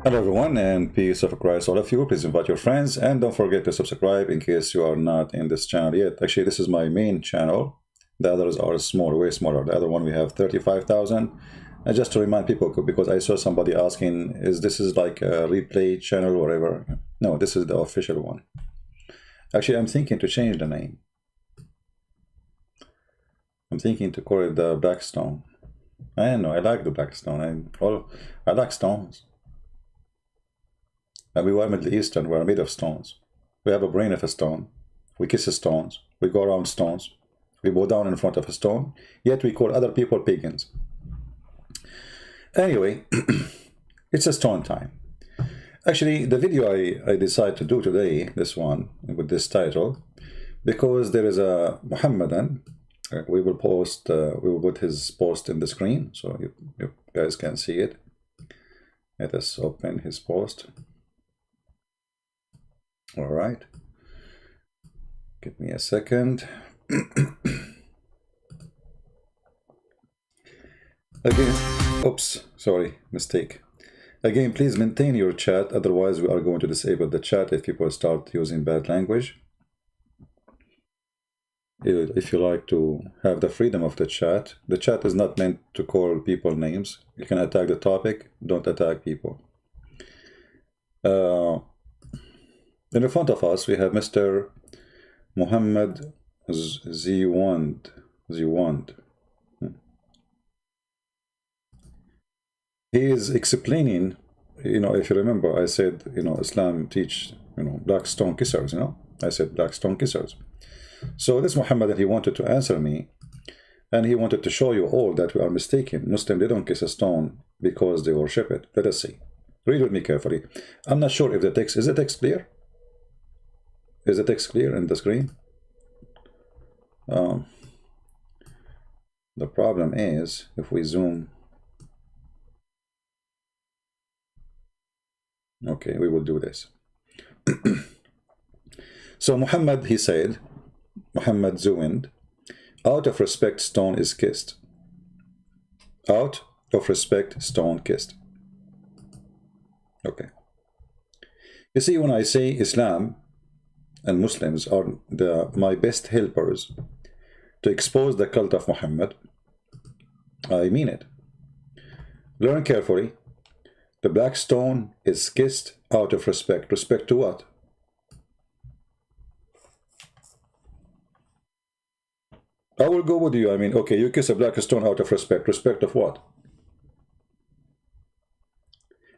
Hello everyone, and peace of Christ all of you. Please invite your friends and don't forget to subscribe in case you are not in this channel yet. Actually, this is my main channel. The others are small, way smaller. The other one we have 35,000. And just to remind people, because I saw somebody asking, is this like a replay channel or whatever? No, this is the official one. Actually, I'm thinking to change the name. I'm thinking to call it the Blackstone. I know, I like the Blackstone. I like stones. And we are Middle Eastern, we are made of stones. We have a brain of a stone. We kiss stones. We go around stones. We bow down in front of a stone. Yet we call other people pagans. Anyway, it's a stone time. Actually, the video I decided to do today, this one, with this title, because there is a Mohammedan. We will post, we will put his post in the screen so you guys can see it. Let us open his post. All right. Give me a second. Again, oops, sorry, mistake. Again, please maintain your chat, otherwise we are going to disable the chat if people start using bad language. If you like to have the freedom of the chat is not meant to call people names. You can attack the topic, don't attack people. In the front of us, we have Mr. Mohammed Ziwand. He is explaining, if you remember, I said, Islam teach, black stone kissers, I said black stone kissers. So this Muhammad, he wanted to answer me, and he wanted to show you all that we are mistaken. Muslims, they don't kiss a stone because they worship it. Let us see. Read with me carefully. I'm not sure if the text, is the text clear? Is the text clear in the screen? The problem is, if we zoom, okay, we will do this. So Muhammad, he said, Muhammad Zuwind, out of respect, stone is kissed. Out of respect, stone kissed. Okay. You see, when I say Islam and Muslims are my best helpers to expose the cult of Muhammad, I mean it. Learn carefully. The black stone is kissed out of respect. Respect to what? I will go with you. I mean, okay, you kiss a black stone out of respect. Respect of what?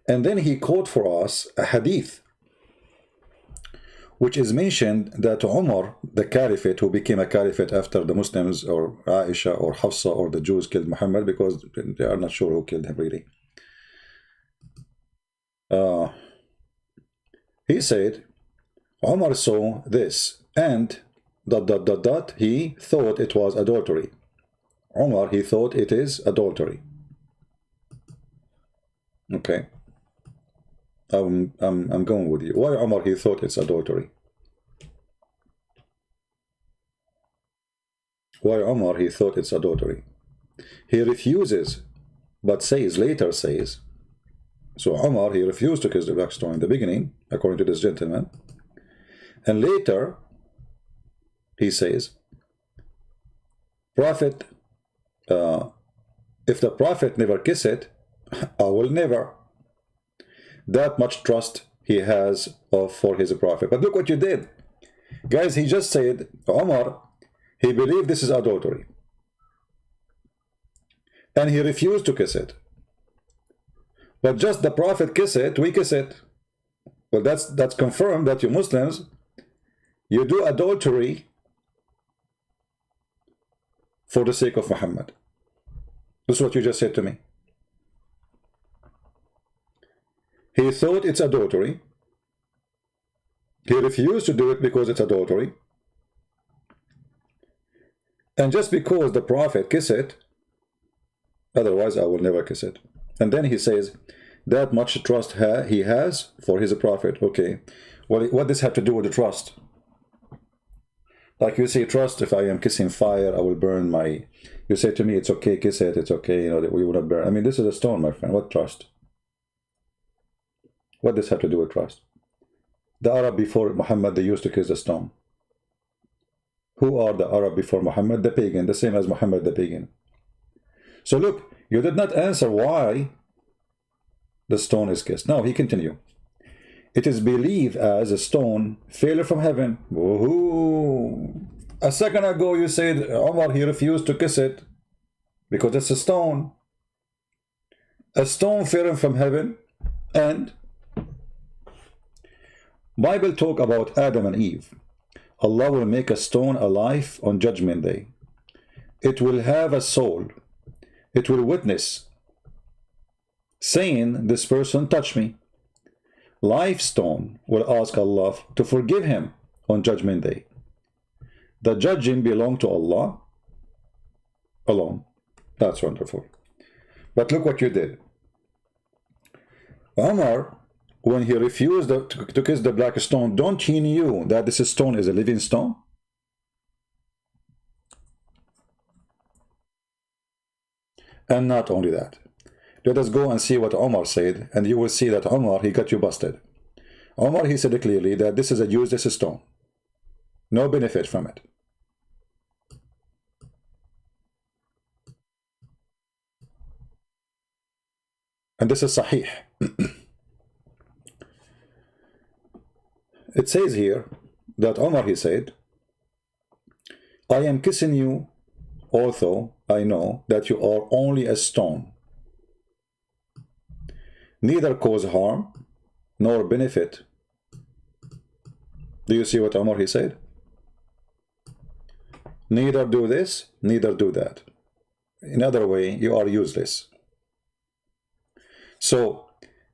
And then he quote for us a hadith, which is mentioned that Umar, the caliphate, who became a caliphate after the Muslims or Aisha or Hafsa or the Jews killed Muhammad, because they are not sure who killed him really. He said, Umar saw this and ... he thought it was adultery. Umar, he thought it is adultery. Okay. I'm going with you. Why Umar, he thought it's adultery? Why Umar, he thought it's adultery? He refuses, but later says, so Umar, he refused to kiss the black stone in the beginning, according to this gentleman. And later, he says, Prophet, if the Prophet never kiss it, I will never. That much trust he has for his Prophet. But look what you did. Guys, he just said, Umar, he believed this is adultery. And he refused to kiss it. But just the Prophet kiss it, we kiss it. Well, that's confirmed that you Muslims, you do adultery for the sake of Muhammad. This is what you just said to me. He thought it's adultery. He refused to do it because it's adultery. And just because the Prophet kiss it, otherwise I will never kiss it. And then he says, that much trust he has for his Prophet. Okay, well, what does this have to do with the trust? Like you say, trust, if I am kissing fire, I will burn my... You say to me, it's okay, kiss it, it's okay, we will not burn. I mean, this is a stone, my friend. What trust? What does this have to do with trust? The Arab before Muhammad, they used to kiss the stone. Who are the Arab before Muhammad? The pagan, the same as Muhammad the pagan. So look, you did not answer why the stone is kissed. Now he continue. It is believed as a stone fell from heaven. Woohoo! A second ago you said Omar, he refused to kiss it because it's a stone. A stone fell from heaven, and Bible talk about Adam and Eve. Allah will make a stone alive on Judgment Day. It will have a soul. It will witness, saying, this person touched me. Live stone will ask Allah to forgive him on Judgment Day. The judging belongs to Allah alone. That's wonderful. But look what you did. Omar, when he refused to kiss the black stone, don't he knew that this stone is a living stone? And not only that, let us go and see what Omar said, and you will see that Omar, he got you busted. Omar, he said clearly that this is a useless stone. No benefit from it. And this is Sahih. It says here that Omar, he said, I am kissing you, although I know that you are only a stone. Neither cause harm nor benefit. Do you see what Omar, he said? Neither do this, neither do that. In other way, you are useless. So,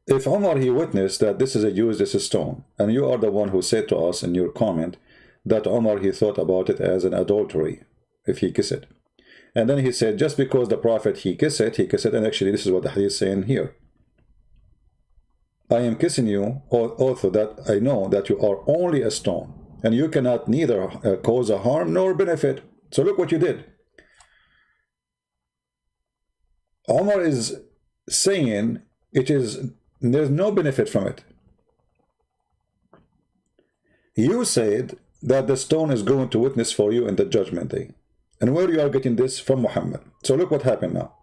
if Omar, he witnessed that this is a useless stone, and you are the one who said to us in your comment that Omar, he thought about it as an adultery if he kissed it. And then he said, just because the Prophet, he kissed it, and actually this is what the hadith is saying here. I am kissing you, also that I know that you are only a stone, and you cannot neither cause a harm nor benefit. So look what you did. Omar is saying there's no benefit from it. You said that the stone is going to witness for you in the Judgment Day. And where you are getting this? From Muhammad. So look what happened now.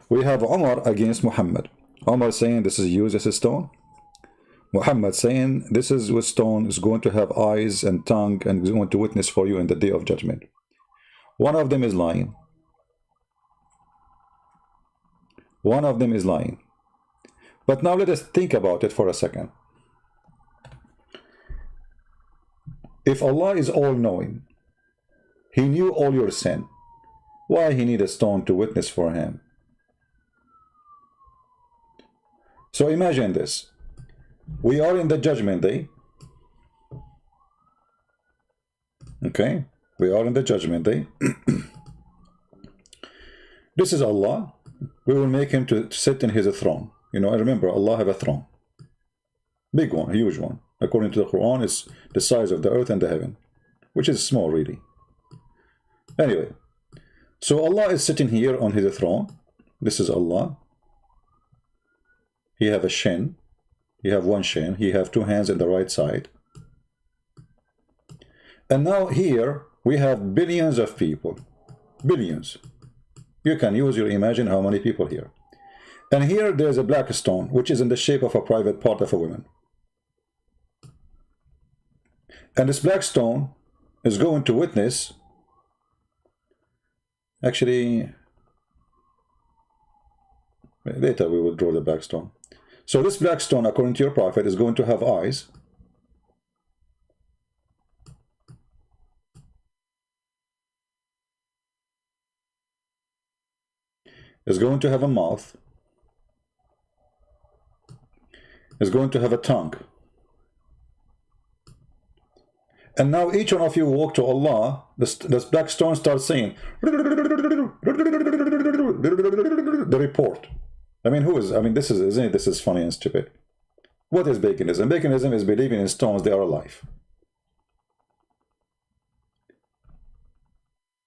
We have Omar against Muhammad. Omar saying this is used as a stone. Muhammad saying this is a stone is going to have eyes and tongue and is going to witness for you in the Day of Judgment. One of them is lying. One of them is lying. But now let us think about it for a second. If Allah is all-knowing, He knew all your sin, why He need a stone to witness for Him? So imagine this. We are in the Judgment Day. Okay? We are in the Judgment Day. This is Allah. We will make Him to sit in His throne. You know, I remember Allah have a throne. Big one, a huge one. According to the Quran, it's the size of the earth and the heaven, which is small, really. Anyway, so Allah is sitting here on His throne. This is Allah. He have a shin. He have one shin. He have two hands on the right side. And now here we have billions of people. Billions. You can use your imagine how many people here. And here there's a black stone, which is in the shape of a private part of a woman. And this black stone is going to witness, actually, later we will draw the black stone. So this black stone, according to your prophet, is going to have eyes. Is going to have a mouth. Is going to have a tongue. And now each one of you walk to Allah, this black stone starts saying the report. I mean, this is funny and stupid. What is paganism? Paganism is believing in stones, they are alive.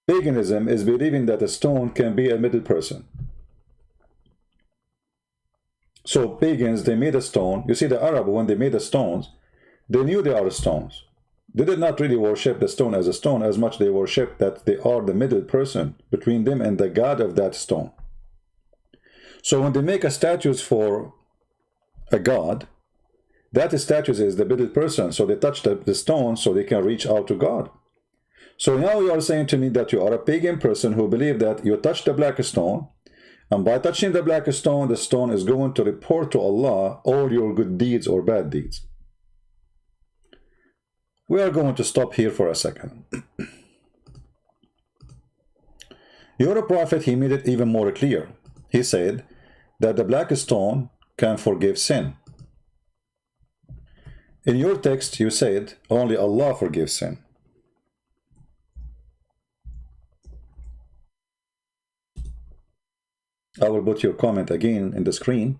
Paganism is believing that a stone can be a middle person. So pagans, they made a stone. You see, the Arab, when they made the stones, they knew they are stones. They did not really worship the stone as a stone as much they worship that they are the middle person between them and the god of that stone. So when they make a statues for a god, that statue is the middle person. So they touch the stone so they can reach out to God. So now you are saying to me that you are a pagan person who believe that you touch the black stone, and by touching the black stone, the stone is going to report to Allah all your good deeds or bad deeds. We are going to stop here for a second. Your prophet, he made it even more clear. He said that the black stone can forgive sin. In your text, you said only Allah forgives sin. I will put your comment again in the screen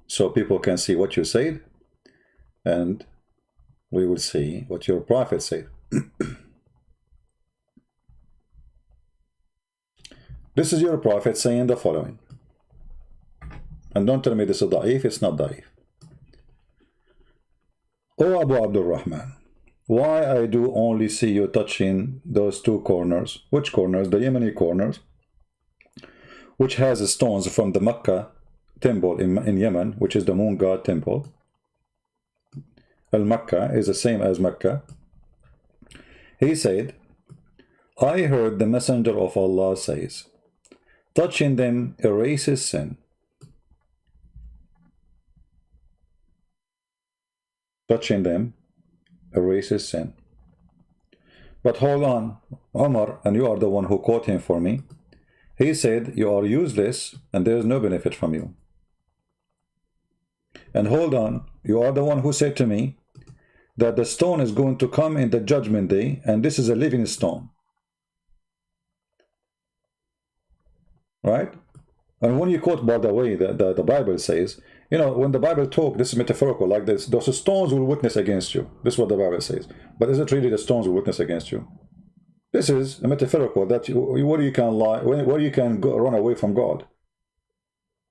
so people can see what you said, and we will see what your prophet said. This is your prophet saying the following. And don't tell me this is da'if, it's not da'if. O Abu Abdul Rahman, why I do only see you touching those two corners? Which corners? The Yemeni corners, which has stones from the Mecca temple in Yemen, which is the moon god temple. Al-Makkah is the same as Mecca. He said, I heard the messenger of Allah says, touching them erases sin. Touching them erases sin. But hold on, Omar, and you are the one who quote him for me. He said, you are useless and there is no benefit from you. And hold on, you are the one who said to me that the stone is going to come in the judgment day, and this is a living stone. Right? And when you quote, by the way, the Bible says, you know, when the Bible talk, this is metaphorical, like this, those stones will witness against you. This is what the Bible says. But is it really the stones will witness against you? This is a metaphorical, that where you can lie, where you can go, run away from God.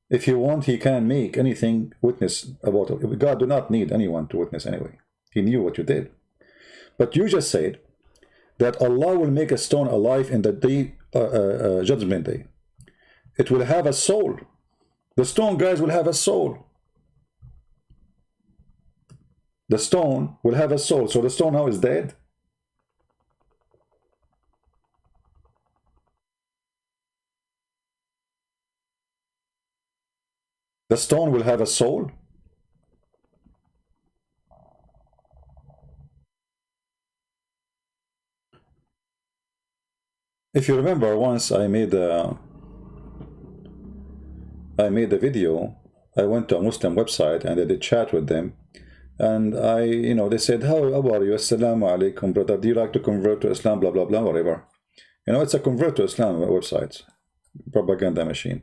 If you want, he can make anything witness about it. God do not need anyone to witness anyway. He knew what you did. But you just said that Allah will make a stone alive in the day, judgment day. It will have a soul. The stone, guys, will have a soul. The stone will have a soul. So the stone now is dead. The stone will have a soul. If you remember, once I made a video. I went to a Muslim website and I did chat with them, and they said, how are you? Assalamu alaikum, brother. Do you like to convert to Islam? Blah blah blah, whatever. It's a convert to Islam website, propaganda machine.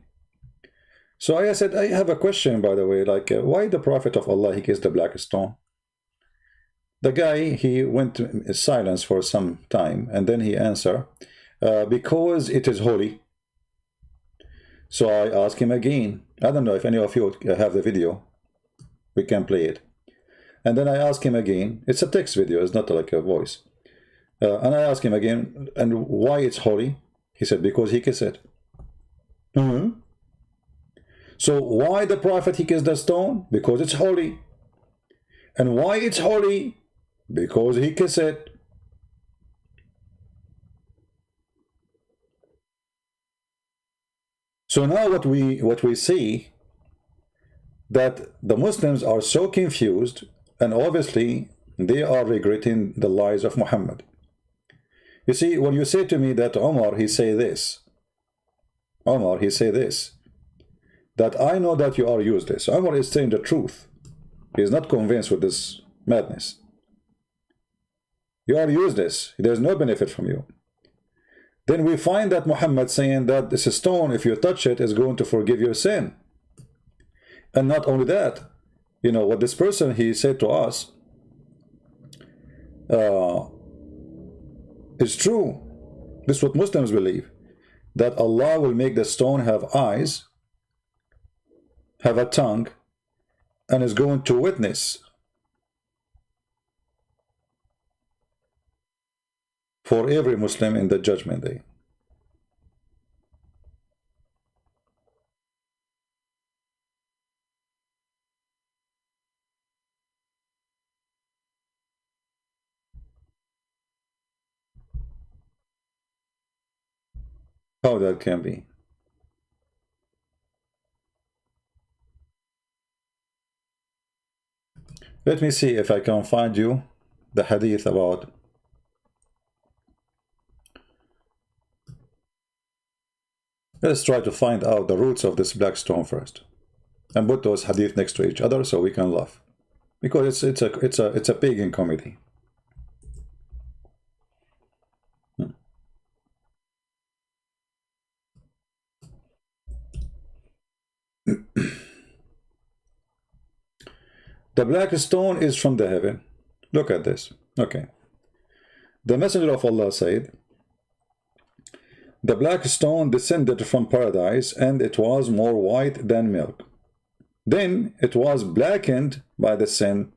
So I said, I have a question, by the way, like why the Prophet of Allah, he kissed the black stone? The guy, he went in silence for some time, and then he answered, because it is holy. So I asked him again. I don't know if any of you have the video. We can play it. And then I asked him again. It's a text video, it's not like a voice. And I asked him again, and why it's holy? He said, because he kissed it. So why the Prophet, he kissed the stone? Because it's holy. And why it's holy? Because he kissed it. So now what we see, that the Muslims are so confused, and obviously they are regretting the lies of Muhammad. You see, when you say to me that Omar, he say this, that I know that you are useless. Omar is saying the truth. He is not convinced with this madness. You are useless. There's no benefit from you. Then we find that Muhammad saying that this stone, if you touch it, is going to forgive your sin. And not only that, what this person, he said to us, is true. This is what Muslims believe, that Allah will make the stone have eyes, have a tongue, and is going to witness for every Muslim in the judgment day. How that can be? Let me see if I can find you the hadith about. Let's try to find out the roots of this black stone first, and put those hadith next to each other so we can laugh, because it's a pagan comedy. The black stone is from the heaven. Look at this. Okay. The Messenger of Allah said, the black stone descended from paradise, and it was more white than milk. Then it was blackened by the sin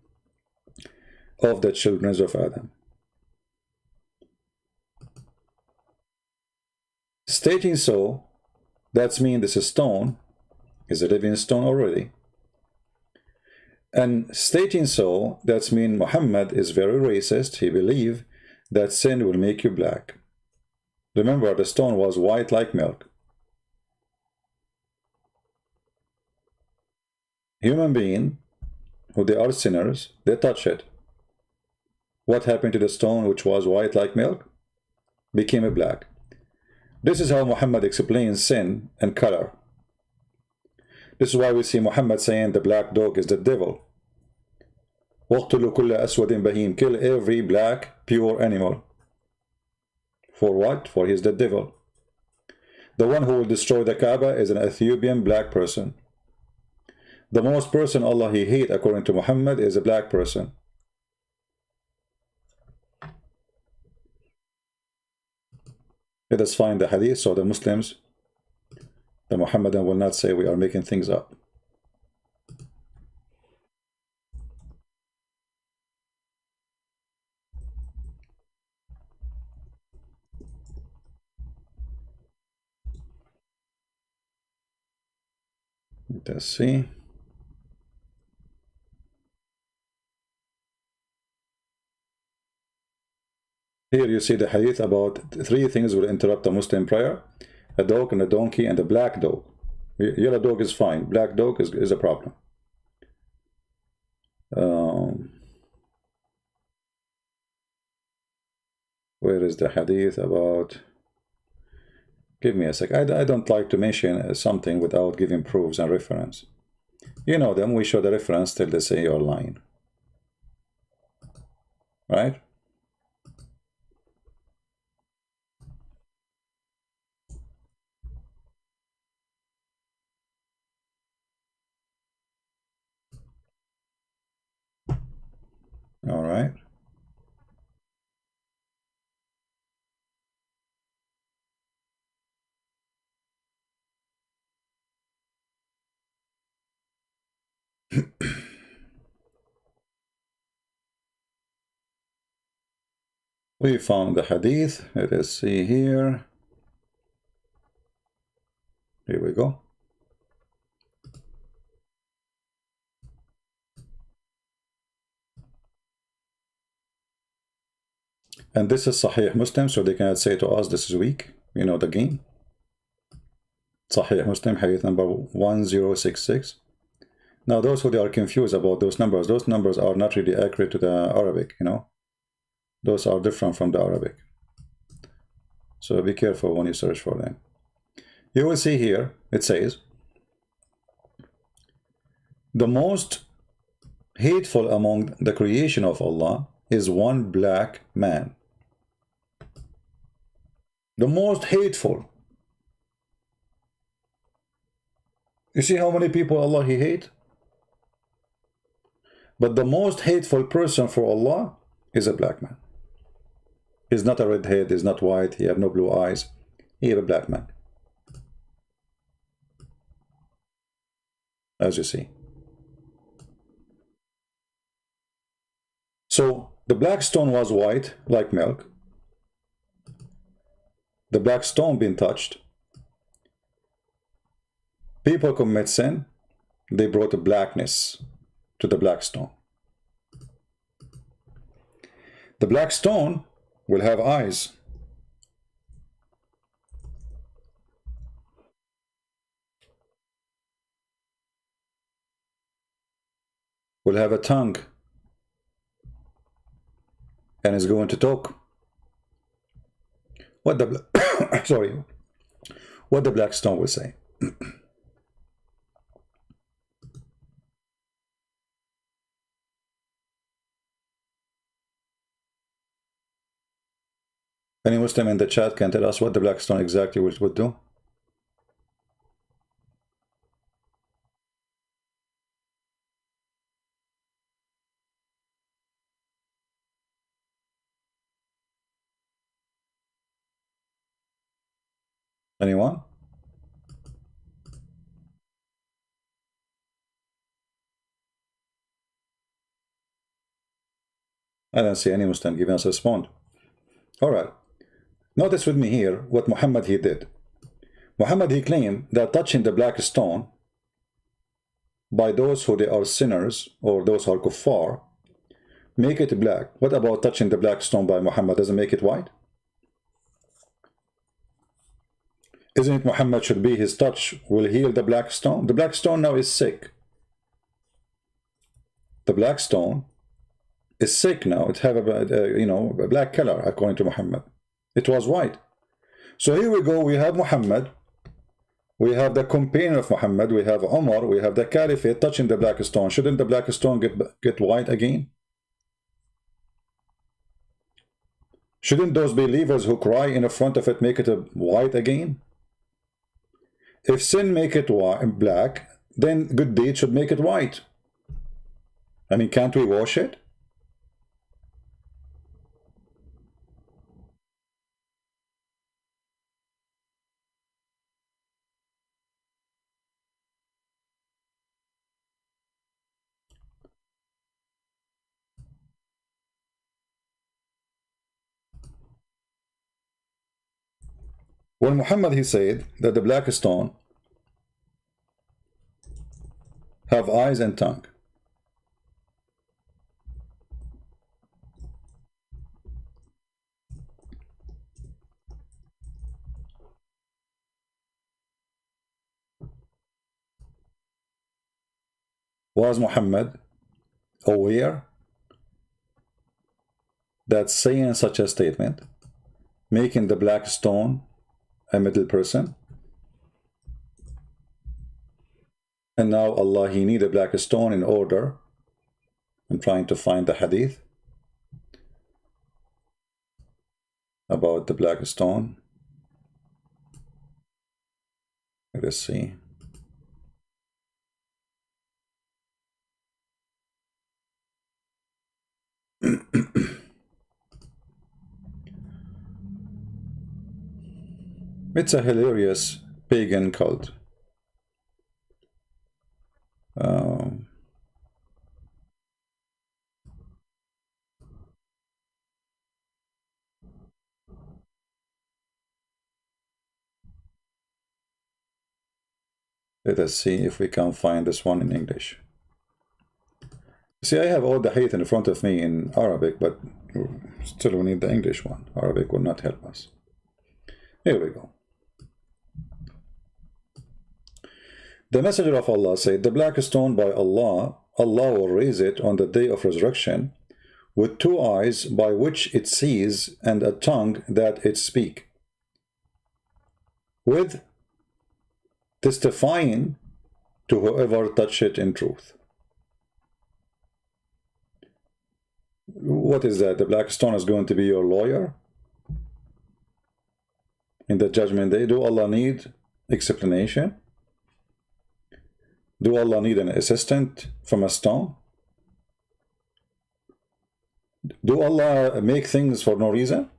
of the children of Adam. Stating so, that means this stone is a living stone already. And stating so, that means Muhammad is very racist. He believes that sin will make you black. Remember, the stone was white like milk. Human being, who they are sinners, they touch it. What happened to the stone which was white like milk? Became a black. This is how Muhammad explains sin and color. This is why we see Muhammad saying the black dog is the devil. وَاقْتُلُوا كُلَّ أَسْوَدٍ بَهِيمٍ. Kill every black, pure animal. For what? For he is the devil. The one who will destroy the Kaaba is an Ethiopian black person. The most person Allah he hate according to Muhammad is a black person. Let us find the hadith so the Muslims, the Muhammadan, will not say we are making things up. Let's see. Here you see the hadith about 3 things will interrupt a Muslim prayer: a dog and a donkey and a black dog. Yellow dog is fine, black dog is a problem. Where is the hadith about? Give me a sec. I don't like to mention something without giving proofs and reference. You know them, we show the reference till they say you're lying. Right? All right. We found the hadith. Let us see here. Here we go. And this is Sahih Muslim, so they cannot say to us this is weak. You know the game. Sahih Muslim, hadith number 1066. Now those who they are confused about those numbers are not really accurate to the Arabic, you know. Those are different from the Arabic. So be careful when you search for them. You will see here, it says, the most hateful among the creation of Allah is one black man. The most hateful. You see how many people Allah he hate? But the most hateful person for Allah is a black man. He's not a redhead, he's not white, he have no blue eyes. He is a black man. as you see. So the black stone was white like milk. The black stone being touched. People commit sin. They brought a blackness to the black stone. The black stone will have eyes. Will have a tongue. And is going to talk. What the sorry, what the black stone will say. Any Muslim in the chat can tell us what the black stone exactly would do? Anyone? I don't see any Muslim giving us a response. All right. Notice with me here what Muhammad he did. Muhammad he claimed that touching the black stone by those who they are sinners or those who are kuffar make it black. What about touching the black stone by Muhammad? Doesn't make it white? Isn't it Muhammad should be his touch will heal the black stone? The black stone now is sick. The black stone is sick now. It have a black color according to Muhammad. It was white. So here we go. We have Muhammad. We have the companion of Muhammad. We have Umar. We have the Caliphate touching the black stone. Shouldn't the black stone get white again? Shouldn't those believers who cry in the front of it make it white again? If sin make it black, then good deed should make it white. I mean, can't we wash it? When Muhammad he said that the black stone have eyes and tongue. Was Muhammad aware that saying such a statement, making the black stone a middle person, and now Allah he need a black stone in order? I'm trying to find the hadith about the black stone. Let's see. It's a hilarious pagan cult. Let us see if we can find this one in English. See, I have all the hadith in front of me in Arabic, but still we need the English one. Arabic will not help us. Here we go. The Messenger of Allah said, the black stone by Allah, Allah will raise it on the day of resurrection with two eyes by which it sees and a tongue that it speaks, with testifying to whoever touch it in truth. What is that? The black stone is going to be your lawyer in the judgment day? Do Allah need explanation? Do Allah need an assistant from a stone? Do Allah make things for no reason?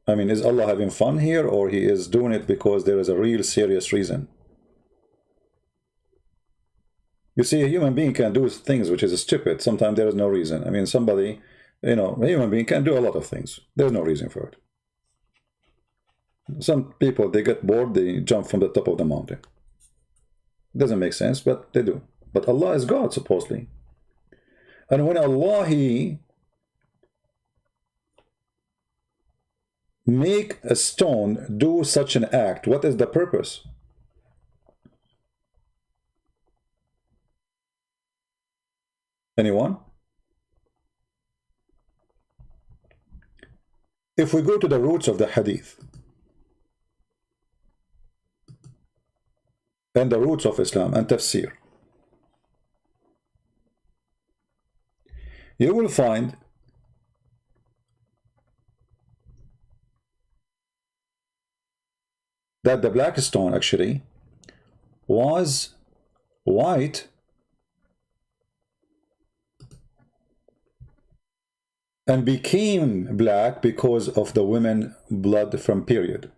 I mean, is Allah having fun here, or he is doing it because there is a real serious reason? You see, a human being can do things which is stupid. Sometimes there is no reason. I mean, somebody, you know, a human being can do a lot of things. There's no reason for it. Some people, they get bored, they jump from the top of the mountain. Doesn't make sense, but they do. But Allah is God, supposedly. And when Allah, He make a stone do such an act, what is the purpose? Anyone? If we go to the roots of the hadith and the roots of Islam and tafsir, you will find that the black stone actually was white and became black because of the women blood from period.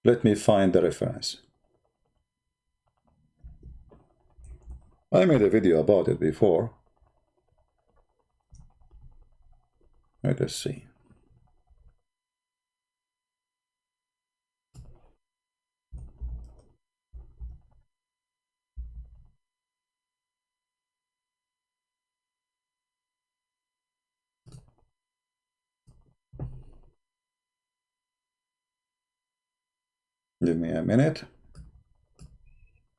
Let me find the reference. I made a video about it before. Let us see. Give me a minute.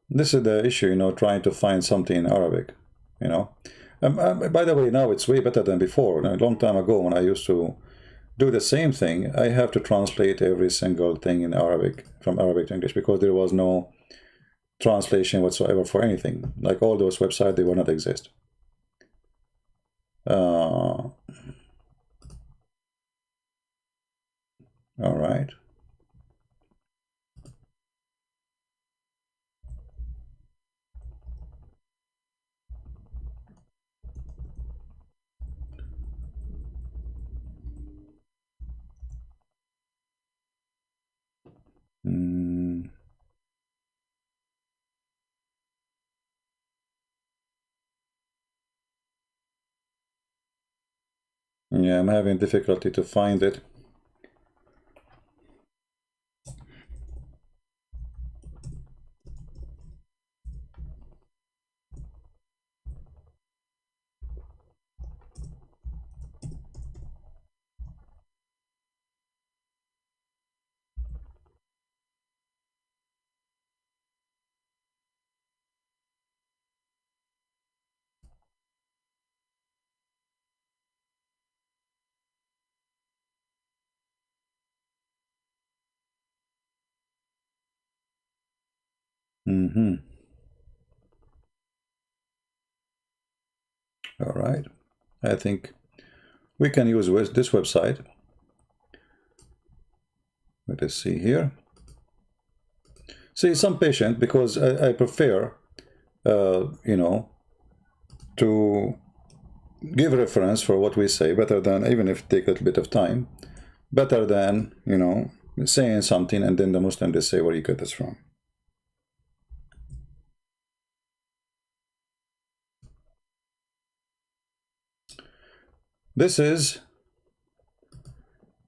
This is the issue, you know, trying to find something in Arabic, you know. By the way, now it's way better than before. A long time ago, when I used to do the same thing, I have to translate every single thing in Arabic, from Arabic to English, because there was no translation whatsoever for anything. Like all those websites, they will not exist. All right. Yeah, I'm having difficulty to find it. All right. I think we can use this website. Let us see here. See, some patient, because I prefer, you know, to give reference for what we say, better than, even if it takes a little bit of time, better than, you know, saying something and then the Muslim, they say where you get this from. This is,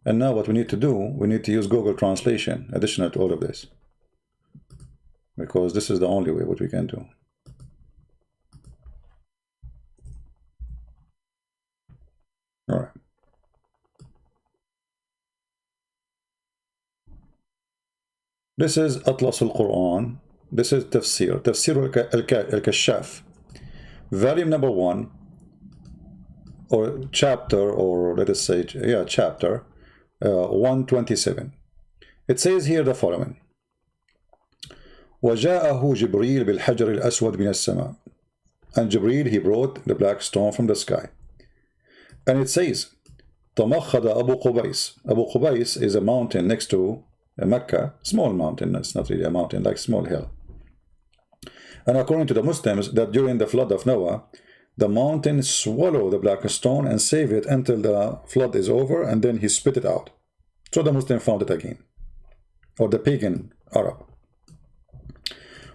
and now what we need to do, we need to use Google Translation additional to all of this, because this is the only way what we can do. All right. This is Atlas al-Quran. This is Tafsir al-Kashaf, volume number 1, or chapter, or let us say, yeah, chapter 127. It says here the following: وَجَاءَهُ جِبْرِيلٌ بِالْحَجَرِ الْأَسْوَدِ مِنَ السَّمَاءِ. And Jibreel, he brought the black stone from the sky. And it says, تَمَخَّضَ أَبُو قُبَيْس. Abu Qubais is a mountain next to Mecca, small mountain, it's not really a mountain, like small hill. And according to the Muslims, that during the flood of Noah, the mountain swallow the black stone and save it until the flood is over, and then he spit it out. So the Muslim found it again, or the pagan Arab.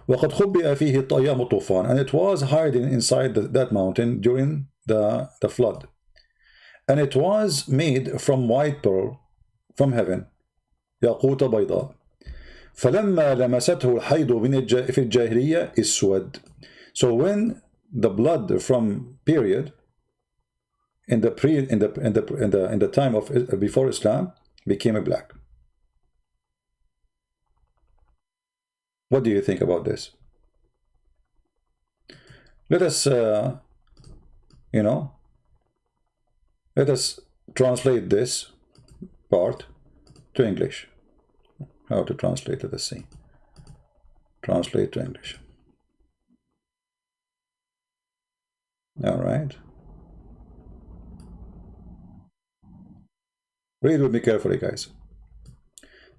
وَقَدْ خُبِّئَ فِيهِ الطَّيَّامُ طُوفَانٍ, and it was hiding inside that mountain during the flood. And it was made from white pearl from heaven, يَاقُوتَ بَيْضَاء. فَلَمَّا لَمَسَتْهُ الْحَيْضُ فِي الْجَاهِلِيَّةِ اسْوَدَ. So when the blood from period in the time of before Islam became a black. What do you think about this? Let us let us translate this part to English. How to translate it? Let's see. Translate to English. All right. Read with me carefully, guys.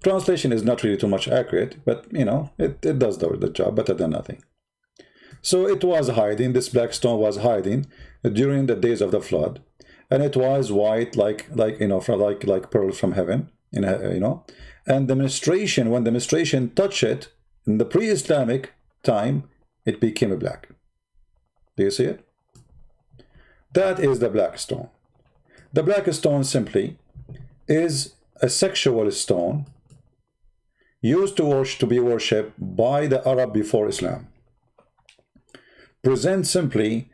Translation is not really too much accurate, but it does the job better than nothing. So it was hiding, this black stone was hiding during the days of the flood, and it was white like pearls from heaven, and the menstruation, when the menstruation touched it in the pre-Islamic time, it became a black. Do you see it? That is the black stone. The black stone simply is a sexual stone used to be worshipped by the Arab before Islam. Present simply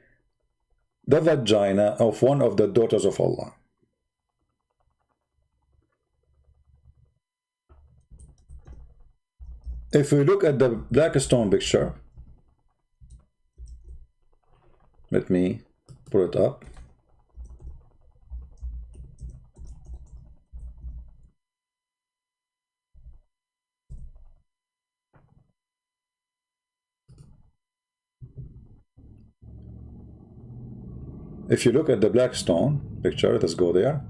the vagina of one of the daughters of Allah. If we look at the black stone picture, let me pull it up. If you look at the black stone picture, let us go there.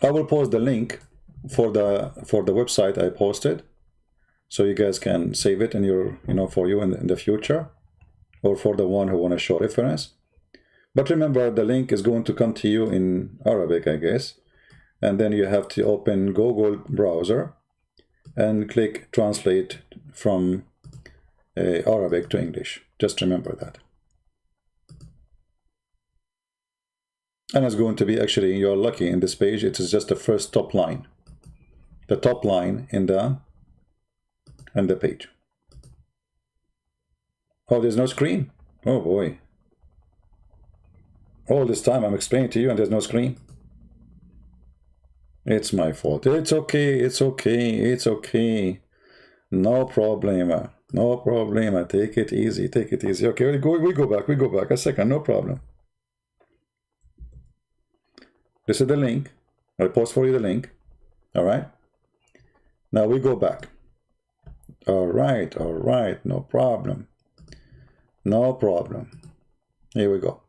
I will post the link for the website I posted, so you guys can save it in your for you in the future, or for the one who want to show reference. But remember, the link is going to come to you in Arabic, I guess, and then you have to open Google browser and click translate from Arabic to English. Just remember that. And it's going to be, actually, you're lucky in this page, it is just the first top line. The top line in the page. Oh, there's no screen? Oh boy. All this time I'm explaining to you and there's no screen? It's my fault. It's okay, it's okay, it's okay. No problema. No problema. Take it easy, take it easy. Okay, we go back a second, no problem. This is the link. I'll post for you the link. All right. Now we go back. All right, no problem. No problem. Here we go.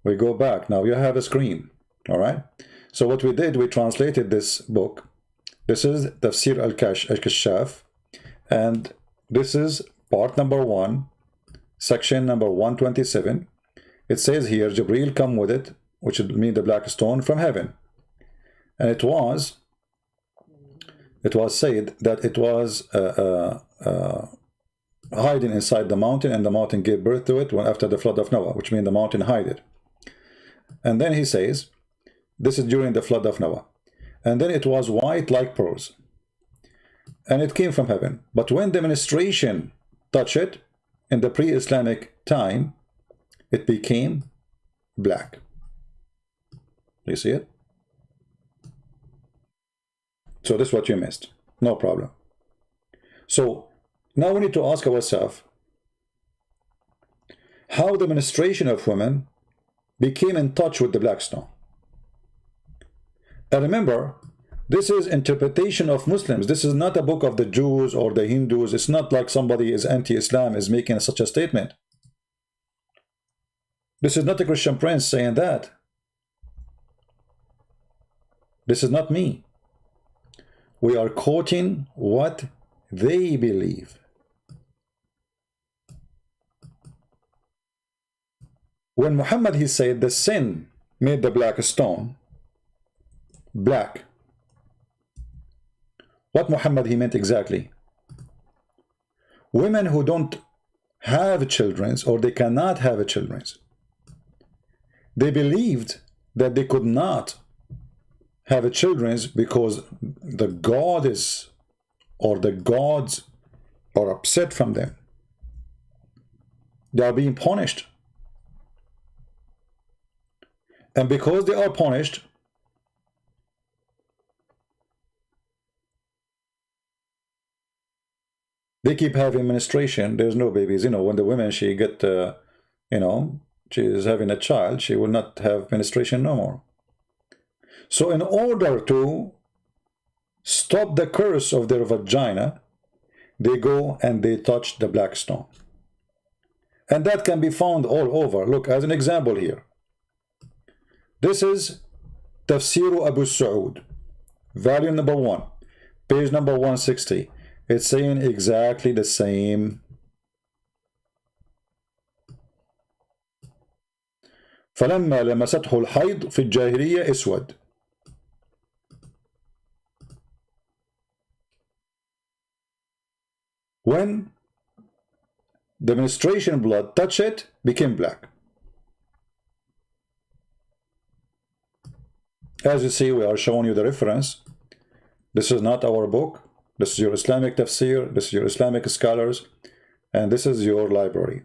We go back. Now you have a screen. All right. So what we did, we translated this book. This is Tafsir al-Kashaf. And this is part number 1, section number 127. It says here, Jibreel come with it, which would mean the black stone from heaven. And it was said that it was hiding inside the mountain, and the mountain gave birth to it after the flood of Noah, which means the mountain hid it. And then he says, this is during the flood of Noah. And then it was white like pearls. And it came from heaven. But when the menstruation touched it, in the pre-Islamic time, it became black. You see it? So this is what you missed. No problem. So now we need to ask ourselves how the menstruation of women became in touch with the black stone. And remember, this is interpretation of Muslims. This is not a book of the Jews or the Hindus. It's not like somebody is anti-Islam is making such a statement. This is not a Christian prince saying that. This is not me. We are quoting what they believe. When Muhammad, he said the sin made the black stone black, what Muhammad he meant exactly? Women who don't have children, or they cannot have children, they believed that they could not have children because the goddess or the gods are upset from them. They are being punished. And because they are punished, they keep having menstruation. There's no babies. You know, when the women, she get, you know, she is having a child, she will not have menstruation no more. So in order to stop the curse of their vagina, they go and they touch the black stone. And that can be found all over. Look, as an example here. This is Tafsir Abu Saud, volume number 1, page number 160. It's saying exactly the same. فلما لمسته الحيض في الجاهلية اسود. When the menstruation blood touched it, became black. As you see, we are showing you the reference. This is not our book. This is your Islamic tafsir. This is your Islamic scholars. And this is your library.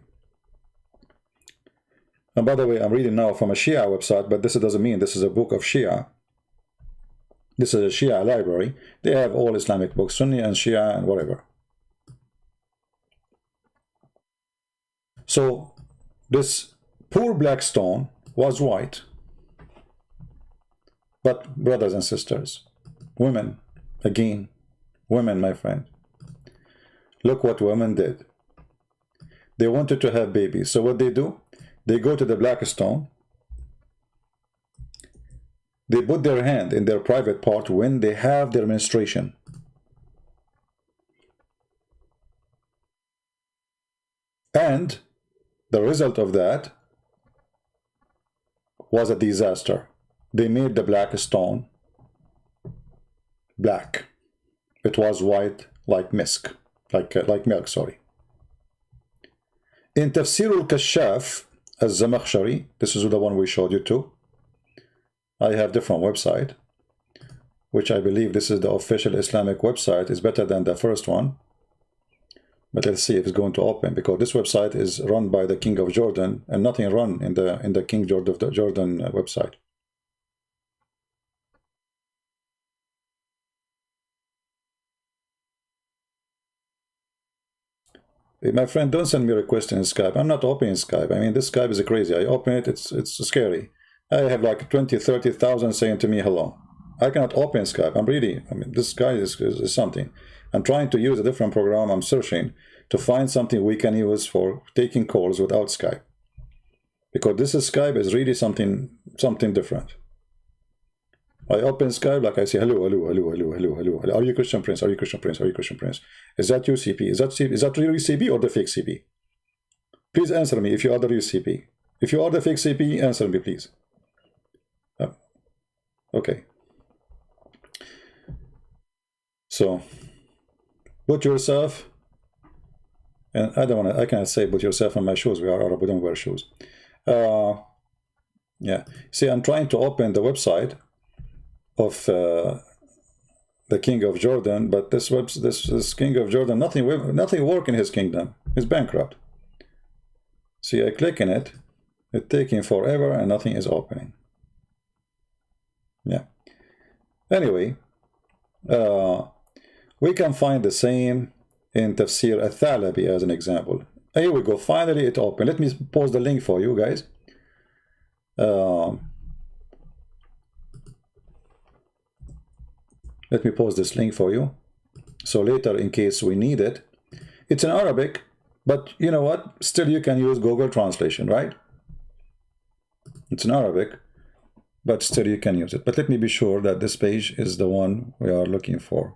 And by the way, I'm reading now from a Shia website, but this doesn't mean this is a book of Shia. This is a Shia library. They have all Islamic books, Sunni and Shia and whatever. So this poor black stone was white. But brothers and sisters, women, again, women, my friend, look what women did. They wanted to have babies. So what they do? They go to the black stone. They put their hand in their private part when they have their menstruation. And the result of that was a disaster. They made the black stone black. It was white like milk, like milk, sorry. In Tafsir al-Kashaf al-Zamakhshari, this is the one we showed you too. I have different website, which I believe this is the official Islamic website. Is better than the first one. But let's see if it's going to open, because this website is run by the King of Jordan, and nothing run in the King Jordan website. My friend, don't send me a request in Skype. I'm not opening Skype. I mean, this Skype is crazy. I open it, it's scary. I have like 20, 30,000 saying to me hello. I cannot open Skype. I mean, this guy is something. I'm trying to use a different program. I'm searching to find something we can use for taking calls without Skype. Because this is Skype is really something different. I open Skype, like I say, hello, hello, hello, hello, hello, hello. Are you Christian Prince? Are you Christian Prince? Are you Christian Prince? Is that you, CP? Is that really CP or the fake CP? Please answer me if you are the real CP. If you are the fake CP, answer me, please. Okay. So, put yourself, and I cannot say put yourself in my shoes. We are Arab, we don't wear shoes. Yeah. See, I'm trying to open the website of the King of Jordan, but this King of Jordan, nothing work in his kingdom. He's bankrupt. See, I click in it, it's taking forever and nothing is opening. Yeah. Anyway, we can find the same in Tafsir al-Thalabi as an example. Here we go. Finally, it opened. Let me post the link for you guys. Let me post this link for you. So later, in case we need it, it's in Arabic, but you know what? Still, you can use Google Translation, right? It's in Arabic, but still you can use it. But let me be sure that this page is the one we are looking for.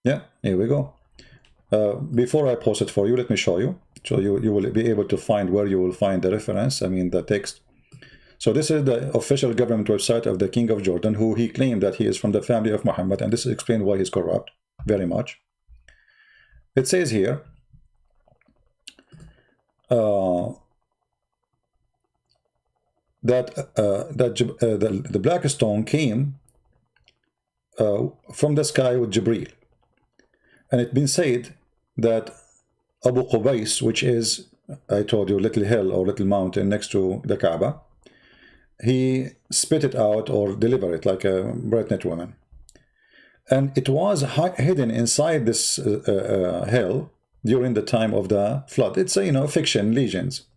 Yeah, here we go. Before I post it for you, let me show you. So you will be able to find where you will find the reference, I mean the text. So this is the official government website of the King of Jordan, who he claimed that he is from the family of Muhammad, and this explains why he's corrupt very much. It says here, that the black stone came from the sky with Jibril. And it's been said that Abu Qubais, which is, I told you, little hill or little mountain next to the Kaaba, he spit it out or delivered it like a pregnant woman. And it was hidden inside this hill during the time of the flood. It's a, fiction, legends.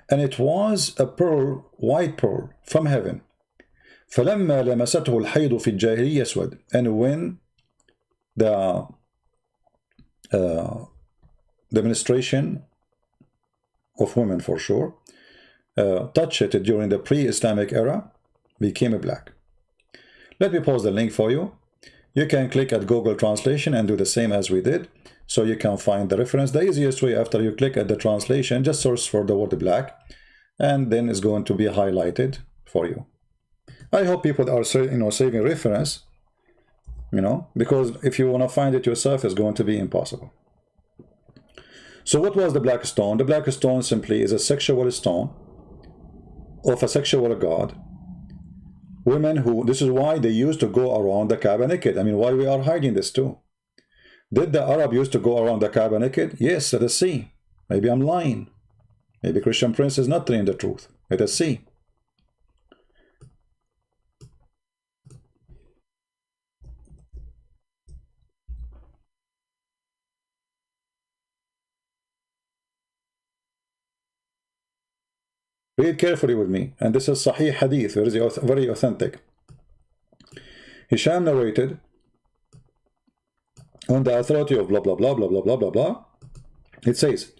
And it was a pearl, white pearl from heaven. فَلَمَّا لَمَسَتْهُ الْحَيْضُ فِي الْجَاهِلِيَّةِ يَسْوَدْ. And when the menstruation of women, for sure, touched it during the pre-Islamic era, became black. Let me post the link for you. You can click at Google Translation and do the same as we did, so you can find the reference. The easiest way, after you click at the translation, just search for the word black, and then it's going to be highlighted for you. I hope people are saving reference, because if you want to find it yourself, it's going to be impossible. So what was the black stone? The black stone simply is a sexual stone of a sexual god. Women who, this is why they used to go around the Kaaba naked. I mean, why we are hiding this too? Did the Arab used to go around the Kaaba naked? Yes, let us see. Maybe I'm lying. Maybe Christian Prince is not telling the truth. Let us see. Read carefully with me. And this is Sahih Hadith, very authentic. Hisham narrated on the authority of blah, blah, blah, blah, blah, blah, blah, blah. It says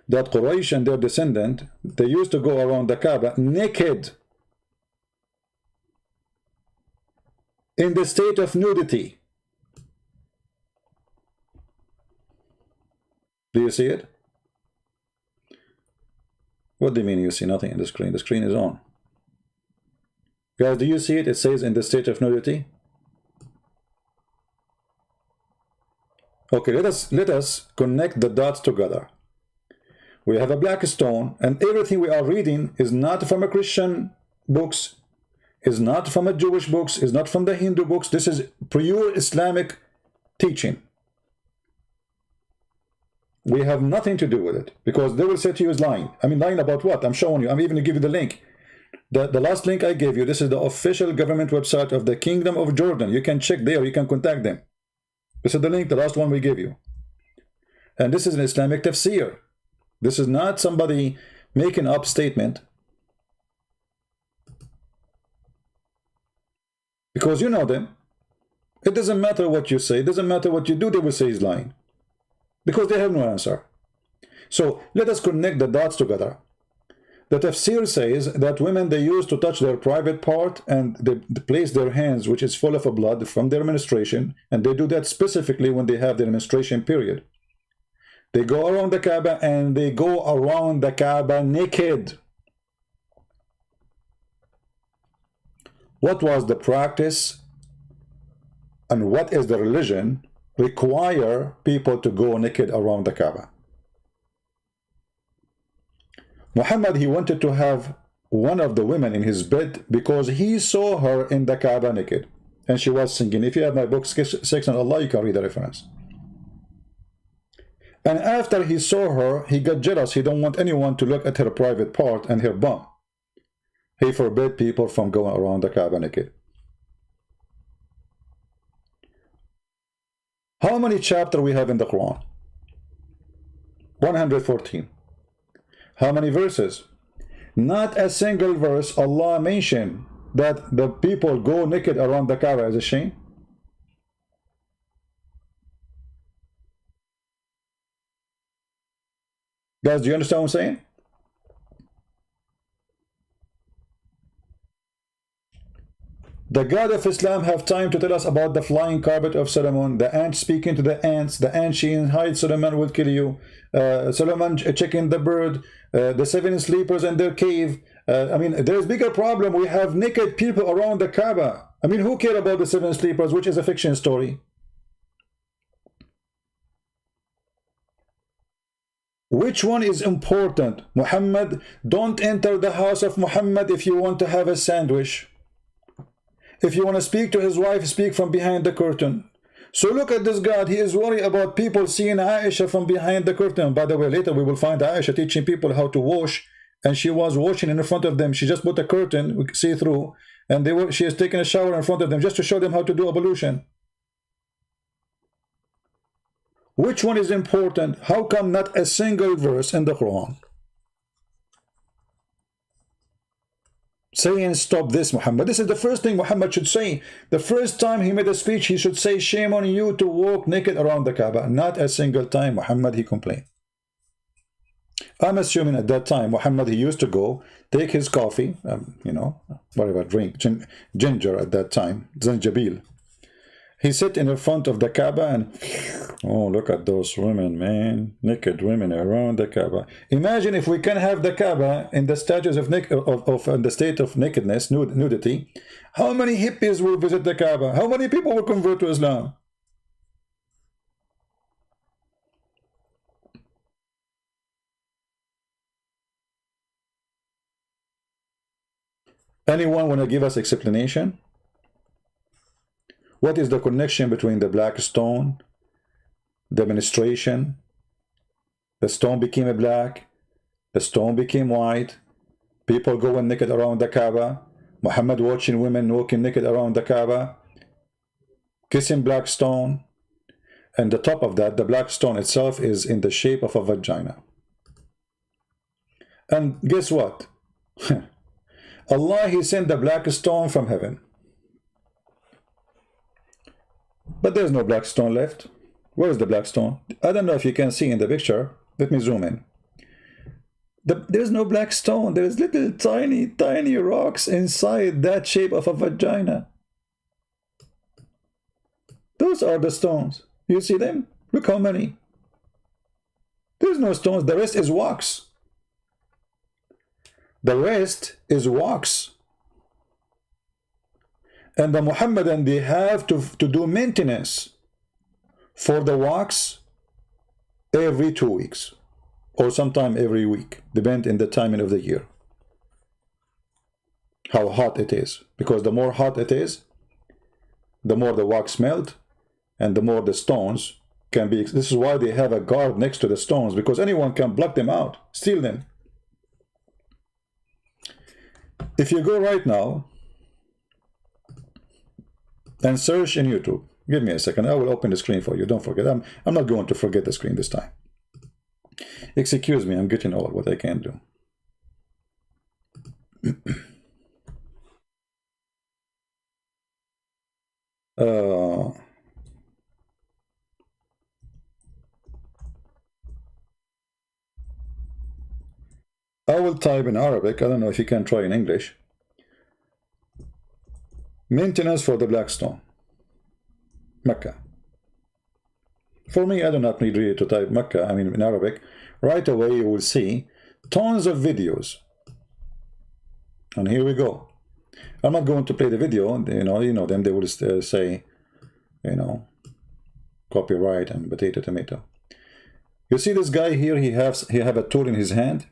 that Quraysh and their descendant, they used to go around the Kaaba naked, in the state of nudity. Do you see it? What do you mean you see nothing in the screen? The screen is on. Guys, do you see it? It says in the state of nudity. Okay, let us connect the dots together. We have a black stone, and everything we are reading is not from a Christian books, is not from a Jewish books, is not from the Hindu books. This is pure Islamic teaching. We have nothing to do with it, because they will say to you is lying. I mean, lying about what? I'm showing you. I'm even going to give you the link. The last link I gave you, this is the official government website of the Kingdom of Jordan. You can check there. You can contact them. This is the link, the last one we gave you. And this is an Islamic tafsir. This is not somebody making up statement. Because you know them. It doesn't matter what you say. It doesn't matter what you do. They will say he's lying. Because they have no answer. So let us connect the dots together. The tafsir says that women, they used to touch their private part and they place their hands, which is full of blood from their menstruation, and they do that specifically when they have their menstruation period. They go around the Kaaba and they go around the Kaaba naked. What was the practice and what is the religion require people to go naked around the Kaaba? Muhammad, he wanted to have one of the women in his bed because he saw her in the Kaaba naked, and she was singing. If you have my book, Sex and Allah, you can read the reference. And after he saw her, he got jealous. He don't want anyone to look at her private part and her bum. He forbade people from going around the Kaaba naked. How many chapters we have in the Quran? 114. How many verses? Not a single verse Allah mentioned that the people go naked around the Kaaba as a shame. Guys, do you understand what I'm saying? The God of Islam have time to tell us about the flying carpet of Solomon, the ant speaking to the ants, the ant she hides Solomon will kill you, Solomon checking the bird, the 7 sleepers in their cave. I mean, there's bigger problem. We have naked people around the Kaaba. I mean, who care about the 7 sleepers, which is a fiction story? Which one is important? Muhammad, don't enter the house of Muhammad if you want to have a sandwich. If you want to speak to his wife, speak from behind the curtain. So look at this God. He is worried about people seeing Aisha from behind the curtain. By the way, later we will find Aisha teaching people how to wash, and she was washing in front of them. She just put a curtain, we can see through, and she is taking a shower in front of them just to show them how to do ablution. Which one is important? How come not a single verse in the Quran saying stop this, Muhammad? This is the first thing Muhammad should say. The first time he made a speech, he should say, shame on you to walk naked around the Kaaba. Not a single time Muhammad he complained. I'm assuming at that time Muhammad, he used to go take his coffee, you know, whatever drink, ginger at that time, zanjabil. He sit in the front of the Kaaba and, oh, look at those women, man, naked women around the Kaaba. Imagine if we can have the Kaaba in the status of the state of nakedness, nudity. How many hippies will visit the Kaaba? How many people will convert to Islam? Anyone want to give us explanation? What is the connection between the black stone, the menstruation, the stone became black, the stone became white, people going naked around the Kaaba, Muhammad watching women walking naked around the Kaaba, kissing black stone, and the top of that, the black stone itself is in the shape of a vagina. And guess what? Allah, he sent the black stone from heaven. But there's no black stone left. Where is the black stone? I don't know if you can see in the picture. Let me zoom in. There's no black stone. There's little tiny rocks inside that shape of a vagina. Those are the stones. You see them? Look how many. There's no stones. The rest is wax. The rest is wax. And the Muhammadan, they have to do maintenance for the wax every 2 weeks or sometime every week, depending on the timing of the year, how hot it is. Because the more hot it is, the more the wax melt and the more the stones can be. This is why they have a guard next to the stones, because anyone can block them out, steal them. If you go right now and search in YouTube, give me a second, I will open the screen for you. Don't forget, I'm not going to forget the screen this time. Excuse me, I'm getting old, what I can do. I will type in Arabic. I don't know if you can try in English. Maintenance for the black stone, Mecca. For me, I do not need really to type Mecca, I mean in Arabic. Right away you will see tons of videos. And here we go. I'm not going to play the video, you know them, they will say, you know, copyright and potato tomato. You see this guy here, he have a tool in his hand.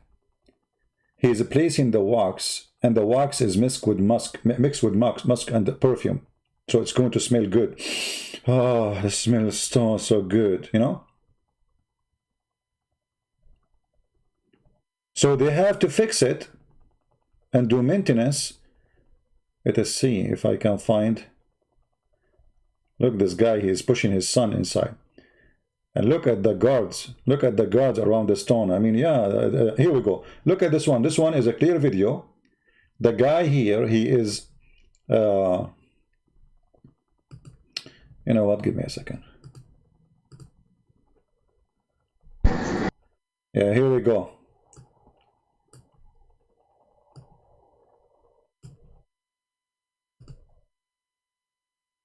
He is placing the wax, and the wax is mixed with musk and perfume. So it's going to smell good. Oh, it smells so good, you know. So they have to fix it and do maintenance. Let us see if I can find. Look, this guy, he is pushing his son inside. And look at the guards. Look at the guards around the stone. I mean, yeah, here we go. Look at this one. This one is a clear video. The guy here, he is, you know what, give me a second. Yeah, here we go.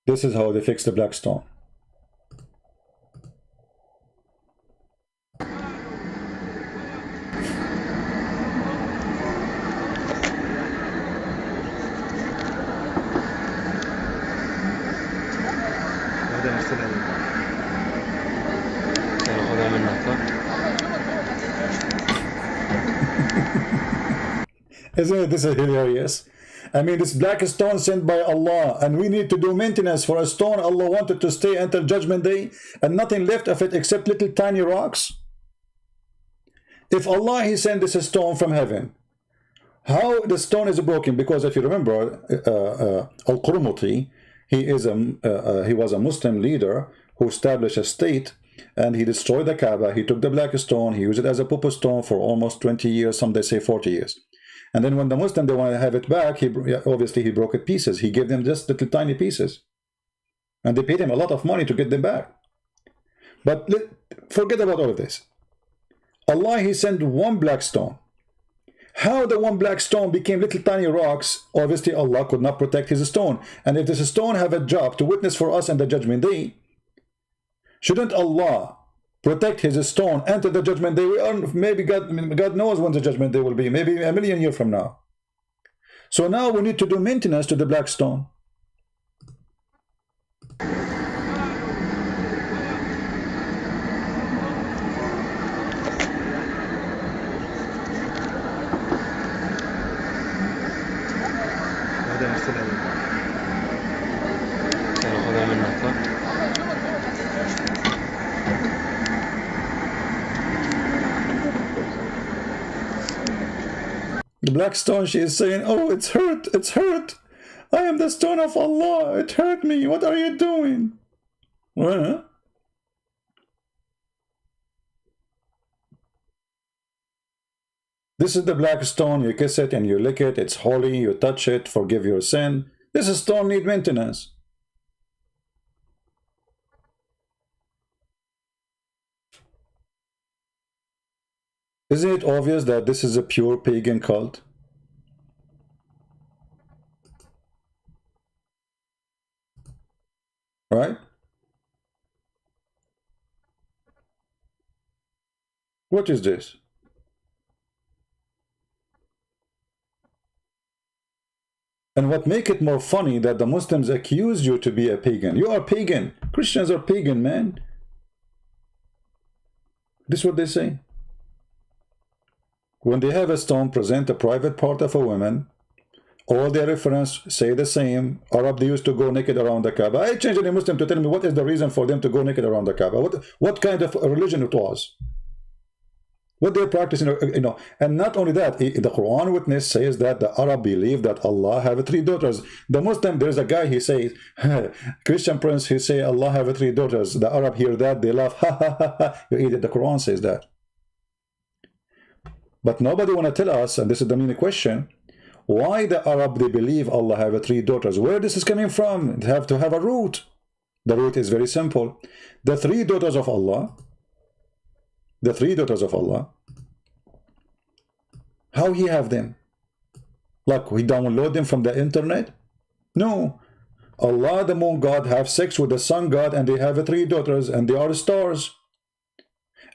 This is how they fix the black stone. Isn't this hilarious? I mean, this black stone sent by Allah, and we need to do maintenance for a stone Allah wanted to stay until Judgment Day, and nothing left of it except little tiny rocks. If Allah, He sent this stone from heaven, how the stone is broken? Because if you remember, Al-Qurmuti, he was a Muslim leader who established a state, and he destroyed the Kaaba. He took the black stone, he used it as a pupa stone for almost 20 years, some they say 40 years. And then when the Muslim, they want to have it back, obviously he broke it pieces. He gave them just little tiny pieces. And they paid him a lot of money to get them back. But forget about all of this. Allah, He sent one black stone. How the one black stone became little tiny rocks, obviously Allah could not protect His stone. And if this stone have a job to witness for us in the Judgment Day, shouldn't Allah protect His stone until the Judgment Day? We are, maybe God knows when the Judgment Day will be, maybe 1,000,000 years from now. So now we need to do maintenance to the black stone. The black stone, she is saying, oh, it's hurt, it's hurt. I am the stone of Allah, it hurt me. What are you doing? Well, this is the black stone. You kiss it and you lick it. It's holy. You touch it, forgive your sin. This stone needs maintenance. Isn't it obvious that this is a pure pagan cult? Right? What is this? And what make it more funny that the Muslims accuse you to be a pagan. You are pagan. Christians are pagan, man. This is what they say. When they have a stone present a private part of a woman, all their reference say the same. Arab, they used to go naked around the Kaaba. I changed any Muslim to tell me what is the reason for them to go naked around the Kaaba. What kind of religion it was. What they're practicing, you know. And not only that, the Quran witness says that the Arab believe that Allah have 3 daughters. The Muslim, there's a guy, he says, Christian prince, he say Allah have 3 daughters. The Arab hear that, they laugh, ha ha ha ha. You eat it. The Quran says that. But nobody want to tell us, and this is the main question, why the Arab, they believe Allah have 3 daughters. Where this is coming from? They have to have a root. The root is very simple. The 3 daughters of Allah, the 3 daughters of Allah, how He have them? Like we download them from the internet? No. Allah, the moon god, have sex with the sun god, and they have 3 daughters, and they are stars.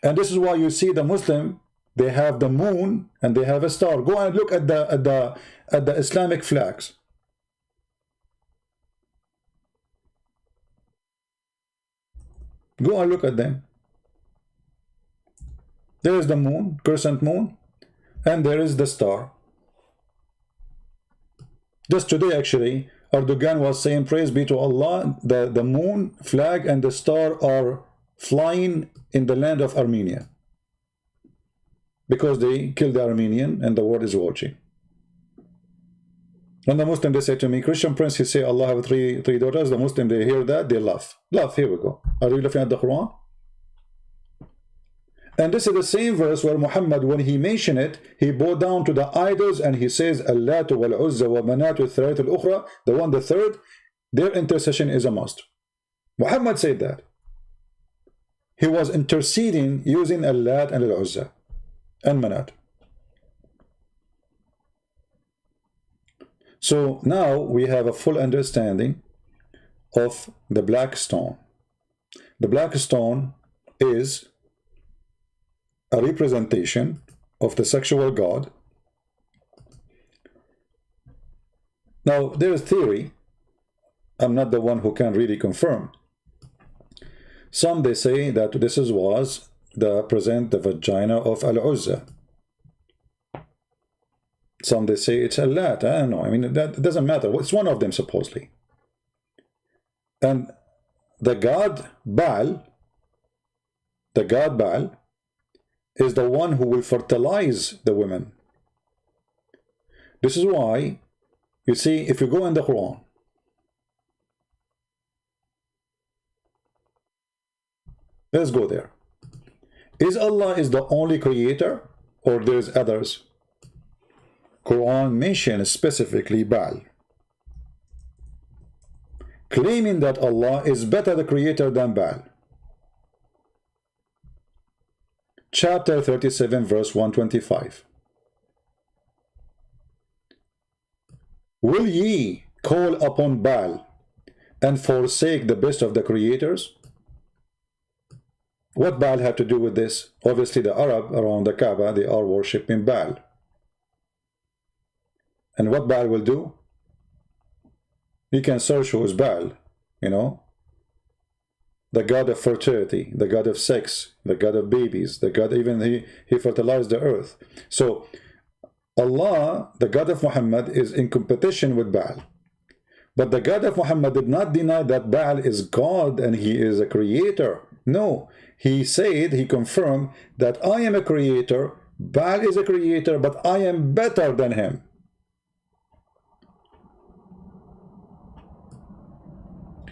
And this is why you see the Muslim, they have the moon and they have a star. Go and look at the Islamic flags. Go and look at them. There is the moon, crescent moon, and there is the star. Just today, actually, Erdogan was saying, praise be to Allah, the moon, flag, and the star are flying in the land of Armenia. Because they killed the Armenian and the world is watching. When the Muslim, they say to me, Christian prince, he say Allah have three daughters. The Muslim, they hear that, they laugh. Laugh, here we go. Are you laughing at the Quran? And this is the same verse where Muhammad, when he mentioned it, he bowed down to the idols and he says, Allatu wal-Uzza wa manatu al-Thalath al-Ukhra, the third, their intercession is a must. Muhammad said that. He was interceding using Allat and al-Uzza and Manat. So now we have a full understanding of the black stone. The black stone is a representation of the sexual god. Now, there is theory. I'm not the one who can really confirm. Some, they say that this was the vagina of Al-Uzza. Some, they say it's Allat. I don't know. I mean, that doesn't matter. It's one of them, supposedly. And the god Baal is the one who will fertilize the women. This is why, you see, if you go in the Quran, let's go there. Is Allah is the only creator, or there's others? Quran mentions specifically Baal, claiming that Allah is better the creator than Baal. Chapter 37, verse 125. Will ye call upon Baal and forsake the best of the creators? What Baal had to do with this? Obviously, the Arab around the Kaaba, they are worshipping Baal. And what Baal will do? You can search who is Baal, you know. The god of fertility, the god of sex, the god of babies, the god, even he fertilized the earth. So Allah, the god of Muhammad, is in competition with Baal. But the god of Muhammad did not deny that Baal is God and he is a creator. No, he said, he confirmed that I am a creator, Baal is a creator, but I am better than him.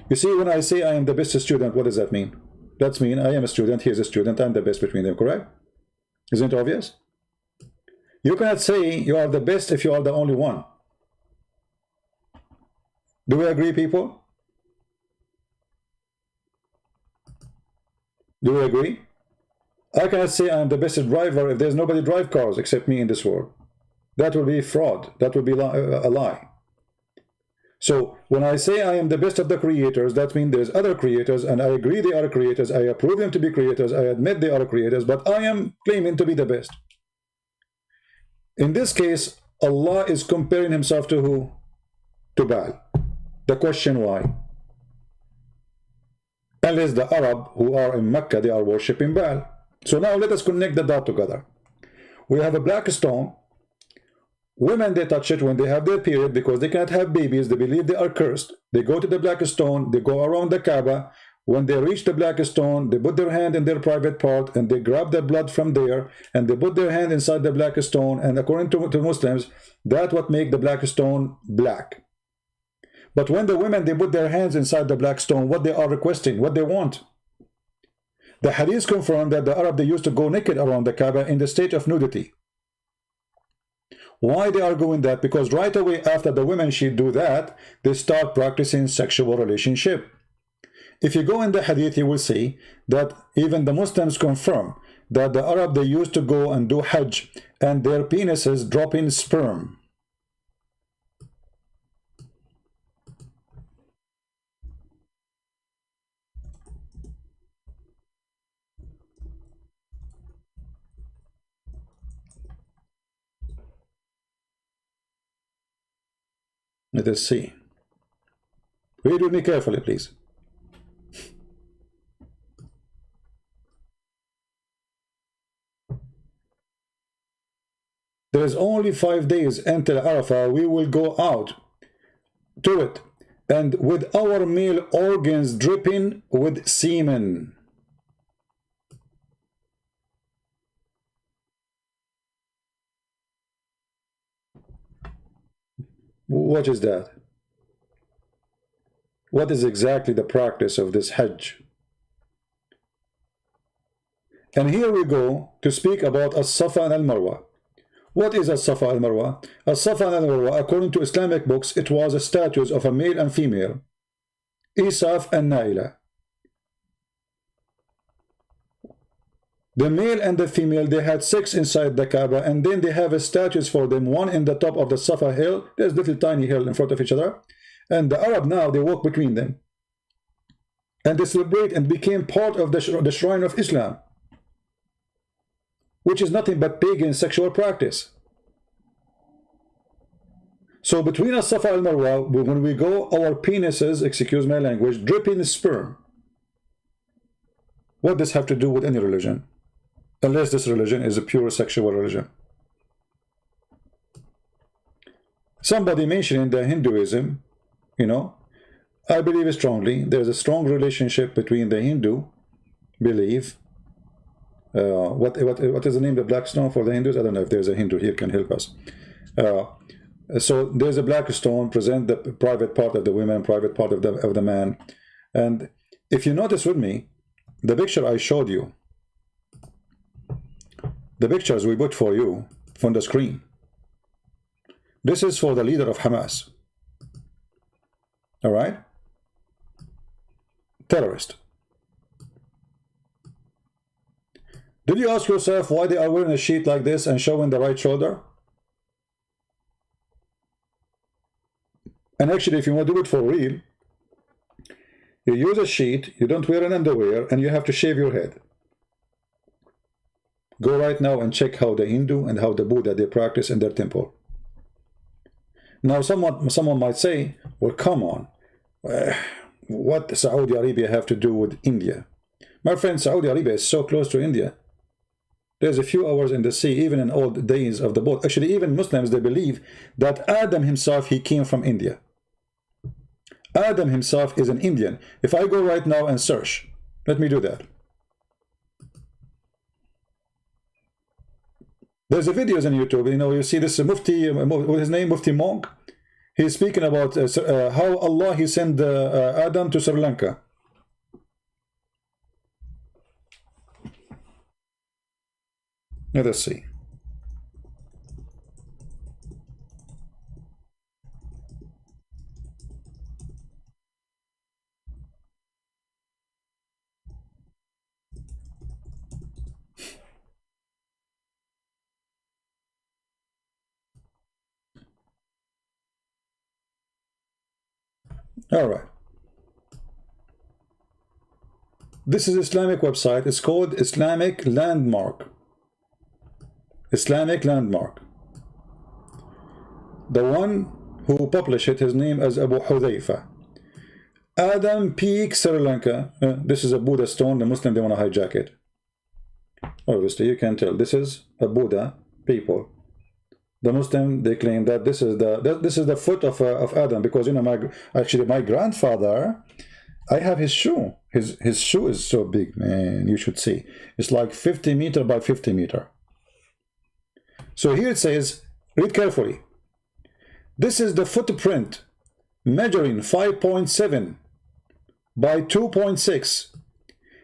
You see, when I say I am the best student, what does that mean? That means I am a student, he is a student, I'm the best between them, correct? Isn't it obvious? You cannot say you are the best if you are the only one. Do we agree, people? Do we agree? I cannot say I am the best driver if there's nobody drive cars except me in this world. That would be fraud. That would be a lie. So when I say I am the best of the creators, that means there's other creators, and I agree they are creators. I approve them to be creators. I admit they are creators, but I am claiming to be the best. In this case, Allah is comparing himself to who? To Baal. The question why? Unless the Arab who are in Mecca, they are worshipping Baal. So now let us connect the dot together. We have a black stone. Women, they touch it when they have their period because they cannot have babies. They believe they are cursed. They go to the black stone. They go around the Kaaba. When they reach the black stone, they put their hand in their private part and they grab the blood from there and they put their hand inside the black stone. And according to Muslims, that's what makes the black stone black. But when the women, they put their hands inside the black stone, what they are requesting, what they want. The hadith confirm that the Arab, they used to go naked around the Kaaba in the state of nudity. Why they are doing that? Because right away after the women should do that, they start practicing sexual relationship. If you go in the hadith, you will see that even the Muslims confirm that the Arab, they used to go and do Hajj and their penises drop in sperm. Let us see. Read with me carefully, please. There is only 5 days until Arafah. We will go out to it, and with our male organs dripping with semen. What is that? What is exactly the practice of this Hajj? And here we go to speak about As-Safa and Al-Marwa. What is As-Safa and Al-Marwa? As-Safa and Al-Marwa, according to Islamic books, it was a statues of a male and female, Isaf and Naila. The male and the female, they had sex inside the Kaaba, and then they have a statues for them, one in the top of the Safa hill. There's little tiny hill in front of each other. And the Arab now, they walk between them. and they celebrate and became part of the shrine of Islam, which is nothing but pagan sexual practice. So between As-Safa and Marwa, when we go, our penises, excuse my language, dripping sperm. What does this have to do with any religion? Unless this religion is a pure sexual religion. Somebody mentioned in the Hinduism, you know, I believe strongly there's a strong relationship between the Hindu belief. What is the name of the blackstone for the Hindus? I don't know if there's a Hindu here can help us. So there's a blackstone, present the private part of the women, private part of the man. And if you notice with me, the picture I showed you, the pictures we put for you from the screen, this is for the leader of Hamas. All right? Terrorist. Did you ask yourself why they are wearing a sheet like this and showing the right shoulder? And actually, if you want to do it for real, you use a sheet, you don't wear an underwear, and you have to shave your head. Go right now and check how the Hindu and how the Buddha they practice in their temple. Now someone might say, well, come on, what does Saudi Arabia have to do with India? My friend, Saudi Arabia is so close to India. There's a few hours in the sea, even in old days of the boat. Actually, even Muslims, they believe that Adam himself, he came from India. Adam himself is an Indian. If I go right now and search, let me do that. There's a videos on YouTube, you know, you see this Mufti, what's his name, Mufti Monk. He's speaking about how Allah, he sent Adam to Sri Lanka. Let us see. All right. This is Islamic website. It's called Islamic Landmark. Islamic Landmark. The one who published it, his name is Abu Hudhaifa. Adam Peak, Sri Lanka. This is a Buddha stone. The Muslim, they want to hijack it. Obviously, you can tell. This is a Buddha people. The Muslim, they claim that this is the foot of Adam, because you know actually my grandfather, I have his shoe. His shoe is so big, man. You should see. It's like 50 meter by 50 meter. So here it says, read carefully. This is the footprint measuring 5.7 by 2.6.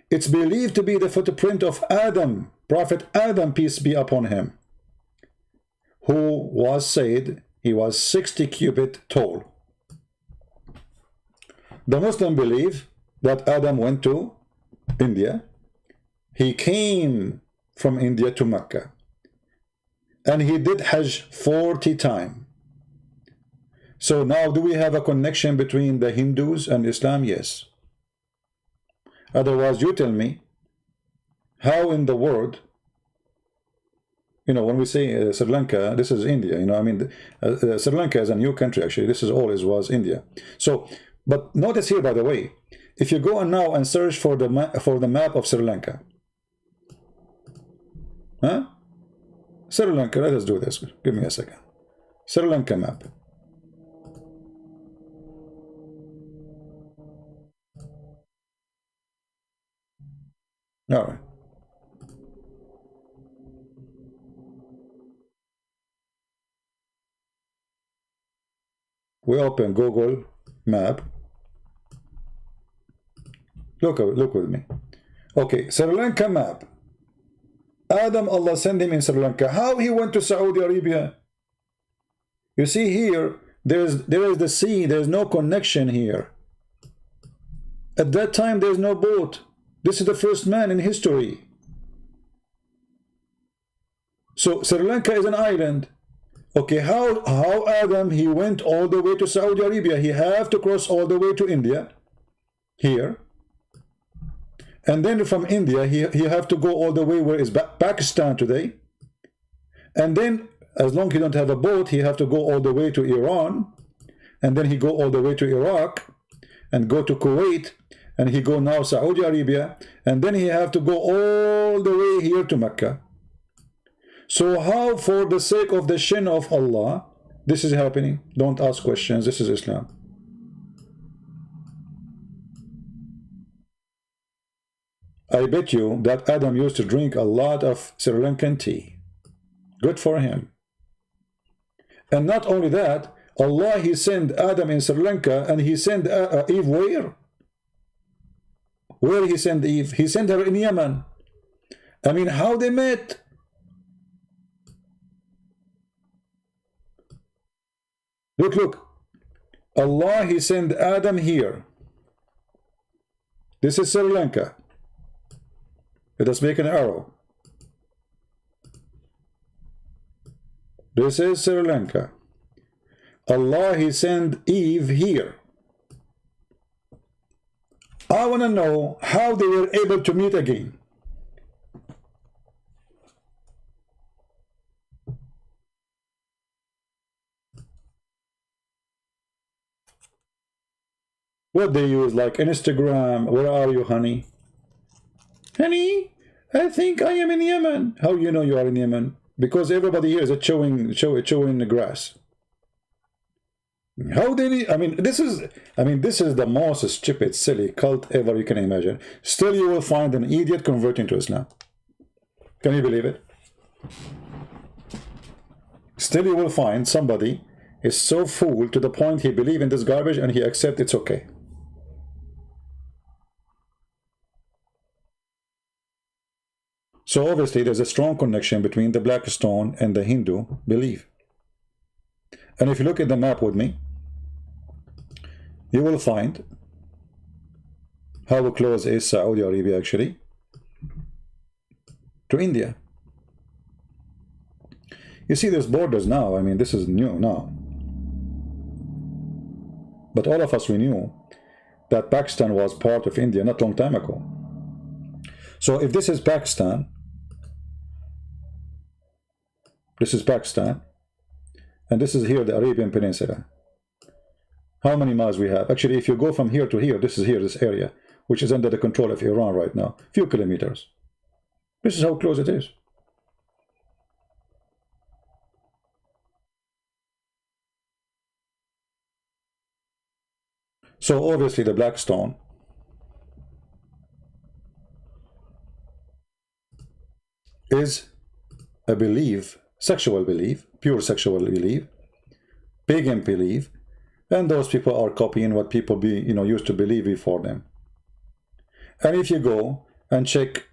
It's believed to be the footprint of Adam, Prophet Adam, peace be upon him, who was said he was 60 cubit tall. The Muslim believe that Adam went to India. He came from India to Mecca. And he did Hajj 40 times. So now do we have a connection between the Hindus and Islam? Yes. Otherwise, you tell me, how in the world, you know, when we say Sri Lanka, this is India, you know, I mean, Sri Lanka is a new country, actually. This is always was India. So, but notice here, by the way, if you go on now and search for the map of Sri Lanka, huh? Sri Lanka, let us do this. Give me a second. Sri Lanka map. All right. We open Google map. Look with me. Okay, Sri Lanka map. Adam, Allah sent him in Sri Lanka. How he went to Saudi Arabia? You see here, there is the sea. There is no connection here. At that time, there is no boat. This is the first man in history. So Sri Lanka is an island. Okay, how Adam, he went all the way to Saudi Arabia. He have to cross all the way to India. Here. And then from India, he have to go all the way where is Pakistan today. And then, as long as he don't have a boat, he have to go all the way to Iran. And then he go all the way to Iraq and go to Kuwait. And he go now Saudi Arabia. And then he have to go all the way here to Mecca. So how, for the sake of the shin of Allah, this is happening? Don't ask questions. This is Islam. I bet you that Adam used to drink a lot of Sri Lankan tea. Good for him. And not only that, Allah, he sent Adam in Sri Lanka, and he sent Eve where? Where he sent Eve? He sent her in Yemen. I mean, how they met? Look, look. Allah, he sent Adam here. This is Sri Lanka. Let us make an arrow. This is Sri Lanka. Allah, he sent Eve here. I want to know how they were able to meet again. What they use, like Instagram? Where are you, honey? Honey, I think I am in Yemen. How you know you are in Yemen? Because everybody here is chewing the grass. How they? I mean, this is the most stupid, silly cult ever you can imagine. Still, you will find an idiot converting to Islam. Can you believe it? Still, you will find somebody is so fool to the point he believes in this garbage and he accepts it's okay. So obviously there's a strong connection between the blackstone and the Hindu belief. And if you look at the map with me, you will find how close is Saudi Arabia actually to India. You see there's borders now. I mean, this is new now. But all of us, we knew that Pakistan was part of India not long time ago. So if this is Pakistan, this is Pakistan, and this is here the Arabian Peninsula. How many miles we have? Actually, if you go from here to here, this is here, this area, which is under the control of Iran right now, few kilometers. This is how close it is. So obviously the blackstone is a belief, sexual belief, pure sexual belief, pagan belief, and those people are copying what people used to believe before them. And if you go and check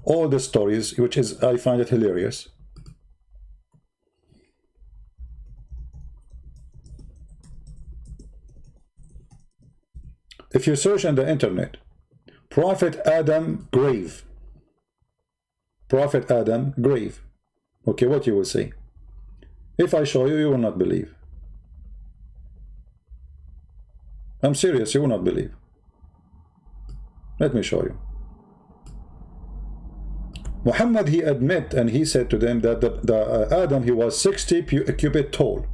all the stories, which is, I find it hilarious. If you search on the internet, Prophet Adam grave, Prophet Adam grave, okay, what you will see? If I show you, you will not believe. I'm serious, you will not believe. Let me show you. Muhammad, he admit, and he said to them that the Adam, he was 60 cubit tall.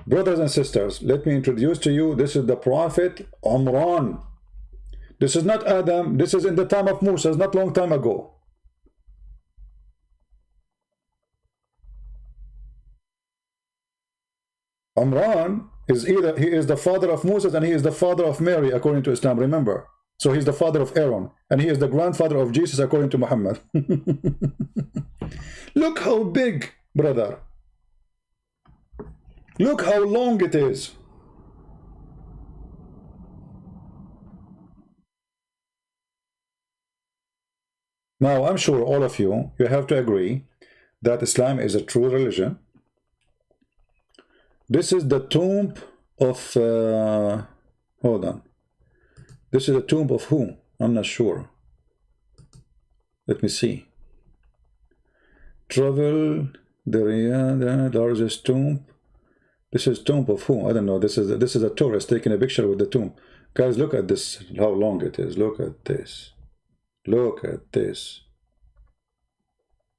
Brothers and sisters, let me introduce to you, this is the Prophet Umran. This is not Adam, this is in the time of Musa, not long time ago. Umran is either, he is the father of Moses and he is the father of Mary according to Islam, remember. So he's the father of Aaron and he is the grandfather of Jesus according to Muhammad. Look how big, brother. Look how long it is. Now, I'm sure all of you have to agree that Islam is a true religion. This is the tomb of, hold on. This is the tomb of who? I'm not sure. Let me see. Travel, there's this tomb. This is tomb of who? I don't know. This is a tourist taking a picture with the tomb. Guys, look at this, how long it is. Look at this. Look at this.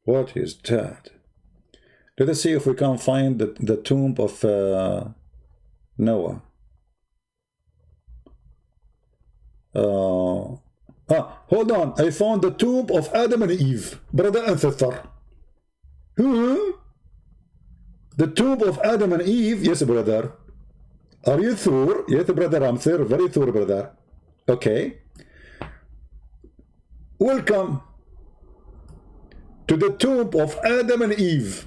What is that? Let us see if we can find the tomb of Noah. Hold on. I found the tomb of Adam and Eve, brother and sister. The tomb of Adam and Eve. Yes, brother. Are you sure? Yes, brother. I'm sure. Very sure, brother. Okay. Welcome to the tomb of Adam and Eve.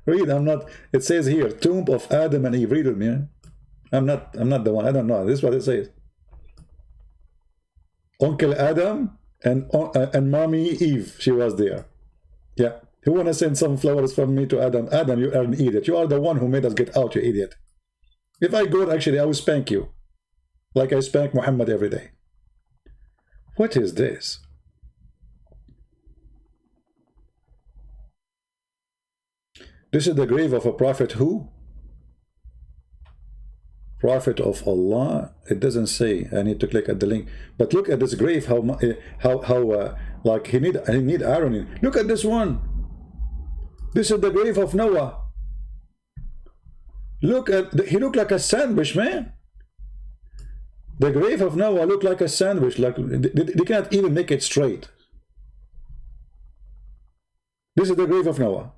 Read, I'm not, it says here, tomb of Adam and Eve. Read with me. I'm not the one. I don't know. This is what it says. Uncle Adam and mommy Eve, she was there. Yeah. Who wanna send some flowers from me to Adam? Adam, you are an idiot. You are the one who made us get out, you idiot. If I go, actually, I will spank you. Like I spank Mohammed every day. What is this? This is the grave of a prophet who? Prophet of Allah. It doesn't say. I need to click at the link. But look at this grave. How like he need iron in. Look at this one. This is the grave of Noah. Look at he looked like a sandwich, man. The grave of Noah looked like a sandwich. Like they can't even make it straight. This is the grave of Noah.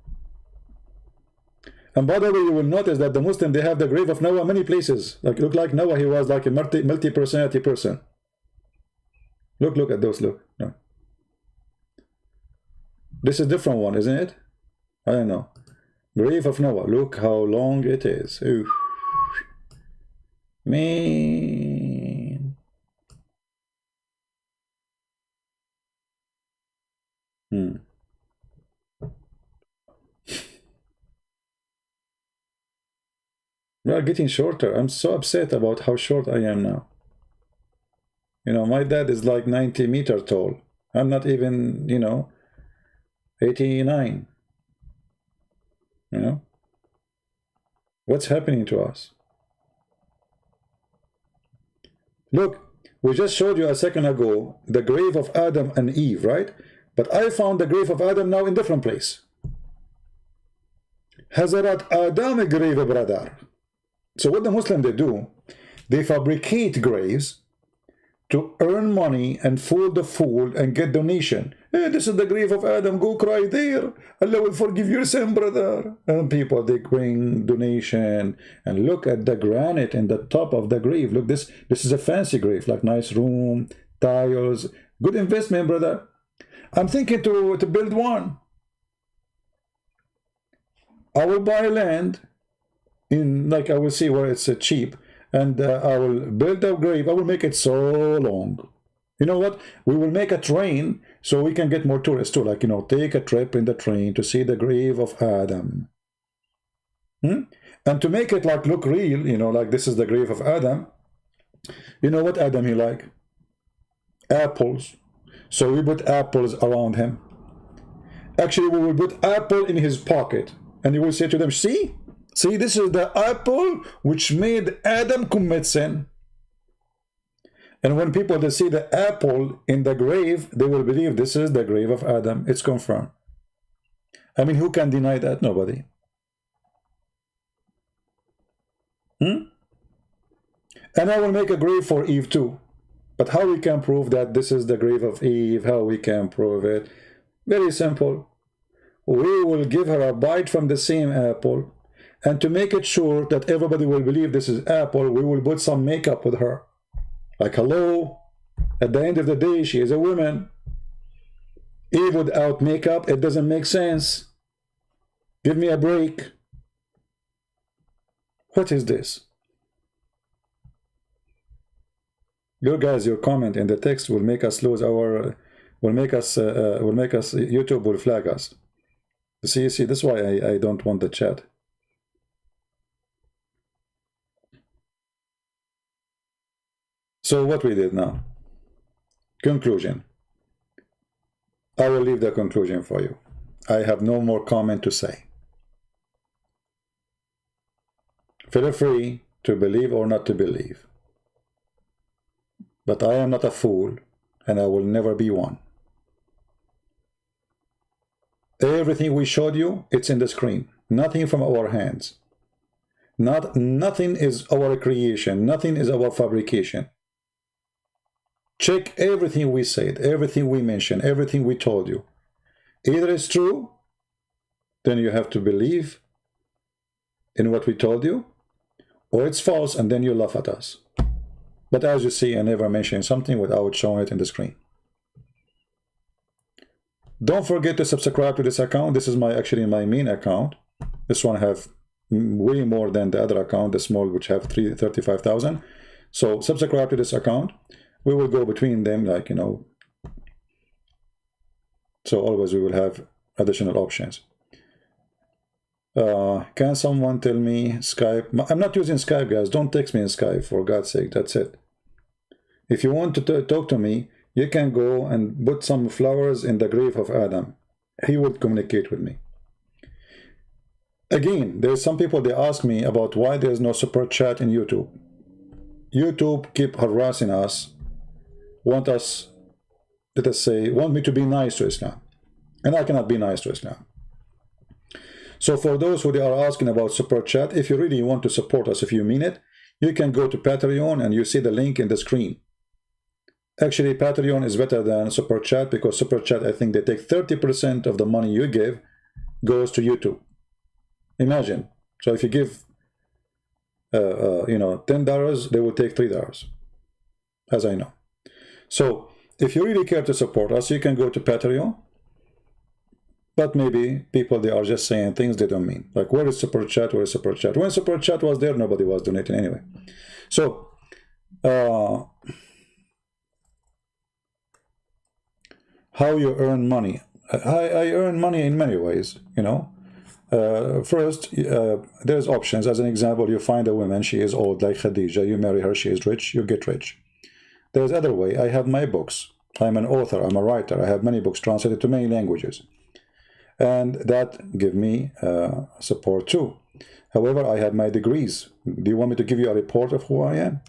And by the way, you will notice that the Muslim, they have the grave of Noah many places. Like look like Noah, he was like a multi-personality person. Look at those. Look. No. This is a different one, isn't it? I don't know. Grave of Noah. Look how long it is. Ooh. Man. We are getting shorter. I'm so upset about how short I am now. You know, my dad is like 90 meters tall. I'm not even, you know, 89. You know? What's happening to us? Look, we just showed you a second ago the grave of Adam and Eve, right? But I found the grave of Adam now in different place. Hazarat Adam grave, brother. So what the Muslims they do, they fabricate graves to earn money and fool the fool and get donation. Hey, this is the grave of Adam, go cry there. Allah will forgive your sin, brother. And people, they bring donation. And look at the granite in the top of the grave. Look, this is a fancy grave, like nice room, tiles. Good investment, brother. I'm thinking to build one. I will buy land. Like I will see where it's cheap, and I will build a grave. I will make it so long. You know what? We will make a train so we can get more tourists too. Like, you know, take a trip in the train to see the grave of Adam. And to make it like look real, you know, like this is the grave of Adam. You know what Adam he like? Apples. So we put apples around him. Actually, we will put apple in his pocket, and he will say to them, see? See, this is the apple which made Adam commit sin. And when people they see the apple in the grave, they will believe this is the grave of Adam. It's confirmed. I mean, who can deny that? Nobody. And I will make a grave for Eve too. But how we can prove that this is the grave of Eve? How we can prove it? Very simple. We will give her a bite from the same apple. And to make it sure that everybody will believe this is apple, we will put some makeup with her. Like, hello, at the end of the day, she is a woman. Eve without makeup, it doesn't make sense. Give me a break. What is this? You guys, your comment in the text will make us lose our, YouTube will flag us. See, this is why I don't want the chat. So what we did now? Conclusion. I will leave the conclusion for you. I have no more comment to say. Feel free to believe or not to believe. But I am not a fool, and I will never be one. Everything we showed you, it's in the screen. Nothing from our hands. Nothing is our creation. Nothing is our fabrication. Check everything we said, everything we mentioned, everything we told you. Either it's true, then you have to believe in what we told you, or it's false, and then you laugh at us. But as you see, I never mentioned something without showing it in the screen. Don't forget to subscribe to this account. This is actually my main account. This one have way more than the other account, the small, which have 35,000. So subscribe to this account. We will go between them, like, you know. So always we will have additional options. Can someone tell me Skype? I'm not using Skype, guys. Don't text me in Skype, for God's sake. That's it. If you want to talk to me, you can go and put some flowers in the grave of Adam. He would communicate with me. Again, there's some people, they ask me about why there's no super chat in YouTube. YouTube keep harassing us, want us, let us say, want me to be nice to Islam. And I cannot be nice to Islam. So for those who they are asking about super chat, if you really want to support us, if you mean it, you can go to Patreon, and you see the link in the screen. Actually, Patreon is better than super chat, because super chat, I think they take 30% of the money you give goes to YouTube. Imagine. So if you give, you know, $10, they will take $3, as I know. So if you really care to support us, you can go to Patreon. But maybe people, they are just saying things they don't mean. Like, where is super chat? Where is super chat? When super chat was there, nobody was donating anyway. So, how you earn money? I earn money in many ways, you know. First, there's options. As an example, you find a woman, she is old, like Khadija. You marry her, she is rich, you get rich. There's other way. I have my books. I'm an author, I'm a writer. I have many books translated to many languages. And that give me support too. However, I have my degrees. Do you want me to give you a report of who I am?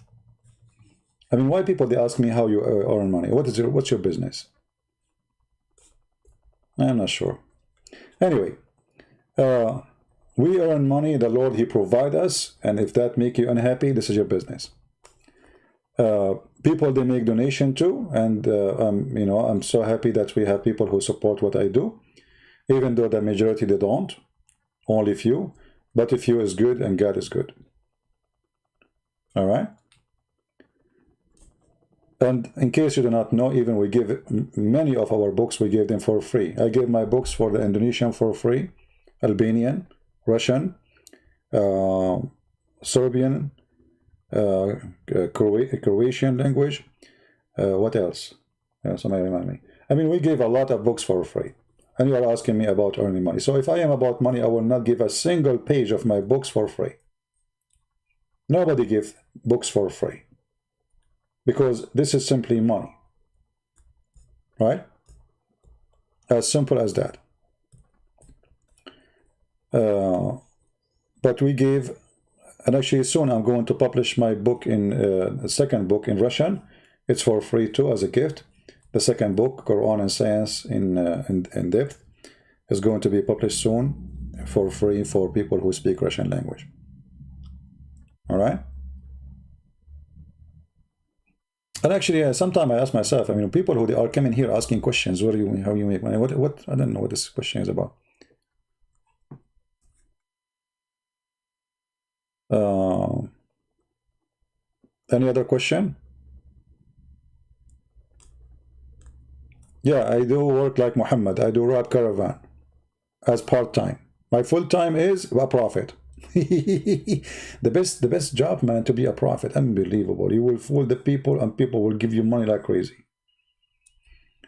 I mean, why people, they ask me how you earn money? What's your business? I'm not sure. Anyway, we earn money, the Lord, He provide us, and if that make you unhappy, this is your business. People, they make donation too, and you know, I'm so happy that we have people who support what I do. Even though the majority, they don't, only few, but a few is good, and God is good. All right? And in case you do not know, even we give many of our books, we give them for free. I gave my books for the Indonesian for free, Albanian, Russian, Serbian, Croatian language. What else? Somebody remind me. I mean, we gave a lot of books for free. And you are asking me about earning money. So if I am about money, I will not give a single page of my books for free. Nobody gives books for free. Because this is simply money. Right? As simple as that. But we gave, and actually soon I'm going to publish my book in, the second book in Russian. It's for free too, as a gift. The second book, Quran and Science in Depth, is going to be published soon for free for people who speak Russian language. All right? And actually, sometimes I ask myself, I mean, people who they are coming here asking questions, how you make money? What? I don't know what this question is about. Any other question? Yeah, I do work like Mohammed. I do rap caravan as part-time. My full-time is a prophet. the best job, man, to be a prophet. Unbelievable. You will fool the people, and people will give you money like crazy.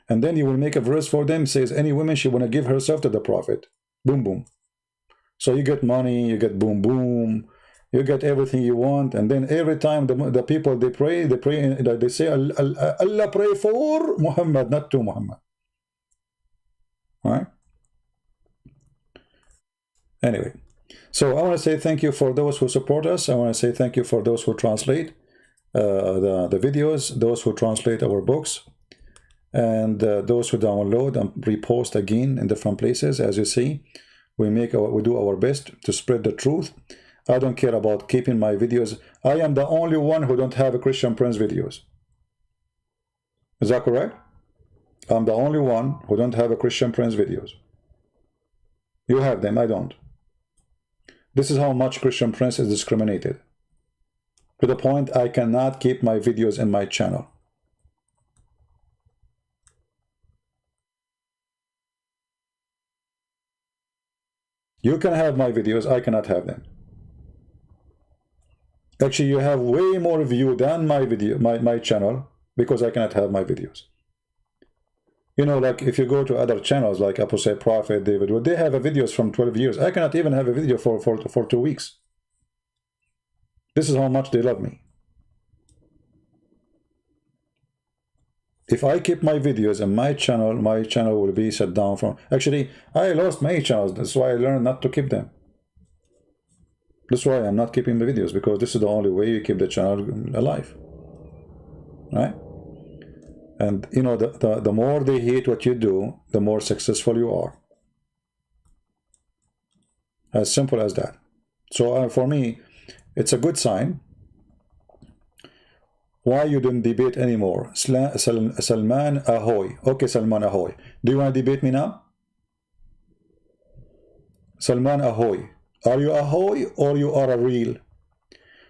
And then you will make a verse for them, says any woman, she want to give herself to the prophet. Boom, boom. So you get money, you get boom, boom. You get everything you want, and then every time the people, they pray, they say, Allah pray for Muhammad, not to Muhammad. All right? Anyway, So I want to say thank you for those who support us. I want to say thank you for those who translate the videos, those who translate our books, and those who download and repost again in different places. As you see, we do our best to spread the truth. I don't care about keeping my videos. I am the only one who don't have a Christian Prince videos. Is that correct? I'm the only one who don't have a Christian Prince videos. You have them, I don't. This is how much Christian Prince is discriminated. To the point I cannot keep my videos in my channel. You can have my videos, I cannot have them. Actually, you have way more view than my channel, because I cannot have my videos. You know, like if you go to other channels like Apostle Prophet, David Wood, they have videos from 12 years. I cannot even have a video for 2 weeks. This is how much they love me. If I keep my videos in my channel will be shut down from... Actually, I lost my channels. That's why I learned not to keep them. That's why I'm not keeping the videos, because this is the only way you keep the channel alive. Right? And you know, the more they hate what you do, the more successful you are. As simple as that. So for me, it's a good sign. Why you don't debate anymore? Salman Ahoy. Okay, Salman Ahoy. Do you want to debate me now? Salman Ahoy. Are you Ahoy or you are a real?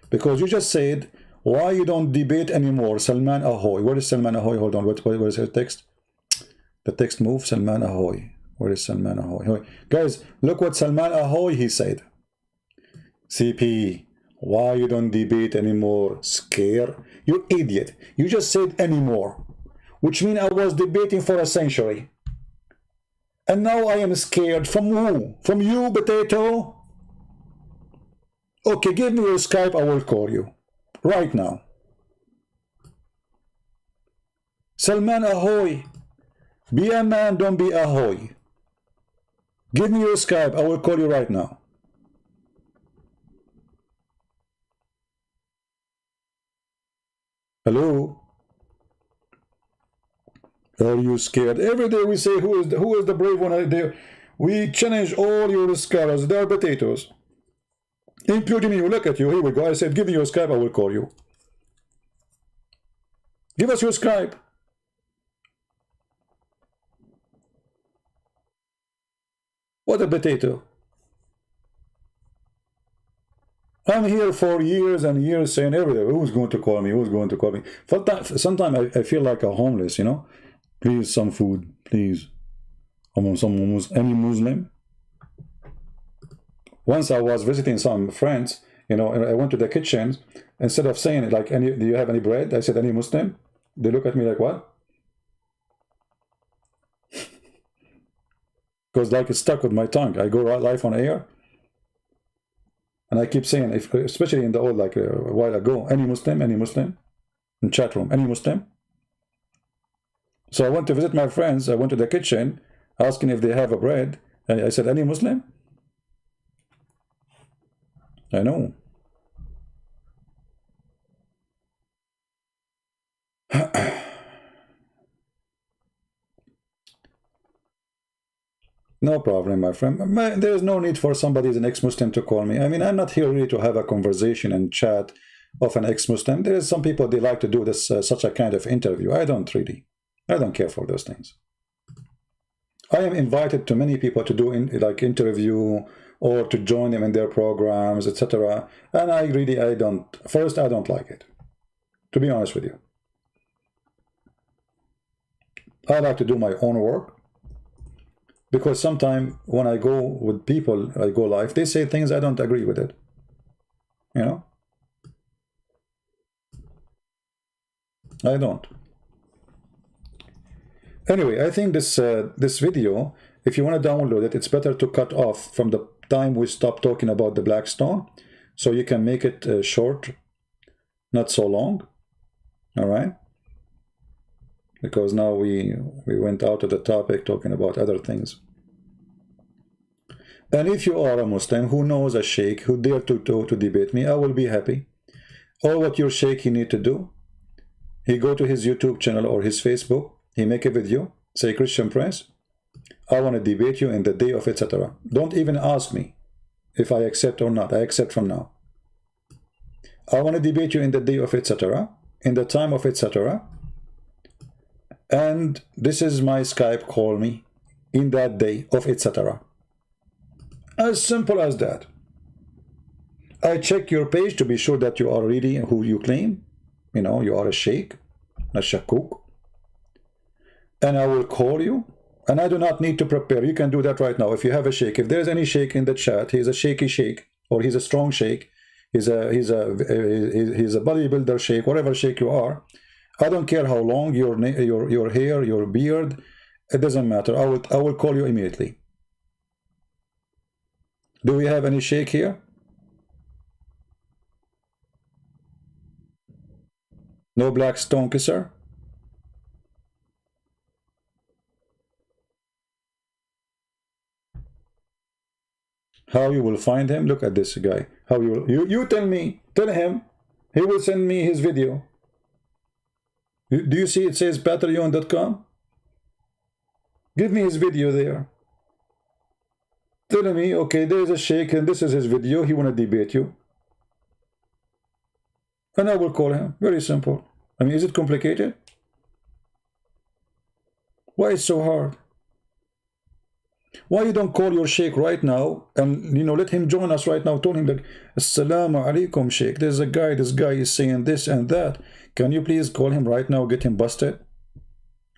Because you just said, why you don't debate anymore? Salman Ahoy. Where is Salman Ahoy? Hold on. What is the text? The text move. Salman Ahoy. Where is Salman Ahoy? Guys, look what Salman Ahoy he said. CP, why you don't debate anymore? Scare? You idiot. You just said anymore, which means I was debating for a century. And now I am scared. From who? From you, potato? Okay, give me your Skype. I will call you. Right now. Salman Ahoy. Be a man, don't be Ahoy. Give me your Skype. I will call you right now. Hello? Are you scared? Every day we say, who is the brave one? We challenge all your scholars. They are potatoes. Including you. Look at you. Here we go. I said, give me your Skype. I will call you. Give us your Skype. What a potato. I'm here for years and years saying everything. Who's going to call me? Who's going to call me? Sometimes I feel like a homeless, you know. Please, some food, please. Any Muslim. Once I was visiting some friends, you know, and I went to the kitchens. Instead of saying like, do you have any bread? I said, any Muslim? They look at me like, what? Because like it's stuck with my tongue. I go live on air. And I keep saying, especially in the old, like a while ago, any Muslim, in chat room, any Muslim. So I went to visit my friends. I went to the kitchen, asking if they have a bread. And I said, any Muslim? I know. No problem, my friend. There is no need for somebody who's an ex-Muslim to call me. I mean, I'm not here really to have a conversation and chat of an ex-Muslim. There is some people, they like to do this, such a kind of interview. I don't care for those things. I am invited to many people to do like interview or to join them in their programs, etc. And I don't like it, to be honest with you. I like to do my own work. Because sometimes when I go with people, I go live, they say things I don't agree with it. You know? I don't. Anyway, I think this video, if you want to download it, it's better to cut off from the time we stop talking about the blackstone, so you can make it short, not so long. All right? Because now we went out of the topic talking about other things. And if you are a Muslim who knows a sheikh who dare to debate me, I will be happy. All what your sheikh he need to do, he go to his YouTube channel or his Facebook, he make a video, say, Christian Prince, I want to debate you in the day of etc. Don't even ask me if I accept or not. I accept from now. I want to debate you in the day of etc. in the time of etc. And this is my Skype, call me in that day of etc. As simple as that. I check your page to be sure that you are really who you claim. You know, you are a sheikh, a shakuk. And I will call you. And I do not need to prepare. You can do that right now. If you have a sheikh, if there's any sheikh in the chat, he's a shaky sheikh, or he's a strong sheikh, he's a bodybuilder sheikh, whatever sheikh you are. I don't care how long your hair, your beard, it doesn't matter. I will call you immediately. Do we have any sheikh here? No black stone kisser? How you will find him? Look at this guy. How you tell me, tell him, he will send me his video. Do you see it says patreon.com? Give me his video there. Tell me, okay, there is a sheikh and this is his video. He want to debate you. And I will call him. Very simple. I mean, is it complicated? Why is it so hard? Why you don't call your sheikh right now and, you know, let him join us right now? Tell him that, Assalamu alaikum, sheikh. There's a guy, this guy is saying this and that. Can you please call him right now, get him busted?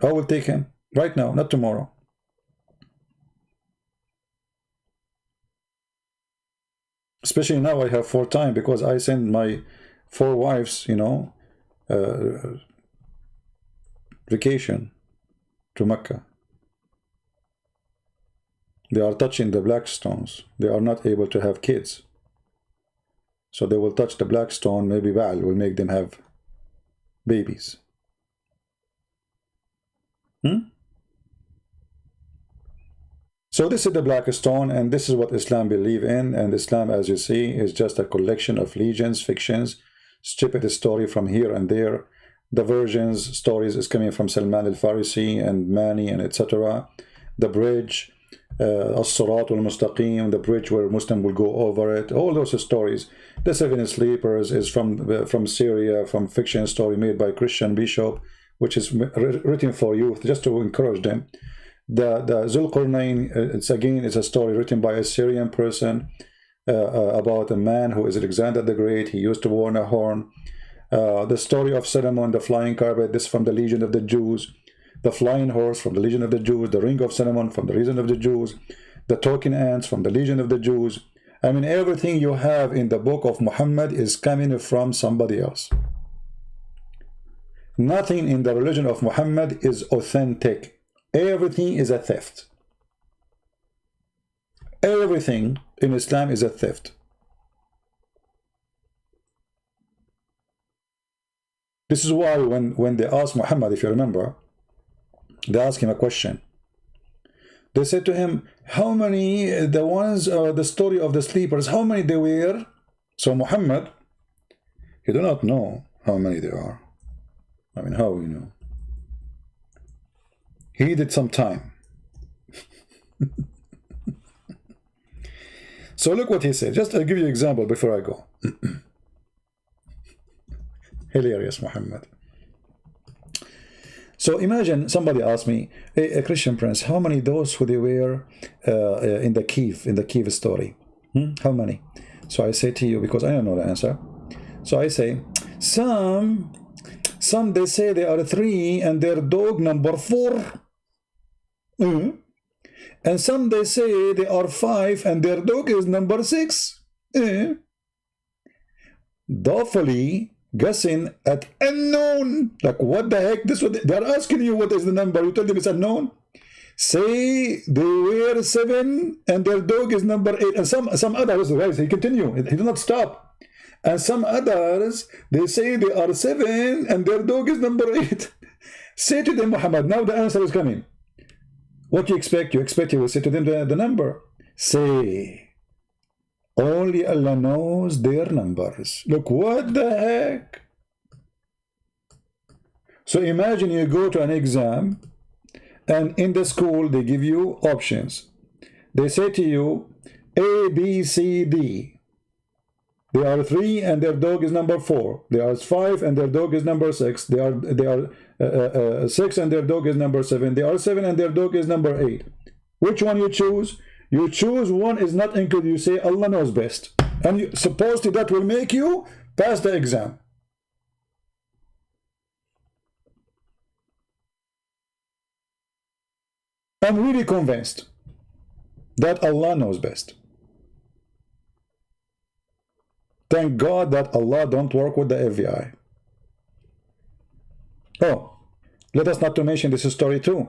I will take him right now, not tomorrow. Especially now I have 4 time because I send my 4 wives, you know, vacation to Mecca. They are touching the black stones. They are not able to have kids. So they will touch the black stone. Maybe Baal will make them have babies. So this is the black stone, and this is what Islam believe in. And Islam, as you see, is just a collection of legends, fictions, stupid story from here and there. The versions, stories is coming from Salman al-Farisi and Mani and etc. The bridge, As-Sirat al-Mustaqim, the bridge where Muslim will go over it. All those stories. The 7 Sleepers is from Syria, from fiction story made by Christian bishop, which is written for youth, just to encourage them. The Zulqarnain, it's a story written by a Syrian person about a man who is Alexander the Great. He used to wear a horn. The story of Solomon, the flying carpet, this from the Legion of the Jews. The flying horse from the Legion of the Jews. The ring of Solomon from the Legion of the Jews. The talking ants from the Legion of the Jews. I mean, everything you have in the book of Muhammad is coming from somebody else. Nothing in the religion of Muhammad is authentic. Everything is a theft. Everything in Islam is a theft. This is why when they asked Muhammad, if you remember, they asked him a question. They said to him, how many, the ones, the story of the sleepers, how many they were? So Muhammad, he do not know how many there are. I mean, how you know? He needed some time. So look what he said. Just I'll give you an example before I go. Hilarious, Muhammad. So imagine somebody asked me, hey, a Christian Prince, how many those who they were in the Kiev story? How many? So I say to you, because I don't know the answer. So I say, some they say they are 3 and their dog number 4. And some they say they are 5 and their dog is number 6. Doubtfully guessing at unknown. Like, what the heck? This what they're asking you, what is the number? You tell them it's unknown. Say they were 7 and their dog is number 8. And some others, guys, he continue. He did not stop. And some others, they say they are 7 and their dog is number 8. Say to them, Muhammad, now the answer is coming. What you expect? You expect he will say to them the number. say, only Allah knows their numbers. Look, what the heck? So imagine you go to an exam, and in the school they give you options. They say to you, A, B, C, D. They are 3 and their dog is number 4. They are 5 and their dog is number 6. They are 6 and their dog is number 7. They are 7 and their dog is number 8. Which one you choose? You choose one is not included. You say Allah knows best. And you, supposedly that will make you pass the exam. I'm really convinced that Allah knows best. Thank God that Allah don't work with the FBI. Oh, let us not to mention this story too.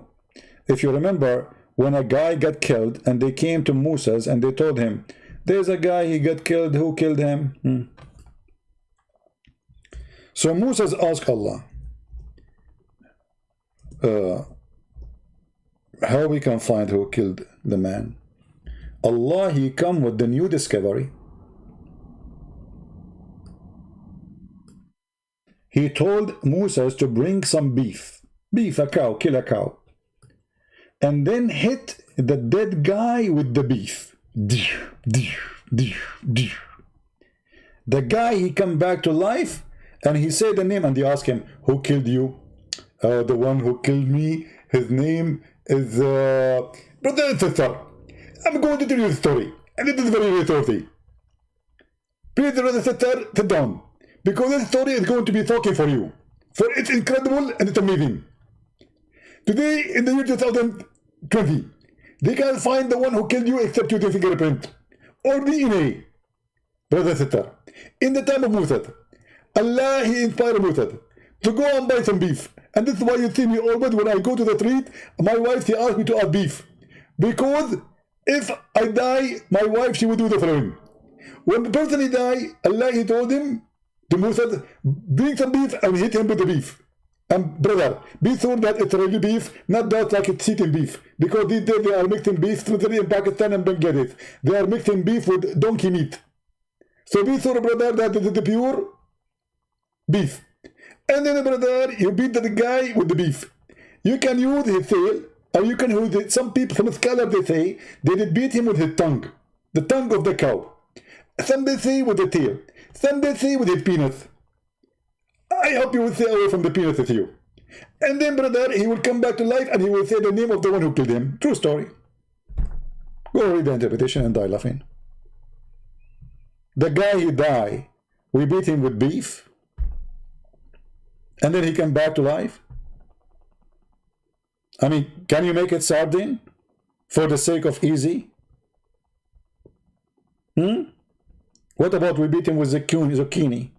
If you remember, when a guy got killed and they came to Musa's and they told him, there's a guy, he got killed, who killed him? So Musa's asked Allah, how we can find who killed the man? Allah, he come with the new discovery. He told Musa to bring some beef, a cow, kill a cow, and then hit the dead guy with the beef. The guy, he come back to life, and he said the name, and they ask him, who killed you? The one who killed me, his name is brother and sister. I'm going to tell you the story, and it is very, very thirsty. Please, brother and sister, sit down, because this story is going to be talking for you, for it's incredible and it's amazing. Today, in the year 2020, they can't find the one who killed you except your fingerprint or DNA. Brother and sister, in the time of Musa, Allah, he inspired Musa to go and buy some beef. And this is why you see me always when I go to the street, my wife, she asks me to add beef. Because if I die, my wife, she will do the following. When the person he die, Allah, he told him, to Musa, bring some beef and hit him with the beef. And brother, be sure that it's really beef, not that like it's eating beef. Because these days they are mixing beef, especially in Pakistan and Bangladesh. They are mixing beef with donkey meat. So be sure, brother, that it is the pure beef. And then, brother, you beat the guy with the beef. You can use his tail, or you can use it. Some people, some scholars, they say, they did beat him with his tongue. The tongue of the cow. Some they say with the tail. Some they say with his penis. I hope you will stay away from the penis with you. And then, brother, he will come back to life and he will say the name of the one who killed him. True story. Go read the interpretation and die laughing. The guy, he died. We beat him with beef. And then he came back to life. I mean, can you make it sardine for the sake of easy? What about we beat him with zucchini?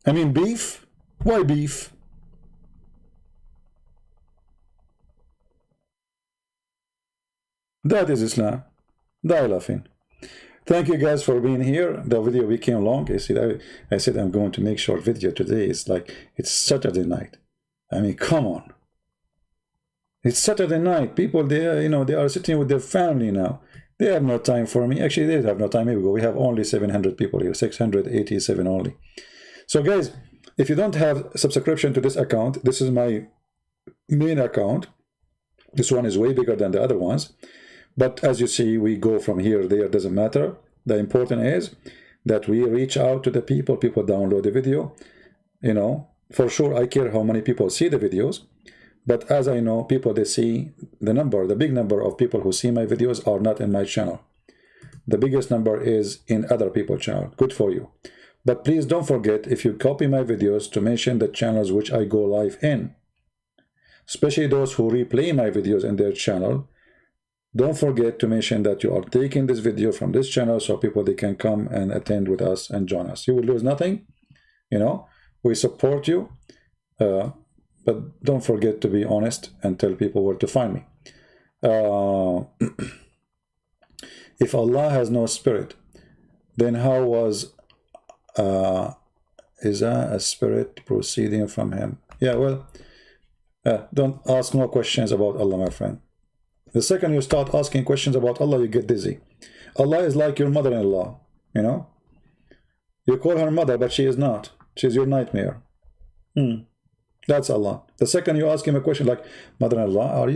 I mean, beef? Why beef? That is Islam. Die laughing. Thank you guys for being here. The video became long. I said I'm going to make short video today. It's like, it's Saturday night. I mean, come on. It's Saturday night. People, they are sitting with their family now. They have no time for me. Actually, they have no time. Here we go. We have only 700 people here. 687 only. So guys, if you don't have subscription to this account, this is my main account. This one is way bigger than the other ones. But as you see, we go from here to there, doesn't matter. The important is that we reach out to the people. People download the video. For sure, I care how many people see the videos. But as I know, people, they see the big number of people who see my videos are not in my channel. The biggest number is in other people's channel. Good for you. But please don't forget, if you copy my videos, to mention the channels which I go live in. Especially those who replay my videos in their channel. Don't forget to mention that you are taking this video from this channel so people, they can come and attend with us and join us. You will lose nothing. We support you. But don't forget to be honest and tell people where to find me. If Allah has no spirit, then how was is a spirit proceeding from him? Yeah, well, don't ask no questions about Allah, my friend. The second you start asking questions about Allah, you get dizzy. Allah is like your mother-in-law, you know. You call her mother, but she is not. She's your nightmare. That's Allah. The second you ask him a question like, mother-in-law,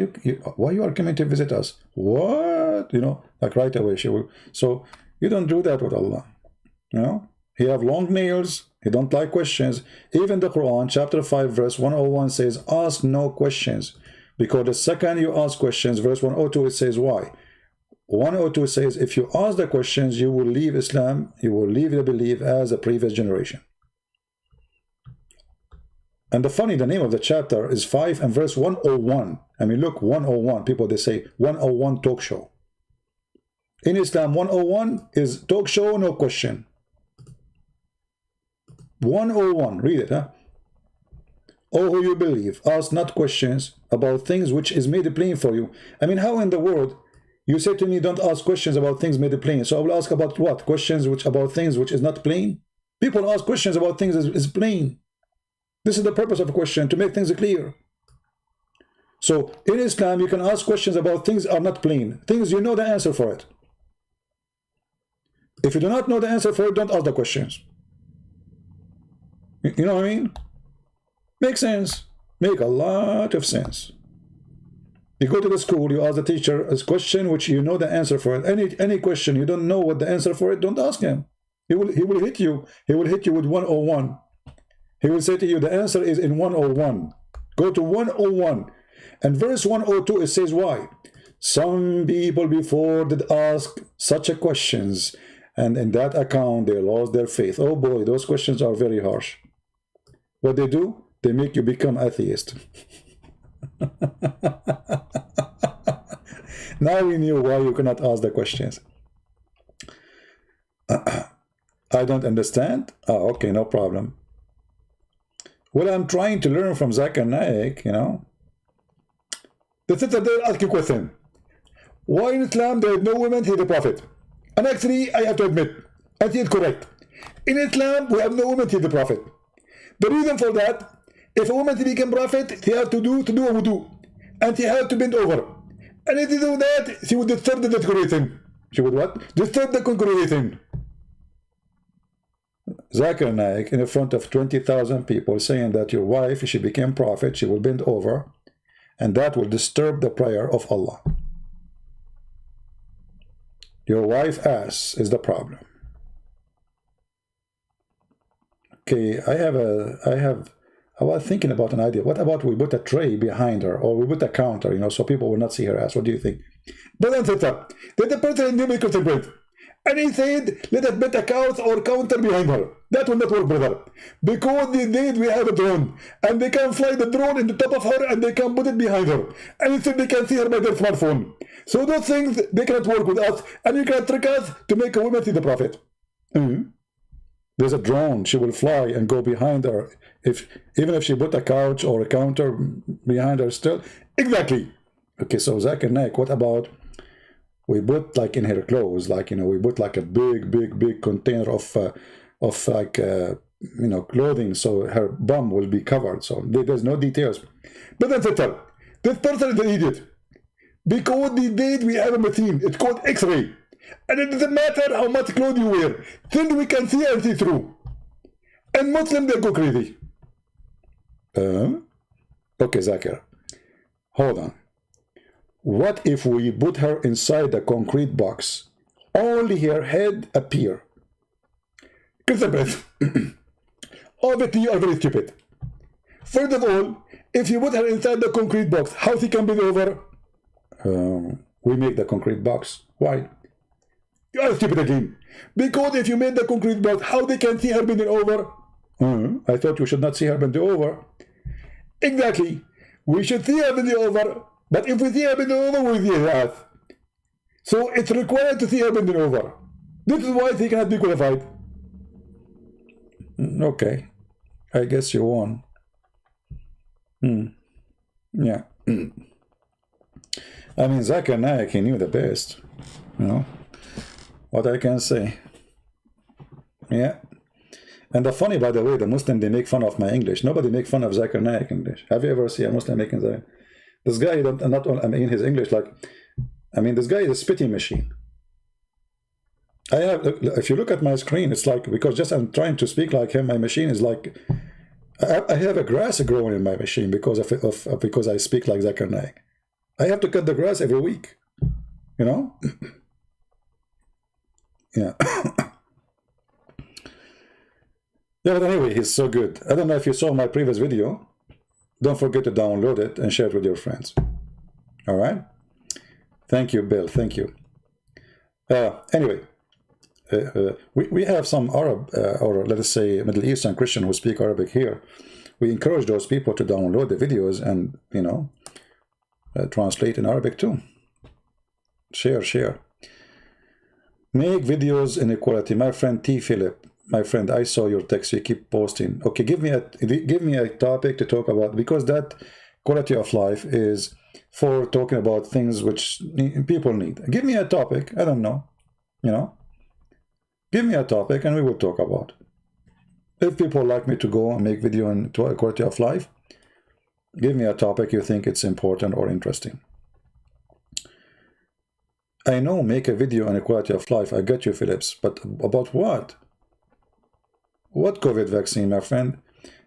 why you are coming to visit us? What? You know, like right away she will. So you don't do that with Allah. You know, he have long nails. He don't like questions. Even the Quran, chapter 5, verse 101 says, ask no questions. Because the second you ask questions, verse 102, it says why? 102 says, if you ask the questions, you will leave Islam, you will leave the belief as the previous generation. And the name of the chapter is 5 and verse 101. I mean, look, 101. People, they say 101 talk show. In Islam, 101 is talk show, no question. 101, read it, huh? O who you believe, ask not questions about things which is made plain for you. I mean, how in the world you say to me, don't ask questions about things made plain? So I will ask about what? Questions about things which is not plain? People ask questions about things is plain. This is the purpose of a question, to make things clear. So in Islam, you can ask questions about things are not plain. Things you know the answer for it. If you do not know the answer for it, don't ask the questions. You know what I mean? Makes sense. Make a lot of sense. You go to the school, you ask the teacher a question which you know the answer for it. Any question you don't know what the answer for it, don't ask him. He will hit you. He will hit you with 101. He will say to you, the answer is in 101. Go to 101. And verse 102, it says why? Some people before did ask such a questions, and in that account they lost their faith. Oh boy, those questions are very harsh. What they do? They make you become atheist. Now we knew why you cannot ask the questions. I don't understand. Oh, okay, no problem. Well, I'm trying to learn from Zakir Naik, you know. The sister there ask you a question. Why in Islam there is no women to the Prophet? And actually, I have to admit, and he is correct. In Islam, we have no women to the Prophet. The reason for that, if a woman to become prophet, she has to do a wudu. And she has to bend over. And if you do that, she would disturb the congregation. She would what? Disturb the congregation. Zakir Naik in front of 20,000 people saying that your wife, if she became prophet, she will bend over. And that will disturb the prayer of Allah. Your wife ass is the problem. Okay, I was thinking about an idea. What about we put a tray behind her, or we put a counter, you know, so people will not see her ass? What do you think? But then the person knew me contemplate. And he said, let us put a couch or counter behind her. That will not work, brother. Because these days we have a drone. And they can fly the drone in the top of her and they can put it behind her. And instead they can see her by their smartphone. So those things, they cannot work with us. And you can trick us to make a woman see the Prophet. There's a drone. She will fly and go behind her. Even if she put a couch or a counter behind her still. Exactly. Okay, so Zakir Naik, what about we put like in her clothes, like, you know, we put like a big container of like, you know, clothing, so her bum will be covered. So there's no details. But then this person is an idiot. Because these days we have a machine. It's called X-ray. And it doesn't matter how much clothes you wear. Then we can see and see through. And Muslims, they go crazy. Okay, Zakir. Hold on. What if we put her inside the concrete box? Only her head appear. Obviously, you are very stupid. First of all, if you put her inside the concrete box, how she can bend over? We make the concrete box. Why? You are stupid again. Because if you made the concrete box, how they can see her bending over? I thought you should not see her bending over. Exactly. We should see her bending over. But if we see her bending over, we see her ass. So it's required to see her bending over. This is why she cannot be qualified. Okay. I guess you won. Yeah. I mean, Zakir Naik, he knew the best. You know what I can say. Yeah. And the funny, by the way, the Muslim, they make fun of my English. Nobody make fun of Zakir Naik English. Have you ever seen a Muslim making that? This guy, not only, I mean, his English, like, I mean, this guy is a spitting machine. I have, if you look at my screen, it's like, because just I'm trying to speak like him, my machine is like, I have a grass growing in my machine because because I speak like Zakir Naik. I have to cut the grass every week, you know? Yeah. Yeah, but anyway, he's so good. I don't know if you saw my previous video. Don't forget to download it and share it with your friends. All right? Thank you, Bill. Thank you. Anyway, we have some Arab, or let us say Middle Eastern Christian who speak Arabic here. We encourage those people to download the videos and, you know, translate in Arabic too. Share. Make videos inequality. My friend T. Philip, my friend, I saw your text. You keep posting. Okay, give me a topic to talk about, because that quality of life is for talking about things which people need. Give me a topic. I don't know. You know, give me a topic and we will talk about. If people like me to go and make video on quality of life, give me a topic you think it's important or interesting. I know, make a video on equality of life. I get you, Phillips, but about what? What COVID vaccine, my friend?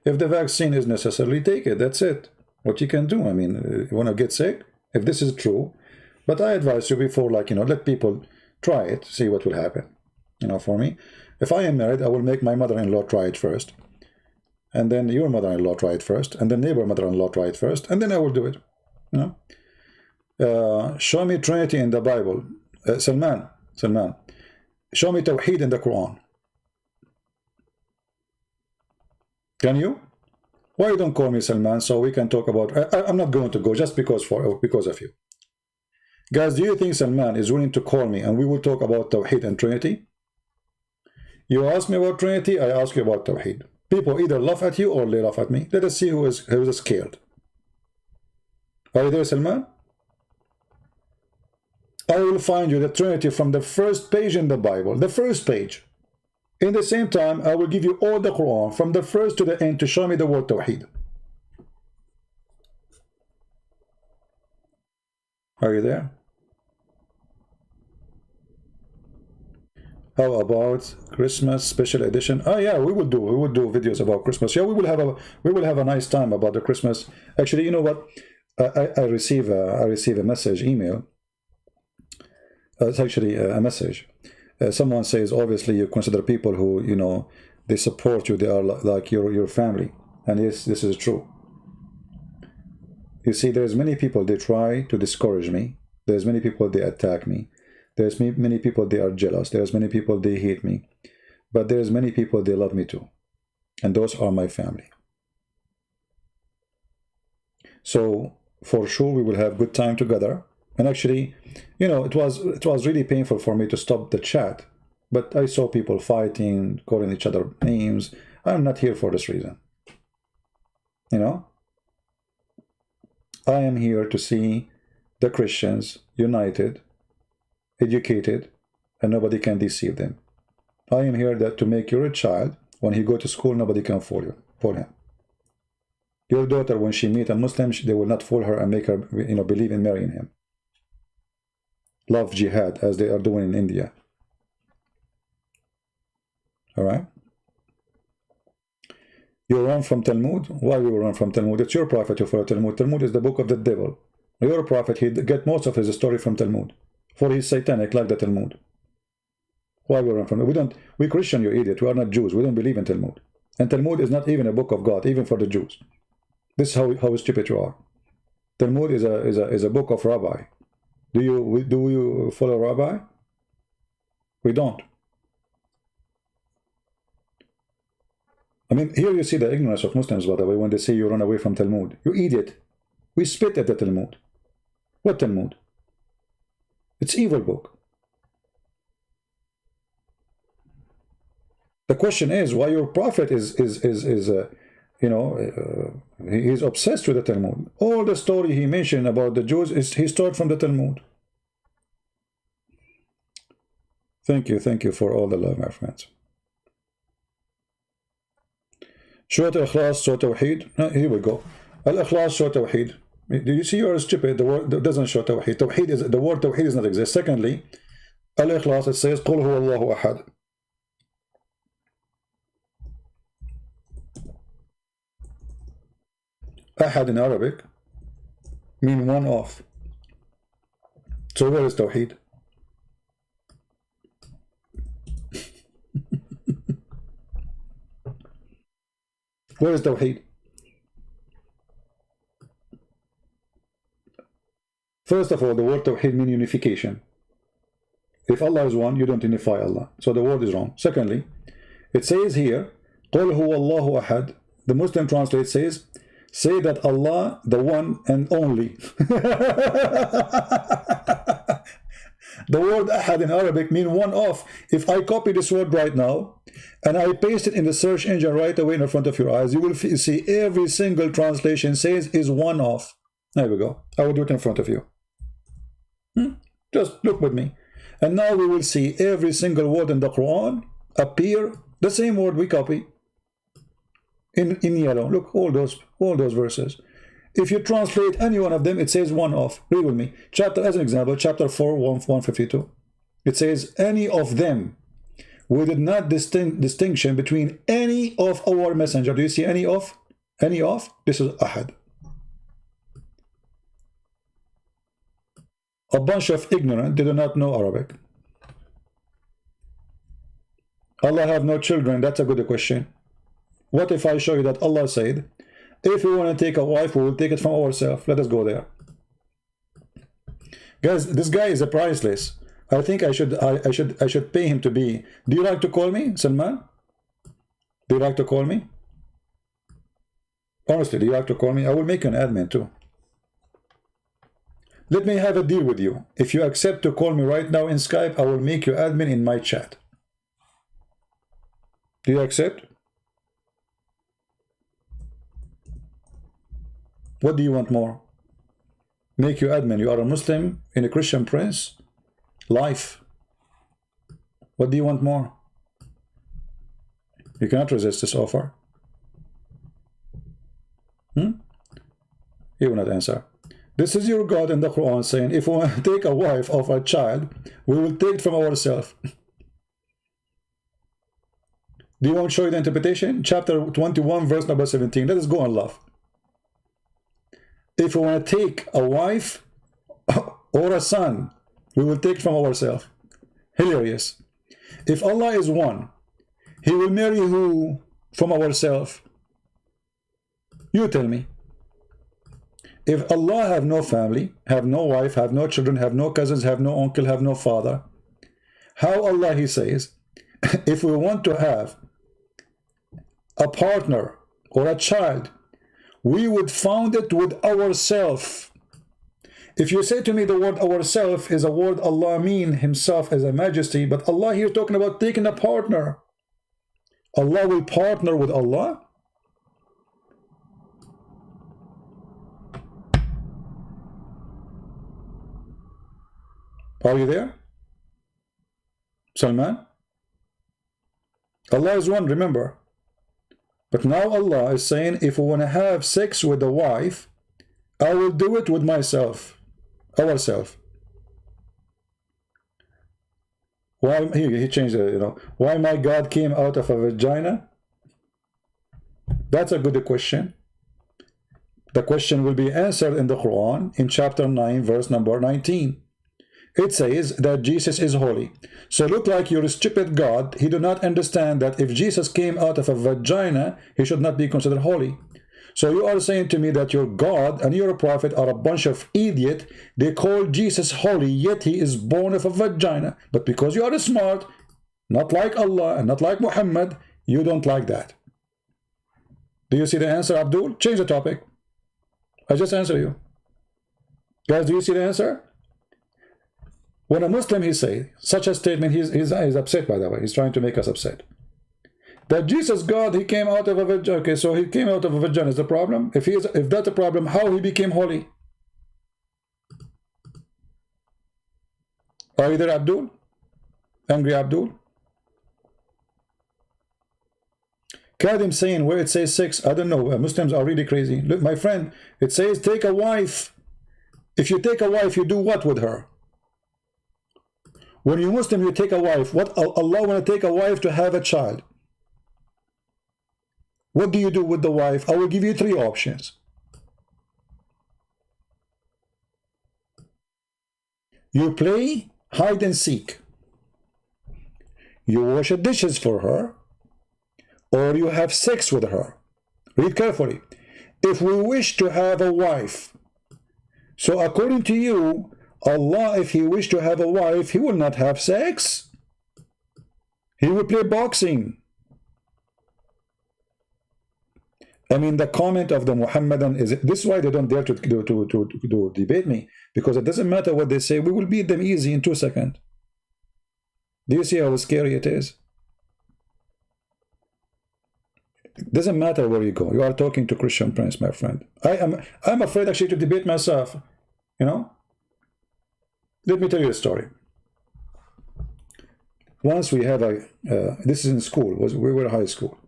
If the vaccine is necessary, take it. That's it. What you can do. I mean, you want to get sick? If this is true, but I advise you before, like, you know, let people try it, see what will happen. You know, for me, if I am married, I will make my mother-in-law try it first, and then your mother-in-law try it first, and then neighbor mother-in-law try it first, and then I will do it. You know. Show me Trinity in the Bible. Salman, show me Tawheed in the Quran. Can you? Why you don't call me Salman so we can talk about... I'm not going to go just because of you. Guys, do you think Salman is willing to call me and we will talk about Tawheed and Trinity? You ask me about Trinity, I ask you about Tawheed. People either laugh at you or they laugh at me. Let us see who is scared. Are you there, Salman? I will find you the Trinity from the first page in the Bible, the first page. In the same time, I will give you all the Quran from the first to the end to show me the word Tawheed. Are you there? How about Christmas special edition? Oh yeah, we will do videos about Christmas. Yeah, we will have a nice time about the Christmas. Actually, you know what? I receive a message, email. It's actually a message. Someone says, obviously, you consider people who, you know, they support you. They are like your family. And yes, this is true. You see, there's many people, they try to discourage me. There's many people, they attack me. There's many people, they are jealous. There's many people, they hate me. But there's many people, they love me too. And those are my family. So, for sure, we will have good time together. And actually, you know, it was really painful for me to stop the chat. But I saw people fighting, calling each other names. I'm not here for this reason. You know? I am here to see the Christians united, educated, and nobody can deceive them. I am here to make your child, when he go to school, nobody can fool him. Your daughter, when she meet a Muslim, they will not fool her and make her, you know, believe in marrying him. Love jihad, as they are doing in India. All right? You run from Talmud? Why we run from Talmud? It's your prophet who follow Talmud. Talmud is the book of the devil. Your prophet, he get most of his story from Talmud. For he's satanic like the Talmud. Why we run from it? We Christian, you idiot. We are not Jews. We don't believe in Talmud. And Talmud is not even a book of God, even for the Jews. This is how stupid you are. Talmud is a book of rabbi. Do you follow rabbi? We don't. I mean, here you see the ignorance of Muslims, by the way, when they say you run away from Talmud. You idiot. We spit at the Talmud. What Talmud? It's evil book. The question is why your prophet is you know, he's obsessed with the Talmud. All the story he mentioned about the Jews he stole from the Talmud. Thank you for all the love, my friends. شو الإخلاص شو توحيد. Here we go. الإخلاص شو توحيد. Do you see you are stupid? The word doesn't show Tawheed. Tawheed is, the word Tawheed does not exist. Secondly, Al-Ikhlas, it says قُلْ هُوَ اللَّهُ أَحَدٌ. Ahad in Arabic mean one of. So where is Tawheed? Where is Tawheed? First of all, the word Tawheed means unification. If Allah is one, you don't unify Allah. So the word is wrong. Secondly, it says here, قُلْ هُوَ اللَّهُ أَحَدٌ. The Muslim translate says, say that Allah, the one and only. The word ahad in Arabic means one of. If I copy this word right now and I paste it in the search engine right away in front of your eyes, you will see every single translation says is one of. There we go. I will do it in front of you. Just look with me. And now we will see every single word in the Quran appear, the same word we copy in yellow. Look, all those verses. If you translate any one of them, it says one of. Read with me. Chapter, as an example, chapter 4, 152. It says any of them. We did not distinction between any of our messenger. Do you see any of? Any of? This is ahad. A bunch of ignorant, they do not know Arabic. Allah have no children. That's a good question. What if I show you that Allah said, if we want to take a wife, we will take it from ourselves. Let us go there. Guys, this guy is a priceless. I think I should pay him to be. Do you like to call me, Salman? Do you like to call me? Honestly, do you like to call me? I will make you an admin too. Let me have a deal with you. If you accept to call me right now in Skype, I will make you admin in my chat. Do you accept? What do you want more? Make you admin. You are a Muslim in a Christian prince. Life. What do you want more? You cannot resist this offer. He will not answer. This is your God in the Quran saying, if we want to take a wife of a child, we will take it from ourselves. Do you want to show you the interpretation? Chapter 21, verse number 17. Let us go on love. If we want to take a wife or a son, we will take it from ourselves. Hilarious. If Allah is one, He will marry who from ourselves? You tell me. If Allah have no family, have no wife, have no children, have no cousins, have no uncle, have no father, how Allah He says, if we want to have a partner or a child, we would found it with ourself. If you say to me the word ourself is a word Allah mean Himself as a majesty, but Allah here talking about taking a partner. Allah will partner with Allah. Are you there? Salman? Allah is one, remember. But now Allah is saying, if we want to have sex with a wife, I will do it with myself, ourselves. Why he changed it, why my God came out of a vagina? That's a good question. The question will be answered in the Quran in chapter 9, verse number 19. It says that Jesus is holy. So look like your stupid God, he do not understand that if Jesus came out of a vagina, he should not be considered holy. So you are saying to me that your God and your prophet are a bunch of idiot. They call Jesus holy, yet he is born of a vagina. But because you are smart, not like Allah and not like Muhammad, you don't like that. Do you see the answer, Abdul? Change the topic. I just answer you. Guys, do you see the answer? When a Muslim, he say such a statement, he's upset, by the way. He's trying to make us upset. That Jesus, God, he came out of a vagina. Okay, so he came out of a vagina is the problem. If that's a problem, how he became holy? Are you there, Abdul? Angry Abdul? Kadim saying where it says 6, I don't know. Muslims are really crazy. Look, my friend, it says take a wife. If you take a wife, you do what with her? When you're Muslim, you take a wife. What Allah want to take a wife to have a child? What do you do with the wife? I will give you 3 options. You play hide and seek. You wash the dishes for her, or you have sex with her. Read carefully. If we wish to have a wife, so according to you, Allah, if he wished to have a wife, he will not have sex. He will play boxing. I mean, the comment of the Muhammadan is, this is why they don't dare to debate me, because it doesn't matter what they say, we will beat them easy in 2 seconds. Do you see how scary it is? It doesn't matter where you go. You are talking to Christian Prince, my friend. I'm afraid actually to debate myself, you know. Let me tell you a story. Once we have a, this is in school, we were in high school.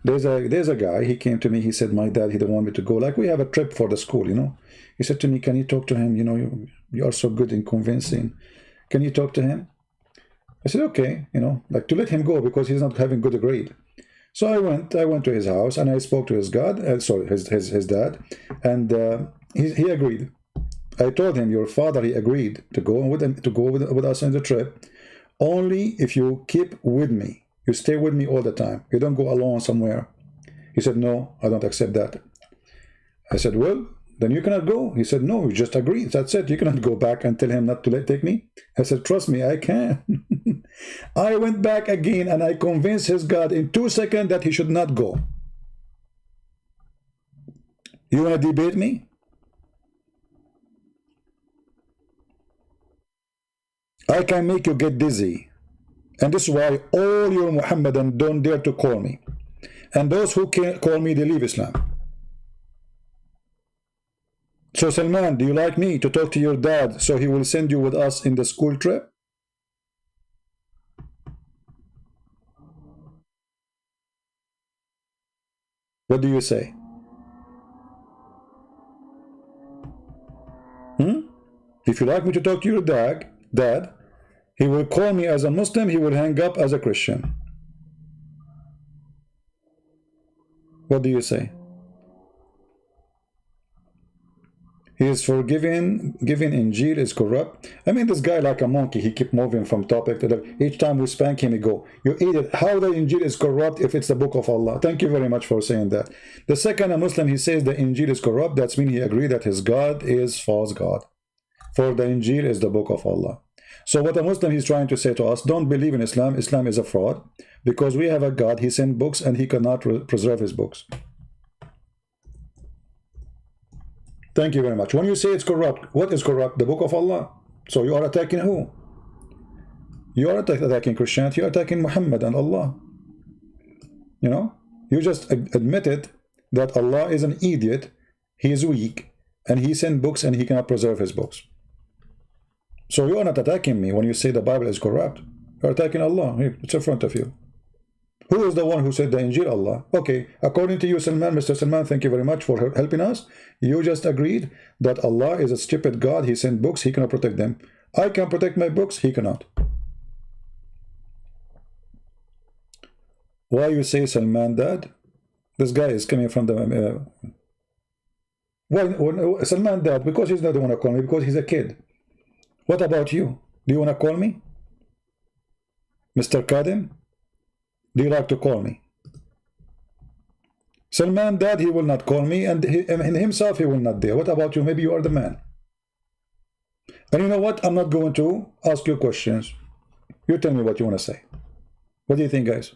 There's a guy, he came to me, he said, my dad, he didn't want me to go. Like we have a trip for the school, you know. He said to me, can you talk to him? You know, you are so good in convincing. Can you talk to him? I said, okay, you know, like to let him go because he's not having good grade. So I went to his house and I spoke to his dad, and he agreed. I told him, your father, he agreed to go with us on the trip, only if you keep with me. You stay with me all the time. You don't go alone somewhere. He said, no, I don't accept that. I said, well, then you cannot go. He said, no, you just agree. That's it. You cannot go back and tell him not to take me. I said, trust me, I can. I went back again and I convinced his God in 2 seconds that he should not go. You want to debate me? I can make you get dizzy. And this is why all your Muhammadan don't dare to call me. And those who can't call me, they leave Islam. So Salman, do you like me to talk to your dad so he will send you with us in the school trip? What do you say? If you like me to talk to your dad, he will call me as a Muslim, he will hang up as a Christian. What do you say? He is forgiven, giving Injil is corrupt. I mean, this guy like a monkey, he keep moving from topic to topic. Each time we spank him, he go, you idiot, how the Injil is corrupt if it's the book of Allah? Thank you very much for saying that. The second a Muslim, he says the Injil is corrupt, that's mean he agreed that his God is false God. For the Injil is the book of Allah. So what a Muslim is trying to say to us, don't believe in Islam. Islam is a fraud because we have a God, he sent books and he cannot preserve his books. Thank you very much. When you say it's corrupt, what is corrupt? The book of Allah. So you are attacking who? You are attacking Christianity, you are attacking Muhammad and Allah. You know, you just admitted that Allah is an idiot, he is weak, and he sent books and he cannot preserve his books. So you are not attacking me when you say the Bible is corrupt. You are attacking Allah. It's in front of you. Who is the one who said the Injil? Allah. Okay, according to you, Salman, Mr. Salman, thank you very much for helping us. You just agreed that Allah is a stupid God. He sent books, he cannot protect them. I can protect my books, he cannot. Why you say Salman dad? This guy is coming from the... well, Salman dad, because he's not the one to call me, because he's a kid. What about you? Do you want to call me? Mr. Kadim? Do you like to call me? Salman dad, he will not call me, and himself he will not dare. What about you? Maybe you are the man. And you know what? I'm not going to ask you questions. You tell me what you want to say. What do you think, guys?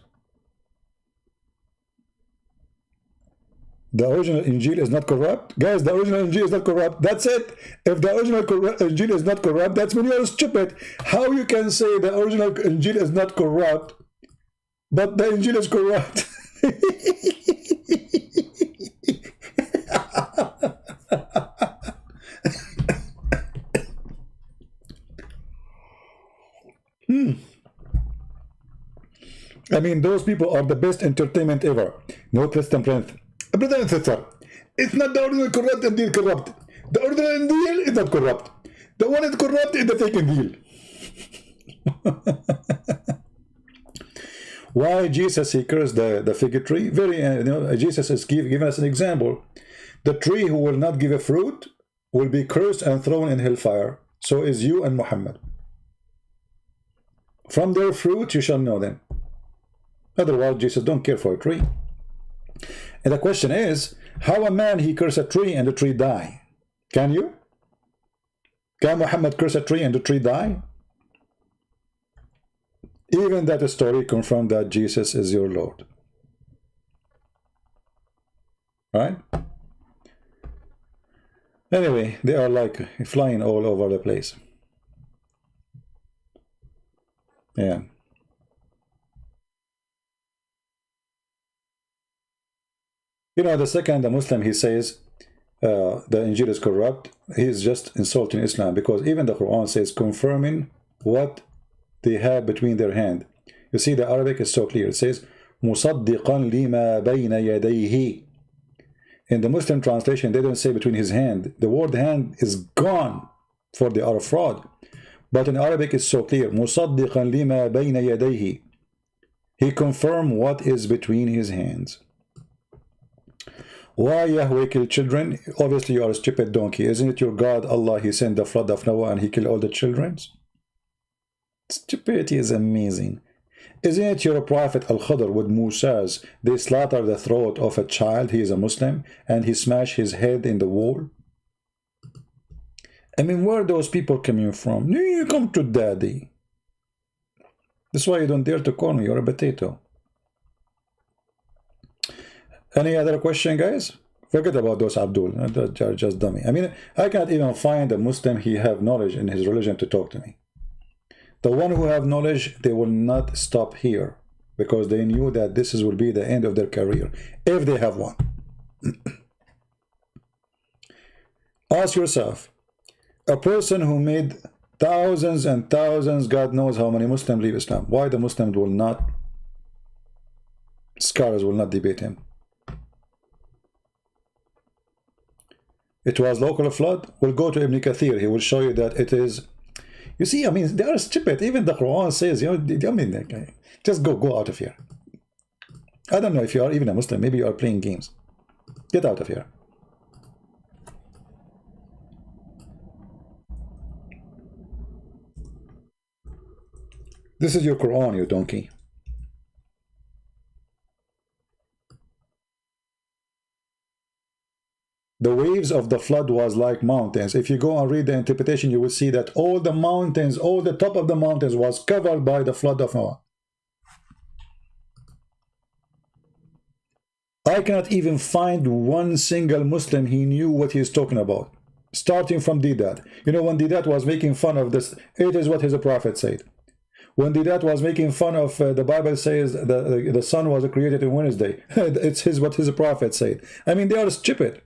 The original Injil is not corrupt? Guys, the original Injil is not corrupt. That's it. If the original Injil is not corrupt, that's when you are stupid. How you can say the original Injil is not corrupt, but the Injil is corrupt? I mean, those people are the best entertainment ever. No Christian Prince. Brother and sister, it's not the original corrupt and deal corrupt. The original deal is not corrupt. The one is corrupt is the fake deal. Why Jesus, he cursed the fig tree? Very, Jesus is giving us an example. The tree who will not give a fruit will be cursed and thrown in hellfire. So is you and Muhammad. From their fruit you shall know them. Otherwise, Jesus don't care for a tree. And the question is, how a man he curse a tree and the tree die? Can you? Can Muhammad curse a tree and the tree die? Even that story confirmed that Jesus is your Lord. Right? Anyway, they are like flying all over the place. Yeah. You know, the second, the Muslim, he says the Injil is corrupt. He is just insulting Islam, because even the Quran says confirming what they have between their hand. You see, the Arabic is so clear. It says مُصَدِّقًا لِمَا بَيْنَ يَدَيْهِ. In the Muslim translation, they don't say between his hand. The word hand is gone for the Arab fraud. But in Arabic, it's so clear. مُصَدِّقًا لِمَا بَيْنَ يَدَيْهِ. He confirmed what is between his hands. Why Yahweh kill children? Obviously, you are a stupid donkey. Isn't it your God, Allah, he sent the flood of Noah and he killed all the children? Stupidity is amazing. Isn't it your prophet Al-Khadr with Musa's? They slaughter the throat of a child, he is a Muslim, and he smashed his head in the wall? I mean, where are those people coming from? You come to daddy. That's why you don't dare to call me, you're a potato. Any other question, guys? Forget about those Abdul. They're just dummy. I mean, I can't even find a Muslim he have knowledge in his religion to talk to me. The one who have knowledge, they will not stop here, because they knew that this will be the end of their career, if they have one. Ask yourself, a person who made thousands and thousands, God knows how many Muslims leave Islam, why the Muslims will not, scholars will not debate him? It was local flood. We'll go to Ibn Kathir. He will show you that it is. You see, I mean, they are stupid. Even the Quran says, you know, I mean, just go out of here. I don't know if you are even a Muslim. Maybe you are playing games. Get out of here. This is your Quran, you donkey. The waves of the flood was like mountains. If you go and read the interpretation, you will see that all the mountains, all the top of the mountains was covered by the flood of Noah. I cannot even find one single Muslim he knew what he is talking about. Starting from Didat. You know, when Didat was making fun of this, it is what his prophet said. When Didat was making fun of the Bible says the sun was created on Wednesday. It's what his prophet said. I mean, they are stupid.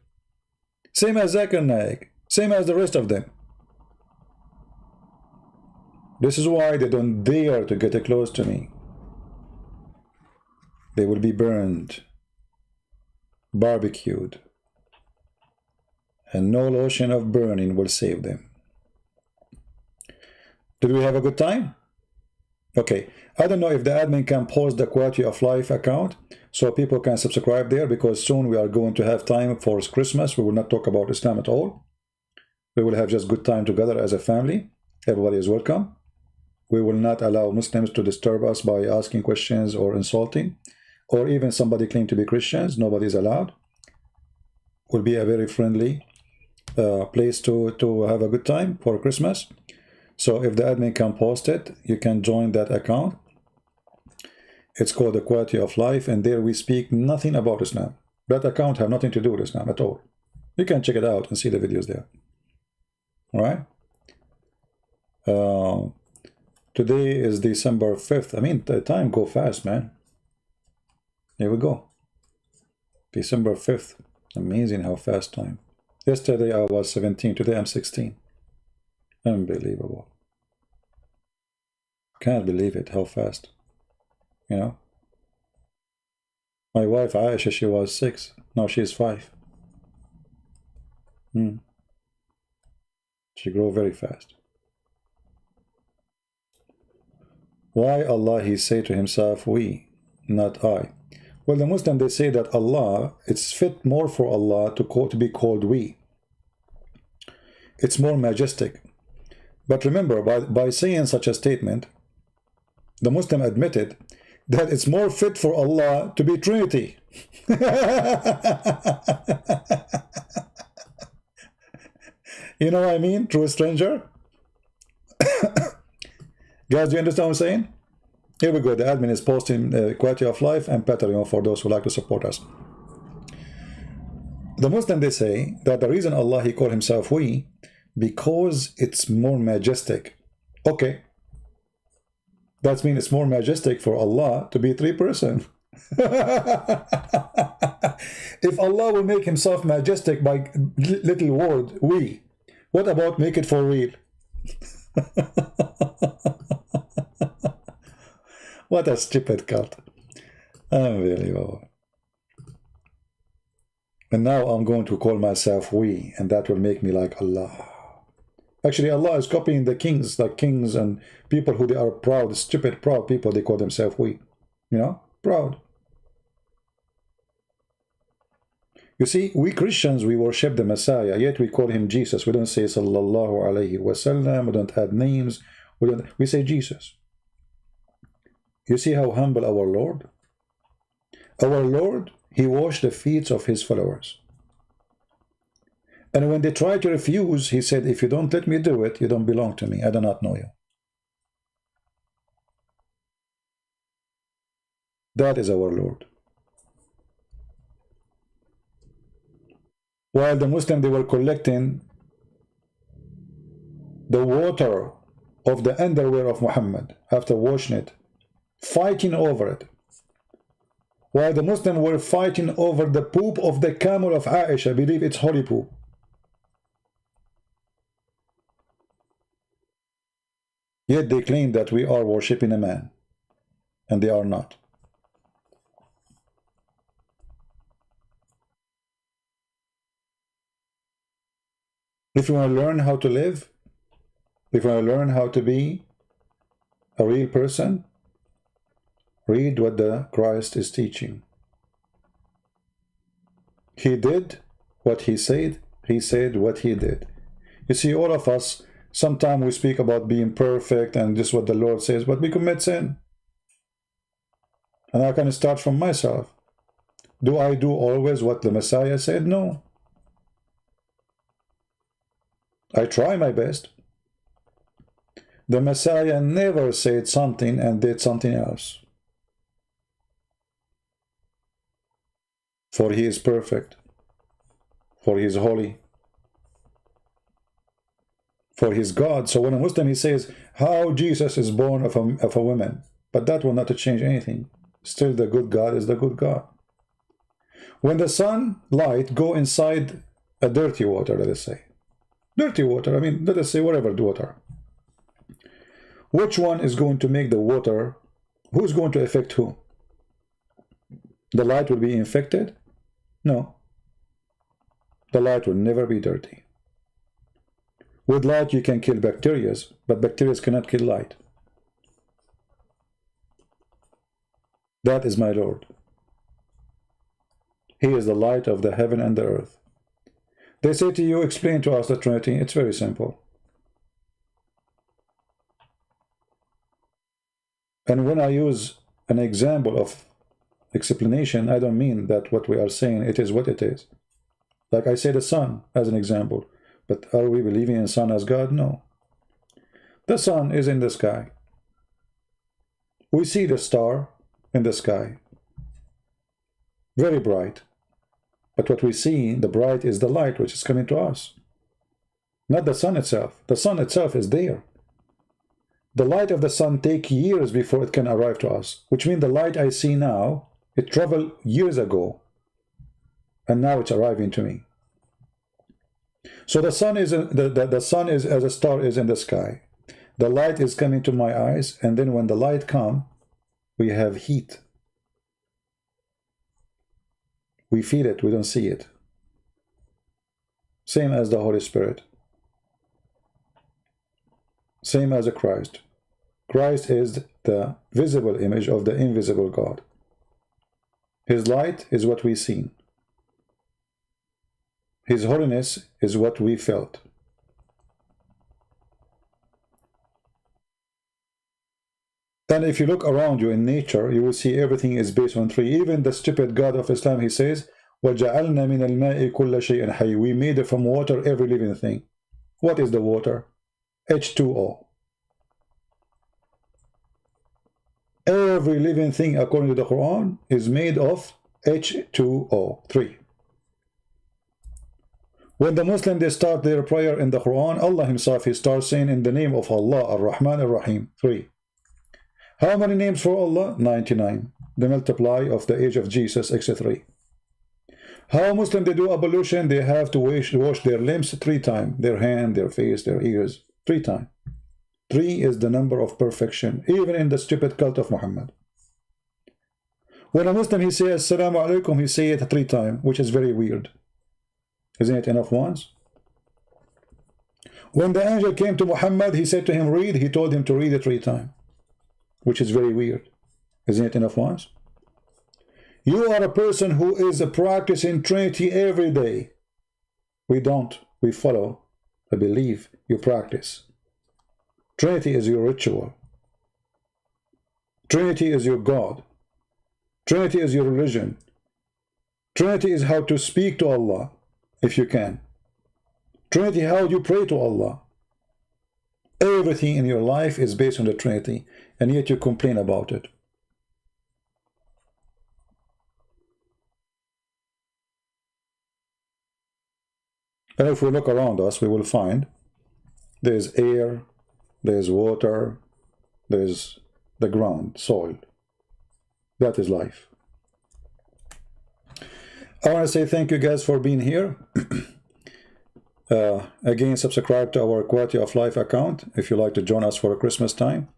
Same as Zakir Naik, same as the rest of them. This is why they don't dare to get close to me. They will be burned, barbecued, and no lotion of burning will save them. Did we have a good time? Okay, I don't know if the admin can post the Quality of Life account so people can subscribe there, because soon we are going to have time for Christmas. We will not talk about Islam at all. We will have just good time together as a family. Everybody is welcome. We will not allow Muslims to disturb us by asking questions or insulting, or even somebody claim to be Christians. Nobody is allowed. It will be a very friendly place to have a good time for Christmas. So if the admin can post it, you can join that account. It's called the Quality of Life, and there we speak nothing about Islam. That account have nothing to do with Islam at all. You can check it out and see the videos there. All right. Today is December 5th. I mean, the time go fast, man. Here we go. December 5th. Amazing how fast time. Yesterday I was 17. Today I'm 16. Unbelievable. Can't believe it, how fast. You know, My wife Aisha, she was 6. Now she's 5. She grew very fast. Why Allah he say to himself we, not I? Well, the Muslim, they say that Allah, it's fit more for Allah to be called we. It's more majestic. But remember, by saying such a statement, the Muslim admitted that it's more fit for Allah to be Trinity. You know what I mean, true stranger? Guys, do you understand what I'm saying? Here we go. The admin is posting quality of life and Patreon for those who like to support us. The Muslim, they say that the reason Allah he called himself we, because it's more majestic. Okay. That means it's more majestic for Allah to be 3-person. If Allah will make himself majestic by little word we, what about make it for real? What a stupid cult. Unbelievable. And now I'm going to call myself we, and that will make me like Allah. Actually, Allah is copying the kings, like kings and people who they are proud, stupid, proud people, they call themselves we. You know, proud. You see, we Christians, we worship the Messiah, yet we call him Jesus. We don't say Sallallahu Alaihi Wasallam, we don't add names, we say Jesus. You see how humble our Lord? Our Lord, he washed the feet of his followers. And when they tried to refuse, he said, if you don't let me do it, you don't belong to me. I do not know you. That is our Lord. While the Muslims, they were collecting the water of the underwear of Muhammad after washing it, fighting over it. While the Muslims were fighting over the poop of the camel of Aisha, believe it's holy poop. Yet they claim that we are worshipping a man, and they are not. If you want to learn how to live, if you want to learn how to be a real person, read what the Christ is teaching. He did what he said what he did. You see, all of us, sometimes we speak about being perfect and this is what the Lord says, but we commit sin. And I can start from myself. Do I do always what the Messiah said? No. I try my best. The Messiah never said something and did something else. For he is perfect. For he is holy. For he is God. So when a Muslim, he says, how Jesus is born of a woman. But that will not change anything. Still the good God is the good God. When the sunlight go inside a dirty water, let us say. Dirty water, I mean, let us say whatever water. Which one is going to make the water, who's going to affect who? The light will be infected? No. The light will never be dirty. With light you can kill bacteria, but bacteria cannot kill light. That is my Lord. He is the light of the heaven and the earth. They say to you, explain to us the Trinity. It's very simple. And when I use an example of explanation, I don't mean that what we are saying, it is what it is. Like I say the sun as an example. But are we believing in the sun as God? No. The sun is in the sky. We see the star in the sky. Very bright. But what we see, the bright, is the light which is coming to us. Not the sun itself. The sun itself is there. The light of the sun takes years before it can arrive to us. Which means the light I see now, it traveled years ago. And now it's arriving to me. So the sun is the sun is as a star is in the sky. The light is coming to my eyes, and then when the light comes, we have heat. We feel it, we don't see it. Same as the Holy Spirit. Same as a Christ. Christ is the visible image of the invisible God. His light is what we seen. His holiness is what we felt. And if you look around you in nature, you will see everything is based on three. Even the stupid God of Islam, he says, وَجَعَلْنَا مِنَ الْمَاءِ كُلَّ شَيْءٍ حَيٍّ. We made from water every living thing. What is the water? H2O. Every living thing, according to the Quran, is made of H2O, 3. When the Muslims, they start their prayer in the Quran, Allah himself, he starts saying, in the name of Allah, Ar-Rahman, Ar-Rahim, 3. How many names for Allah? 99. The multiply of the age of Jesus, etc. How Muslims, they do ablution? They have to wash their limbs 3 times. Their hand, their face, their ears, 3 times. 3 is the number of perfection, even in the stupid cult of Muhammad. When a Muslim, he says, Assalamu alaikum, he say it 3 times, which is very weird. Isn't it enough once? When the angel came to Muhammad, he said to him, read. He told him to read it 3 times, which is very weird. Isn't it enough once? You are a person who is practicing Trinity every day. We don't. We follow. I believe you practice. Trinity is your ritual. Trinity is your God. Trinity is your religion. Trinity is how to speak to Allah, if you can. Trinity, how you pray to Allah. Everything in your life is based on the Trinity, and yet you complain about it. And if we look around us, we will find there's air, there's water, there's the ground, soil. That is life. I want to say thank you guys for being here. Again, subscribe to our Quality of Life account if you like to join us for Christmas time.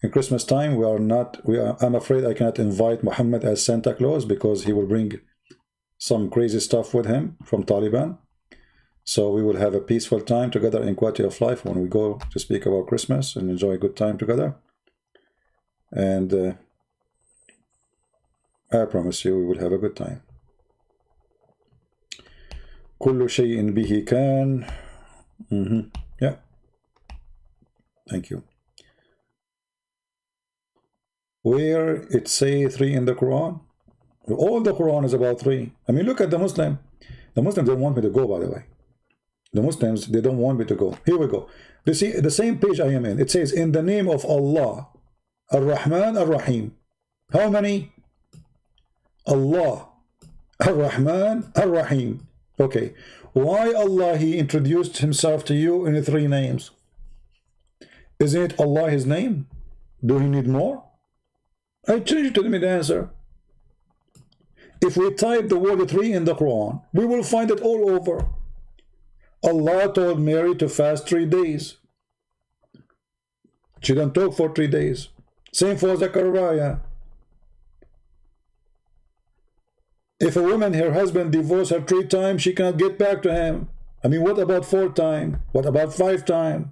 In Christmas time, I'm afraid I cannot invite Mohammed as Santa Claus because he will bring some crazy stuff with him from Taliban. So we will have a peaceful time together in Quality of Life when we go to speak about Christmas and enjoy a good time together. And I promise you we will have a good time. كل شيء به كان. Yeah. Thank you. Where it say 3 in the Quran? All the Quran is about 3. I mean, look at the Muslim. The Muslims don't want me to go, by the way. The Muslims, they don't want me to go. Here we go. You see, the same page I am in. It says, in the name of Allah, Ar-Rahman, Ar-Rahim. How many? Allah, Ar-Rahman, Ar-Rahim. Okay. Why Allah, he introduced himself to you in 3 names? Isn't it Allah his name? Do he need more? I change you to me the answer. If we type the word 3 in the Quran, we will find it all over. Allah told Mary to fast 3 days. She didn't talk for 3 days. Same for Zechariah. If a woman, her husband divorced her 3 times, she cannot get back to him. I mean, what about 4 times? What about 5 times?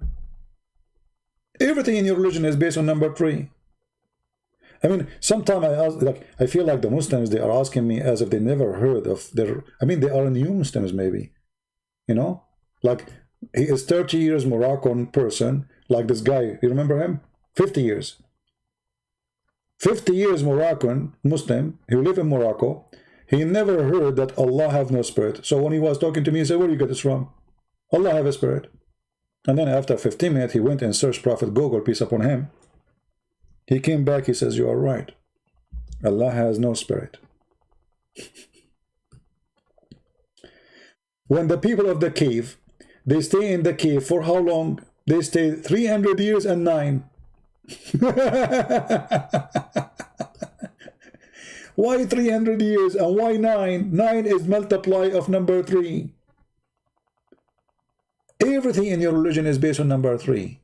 Everything in your religion is based on number 3. I mean, sometimes I feel like the Muslims, they are asking me as if they never heard of their, I mean, they are new Muslims maybe, you know? Like, he is 30 years Moroccan person, like this guy, you remember him? 50 years. 50 years Moroccan Muslim, he lived in Morocco. He never heard that Allah have no spirit. So when he was talking to me, he said, where do you get this from? Allah have a spirit. And then after 15 minutes, he went and searched Prophet Google, peace upon him. He came back, he says, you are right. Allah has no spirit. When the people of the cave, they stay in the cave for how long? They stay 300 years and 9. Why 300 years and why 9? 9 is multiply of number 3. Everything in your religion is based on number 3.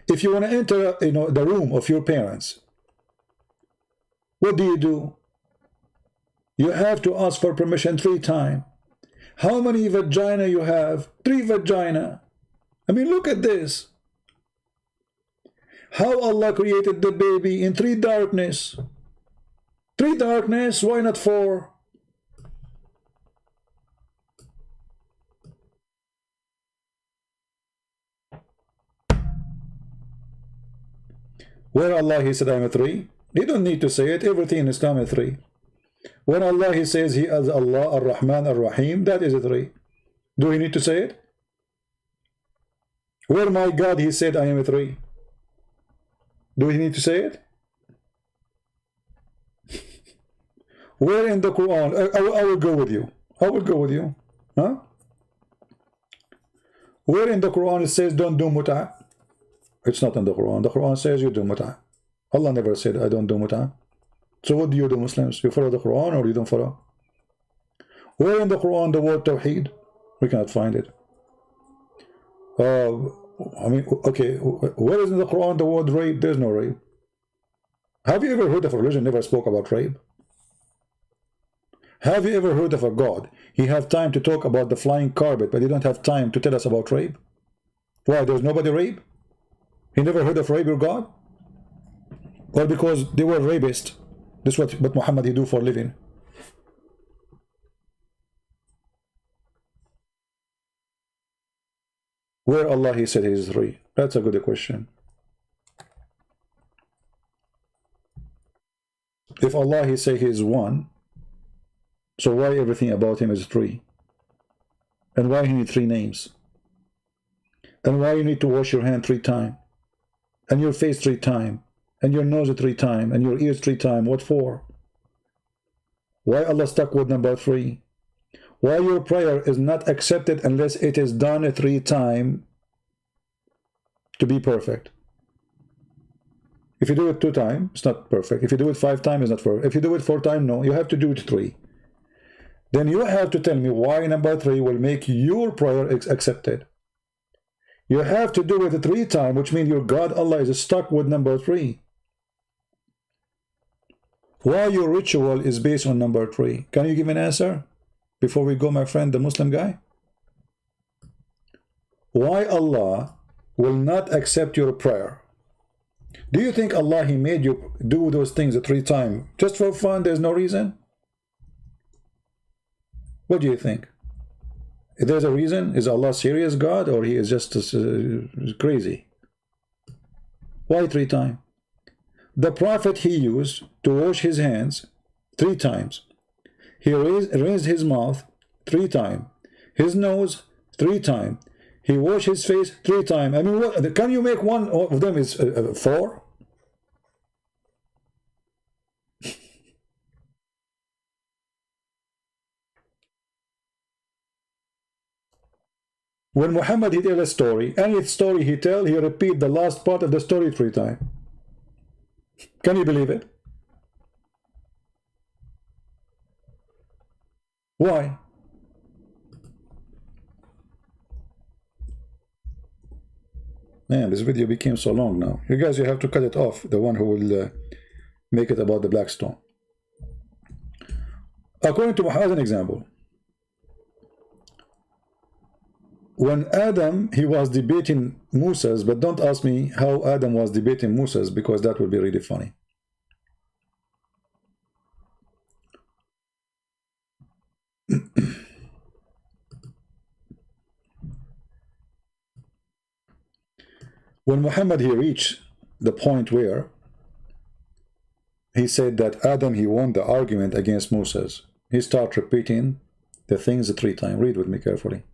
If you want to enter, the room of your parents, What do? You have to ask for permission 3 times. How many vagina you have? 3 vagina. I mean, look at this. How Allah created the baby in 3 darkness. 3 darkness, why not 4? Where Allah He said I am a 3, you don't need to say it. Everything in Islam is 3. When Allah He says He is Allah Ar-Rahman Ar-Rahim, that is a 3. Do we need to say it? Where my God He said I am a 3, do we need to say it? Where in the Quran? I will go with you. I will go with you. Huh? Where in the Quran it says don't do mut'ah? It's not in the Quran. The Quran says you do mut'ah. Allah never said I don't do mut'ah. So what do you do, Muslims? You follow the Quran or you don't follow? Where in the Quran the word Tawheed? We cannot find it. I mean, okay, where is in the Quran the word rape? There's no rape. Have you ever heard of a religion never spoke about rape? Have you ever heard of a God? He have time to talk about the flying carpet, but he don't have time to tell us about rape. Why? There's nobody rape? He never heard of rape, your God? Or because they were rapists? This is what Muhammad he do for a living. Where Allah He said He is 3? That's a good question. If Allah He say He is 1, so why everything about Him is 3? And why He need 3 names? And why you need to wash your hand 3 times? And your face 3 times? And your nose 3 times? And your ears 3 times? What for? Why Allah stuck with number 3? Why your prayer is not accepted unless it is done 3 times to be perfect? If you do it 2 times, it's not perfect. If you do it 5 times, it's not perfect. If you do it 4 times, no. You have to do it 3. Then you have to tell me why number 3 will make your prayer accepted. You have to do it 3 times, which means your God Allah is stuck with number 3. Why your ritual is based on number 3? Can you give an answer? Before we go, my friend, the Muslim guy. Why Allah will not accept your prayer? Do you think Allah He made you do those things 3 times just for fun? There's no reason? What do you think? If there's a reason, is Allah serious God or He is just crazy? Why 3 times? The Prophet He used to wash his hands 3 times. He raised his mouth 3 times. His nose 3 times. He washed his face 3 times. I mean, what, can you make one of them is 4? When Muhammad he tell a story, any story he tell, he repeat the last part of the story 3 times. Can you believe it? Why? Man, this video became so long now. You guys, you have to cut it off. The one who will make it about the blackstone. According to Muhammad, an example. When Adam, he was debating Moses, but don't ask me how Adam was debating Moses, because that would be really funny. When Muhammad he reached the point where he said that Adam he won the argument against Moses, he started repeating the things 3 times. Read with me carefully.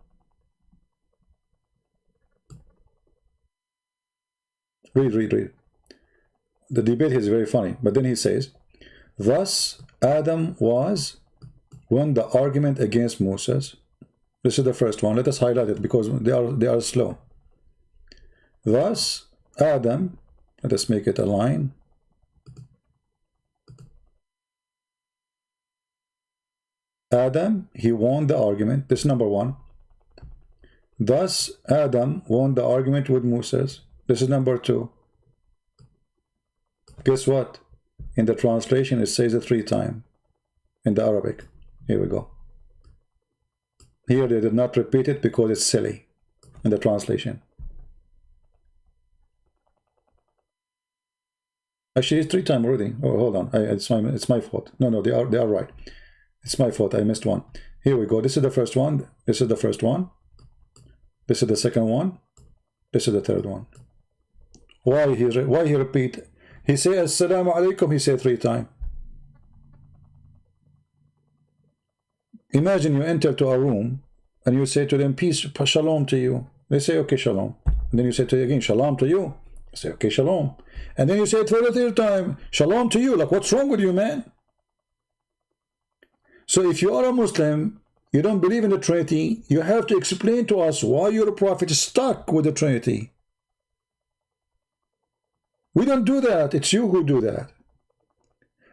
Read. The debate is very funny, but then he says, thus Adam won the argument against Moses. This is the first one. Let us highlight it because they are slow. Thus Adam, let us make it a line. Adam, he won the argument. This is number 1. Thus Adam won the argument with Moses. This is number 2. Guess what? In the translation, it says it 3 times in the Arabic. Here we go. Here they did not repeat it because it's silly in the translation. Actually, it's 3 times already. Oh, hold on. It's my fault. No, they are right. It's my fault. I missed one. Here we go. This is the first one. This is the first one. This is the second one. This is the third one. Why he repeat? He say Assalamu alaikum. He say 3 times. Imagine you enter to a room and you say to them, peace, shalom to you. They say, okay, shalom. And then you say to them again, shalom to you. They say, okay, shalom. And then you say it for the 3rd time, shalom to you. Like, what's wrong with you, man? So if you are a Muslim, you don't believe in the Trinity, you have to explain to us why your prophet is stuck with the Trinity. We don't do that. It's you who do that.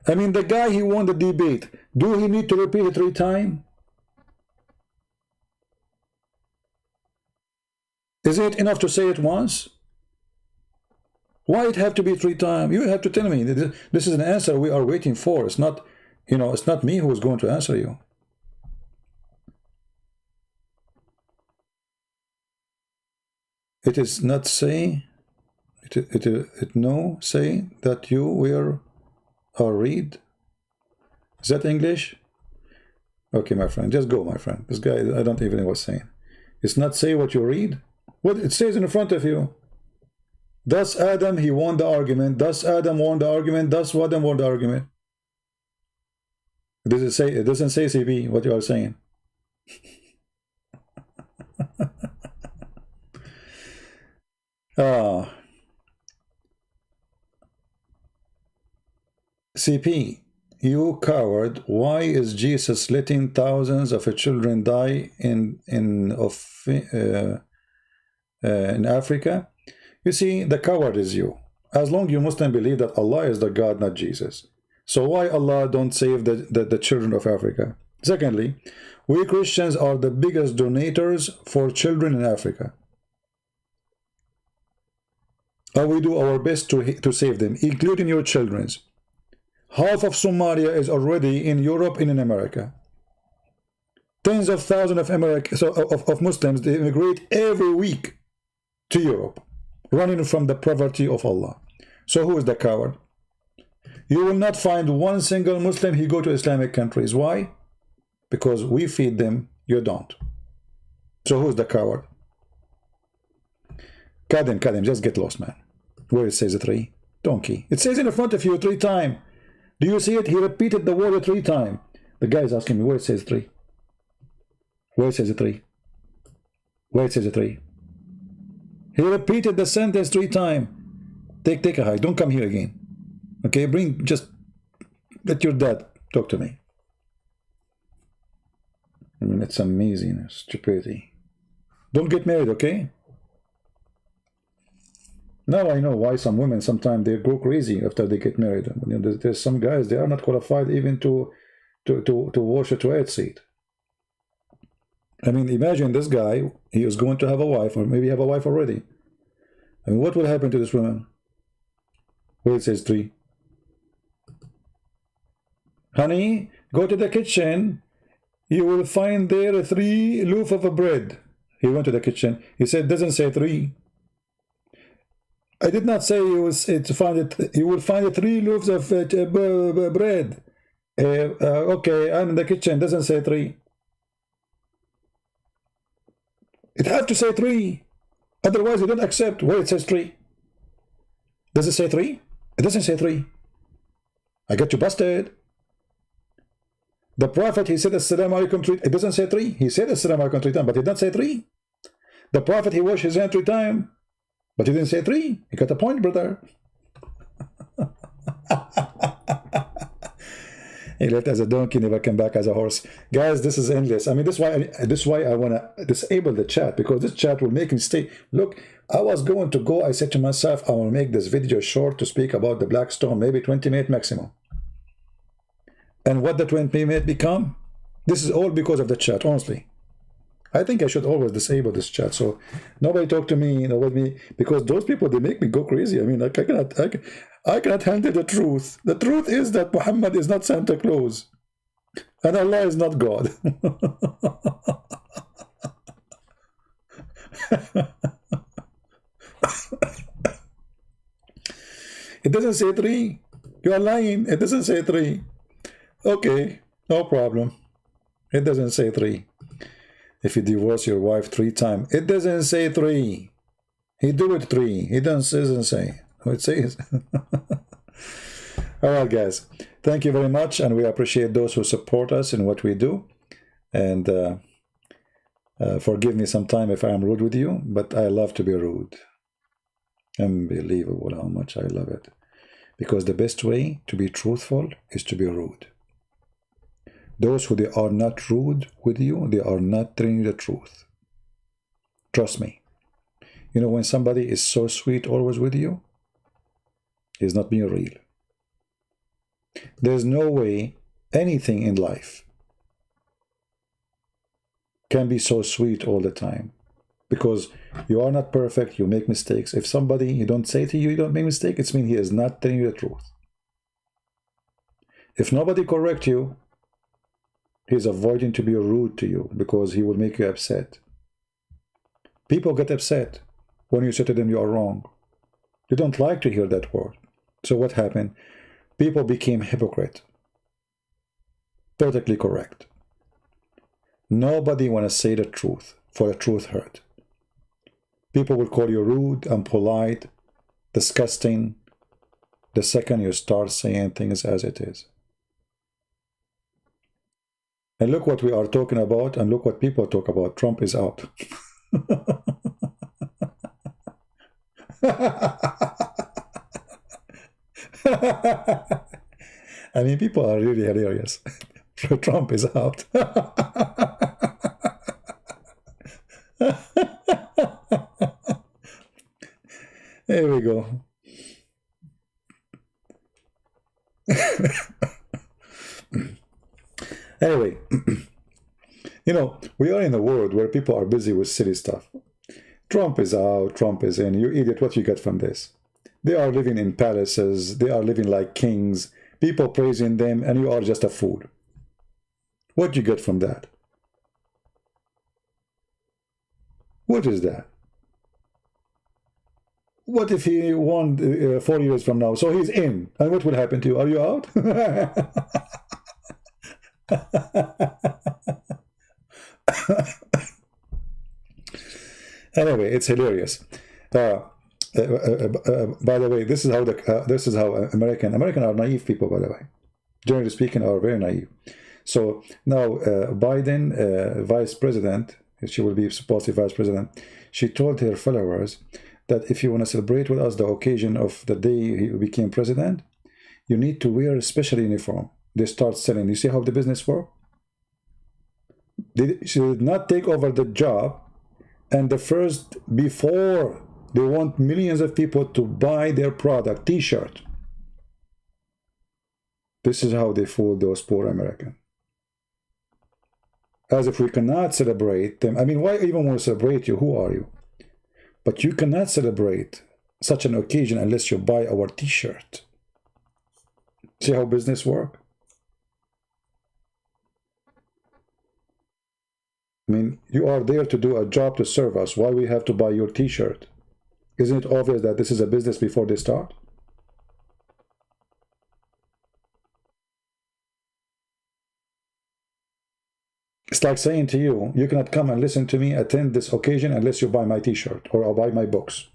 I mean, the guy, he won the debate. Do he need to repeat it 3 times? Is it enough to say it once? Why it have to be 3 times? You have to tell me. This is an answer we are waiting for. It's not, you know, it's not me who is going to answer you. It is not say, it no say that you were or read. Is that English? Okay, my friend, just go, my friend. This guy, I don't even know what's saying. It's not say what you read. What it says in front of you. Thus Adam, he won the argument. Thus Adam won the argument. Thus Adam won the argument. Does it say? It doesn't say CB what you are saying. CP, you coward! Why is Jesus letting thousands of children die in Africa? You see, the coward is you. As long as you Muslim believe that Allah is the God, not Jesus. So why Allah don't save the children of Africa? Secondly, we Christians are the biggest donators for children in Africa. And we do our best to save them, including your children's. Half of Somalia is already in Europe and in America. Tens of thousands of Muslims, they immigrate every week to Europe, running from the poverty of Allah. So who is the coward? You will not find one single Muslim who go to Islamic countries. Why? Because we feed them, you don't. So who is the coward? Kadim, just get lost, man. Where it says 3? Donkey. It says in front of you 3 times. Do you see it? He repeated the word 3 times. The guy is asking me where it says 3. Where it says 3? Where it says 3? He repeated the sentence 3 times. Take a hike. Don't come here again. Okay, just let your dad talk to me. I mean, it's amazing stupidity. Don't get married, okay? Now I know why some women sometimes they go crazy after they get married. You know, there's some guys, they are not qualified even to wash a toilet seat. I mean, imagine this guy, he is going to have a wife, or maybe have a wife already. I mean, what will happen to this woman? Where it says 3. Honey, go to the kitchen. You will find there 3 loaf of bread. He went to the kitchen. He said, doesn't say 3. I did not say you will find it. You will find 3 loaves of bread. Okay, I'm in the kitchen. Doesn't say 3. It have to say 3. Otherwise, you don't accept where it says 3. Does it say 3? It doesn't say 3. I got you busted. The Prophet, he said Assalamu alaikum 3. It doesn't say 3. He said Assalamu alaikum 3 times, but it doesn't say 3. The Prophet, he washed his hand 3 times, but he didn't say 3. You got a point, brother. He left as a donkey, never came back as a horse. Guys, this is endless. I mean, this is why I want to disable the chat, because this chat will make me stay. Look, I was going to go. I said to myself, I will make this video short to speak about the blackstone, maybe 20 minutes maximum. And what the 20 minutes become? This is all because of the chat, honestly. I think I should always disable this chat, so nobody talk to me, with me, because those people, they make me go crazy. I mean, I cannot handle the truth. The truth is that Muhammad is not Santa Claus. And Allah is not God. It doesn't say 3. You are lying. It doesn't say 3. Okay, no problem. It doesn't say 3. If you divorce your wife 3 times, it doesn't say 3. He do it 3. He doesn't say. It says. All right, guys. Thank you very much, and we appreciate those who support us in what we do. And forgive me sometime if I am rude with you, but I love to be rude. Unbelievable how much I love it. Because the best way to be truthful is to be rude. Those who they are not rude with you, they are not telling you the truth. Trust me. You know, when somebody is so sweet always with you, he's not being real. There's no way anything in life can be so sweet all the time. Because you are not perfect, you make mistakes. If somebody, you don't say to you, you don't make mistake, it means he is not telling you the truth. If nobody correct you, he's avoiding to be rude to you because he will make you upset. People get upset when you say to them you are wrong. They don't like to hear that word. So what happened? People became hypocrite. Perfectly correct. Nobody want to say the truth, for the truth hurt. People will call you rude, unpolite, disgusting, the second you start saying things as it is. And look what we are talking about, and look what people talk about. Trump is out. I mean, people are really hilarious. Trump is out. There we go. Anyway, you know, we are in a world where people are busy with silly stuff. Trump is out, Trump is in. You idiot, what you get from this? They are living in palaces, they are living like kings, people praising them, and you are just a fool. What do you get from that? What is that? What if he won 4 years from now? So he's in. And what will happen to you? Are you out? Anyway, it's hilarious. By the way, this is how American are naive people. By the way, generally speaking, are very naive. So now Biden, vice president, she will be supposedly vice president. She told her followers that if you want to celebrate with us the occasion of the day he became president, you need to wear a special uniform. They start selling. You see how the business works? She did not take over the job, and before they want millions of people to buy their product, T-shirt. This is how they fool those poor Americans. As if we cannot celebrate them. I mean, why even want to celebrate you? Who are you? But you cannot celebrate such an occasion unless you buy our T-shirt. See how business works? I mean, you are there to do a job to serve us. Why we have to buy your T-shirt? Isn't it obvious that this is a business before they start? It's like saying to you, you cannot come and listen to me, attend this occasion unless you buy my T-shirt or I'll buy my books.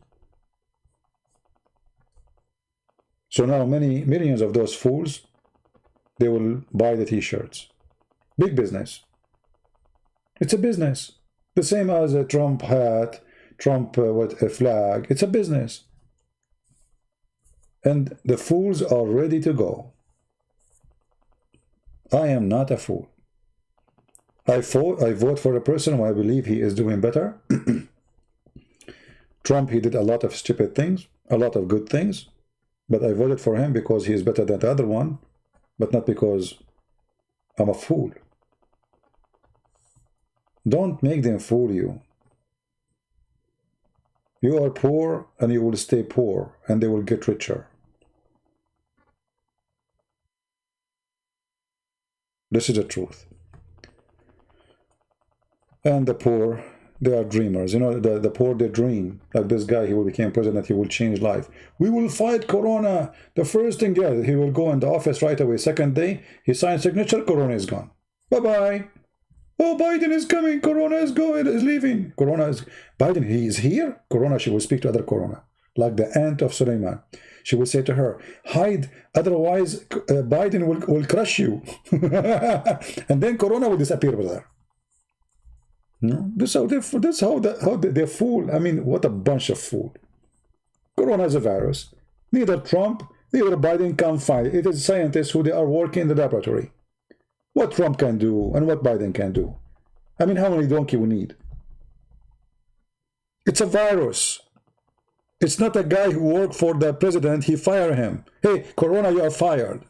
So now millions of those fools, they will buy the T-shirts. Big business. It's a business. The same as a Trump hat, Trump with a flag. It's a business. And the fools are ready to go. I am not a fool. I vote for a person who I believe he is doing better. Trump, he did a lot of stupid things, a lot of good things, but I voted for him because he is better than the other one, but not because I'm a fool. Don't make them fool you. You are poor and you will stay poor and they will get richer. This is the truth. And the poor, they are dreamers. You know, the poor, they dream. Like this guy, he will become president, he will change life. We will fight Corona. The first thing, yeah, he will go in the office right away. Second day, he signs signature, Corona is gone. Bye-bye. Oh, Biden is coming. Corona is going, is leaving. Corona is, Biden, he is here. Corona, she will speak to other Corona. Like the aunt of Suleiman. She will say to her, hide, otherwise Biden will crush you. And then Corona will disappear with her. No? This is how they fool. I mean, what a bunch of fool. Corona is a virus. Neither Trump, neither Biden can fight. It is scientists who they are working in the laboratory. What Trump can do and what Biden can do. I mean, how many donkey we need? It's a virus. It's not a guy who worked for the president, he fired him. Hey, Corona, you are fired.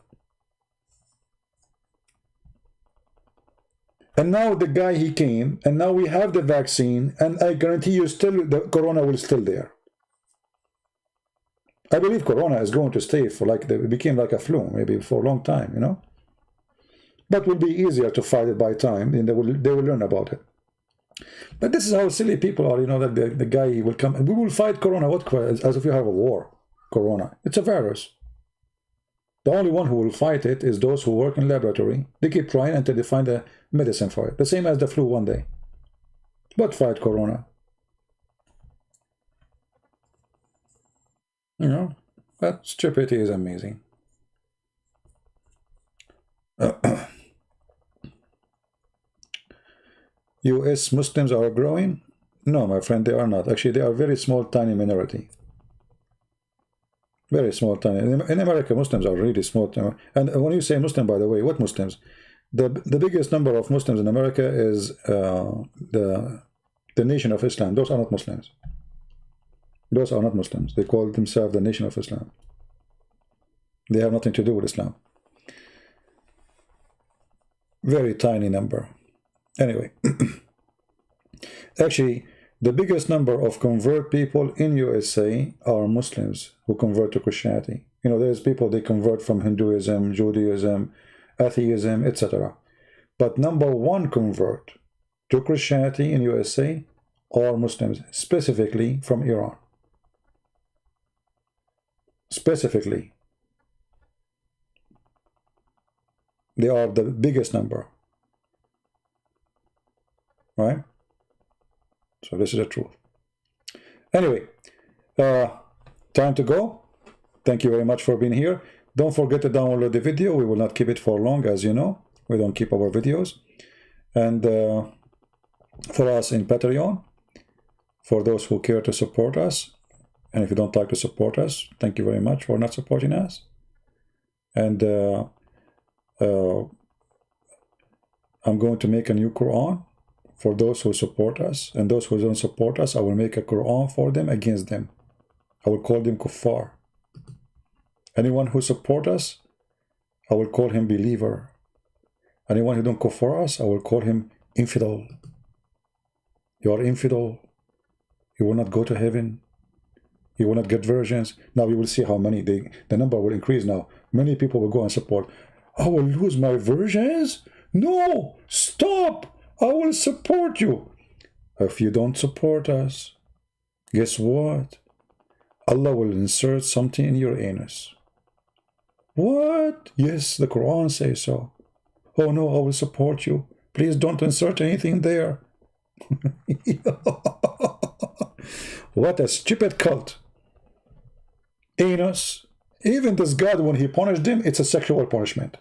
And now the guy, he came, and now we have the vaccine, and I guarantee you still, the Corona will still there. I believe Corona is going to stay for like, it became like a flu, maybe for a long time, you know? But will be easier to fight it by time, and they will learn about it. But this is how silly people are, you know, that the guy will come, and we will fight Corona, what, as if you have a war, Corona. It's a virus. The only one who will fight it is those who work in laboratory. They keep trying until they find a medicine for it. The same as the flu one day. But fight Corona. You know, that stupidity is amazing. US Muslims are growing? No, my friend, they are not. Actually, they are very small, tiny minority. Very small, tiny. In America, Muslims are really small. And when you say Muslim, by the way, what Muslims? The biggest number of Muslims in America is the Nation of Islam. Those are not Muslims. Those are not Muslims. They call themselves the Nation of Islam. They have nothing to do with Islam. Very tiny number. Anyway, actually, the biggest number of convert people in USA are Muslims who convert to Christianity. You know, there's people, they convert from Hinduism, Judaism, atheism, etc. But number one convert to Christianity in USA are Muslims, specifically from Iran. Specifically. They are the biggest number. Right? So this is the truth. Anyway, time to go. Thank you very much for being here. Don't forget to download the video. We will not keep it for long, as you know. We don't keep our videos. And for us in Patreon, for those who care to support us, and if you don't like to support us, thank you very much for not supporting us. And I'm going to make a new Quran for those who support us, and those who don't support us, I will make a Quran for them against them. I will call them kuffar. Anyone who support us, I will call him believer. Anyone who don't kuffar us, I will call him infidel. You are infidel. You will not go to heaven. You will not get virgins. Now you will see how many, the number will increase now. Many people will go and support. I will lose my virgins? No, stop. I will support you. If you don't support us, guess what? Allah will insert something in your anus. What? Yes, the Quran says so. Oh no, I will support you. Please don't insert anything there. What a stupid cult. Anus. Even this God, when he punished them, it's a sexual punishment.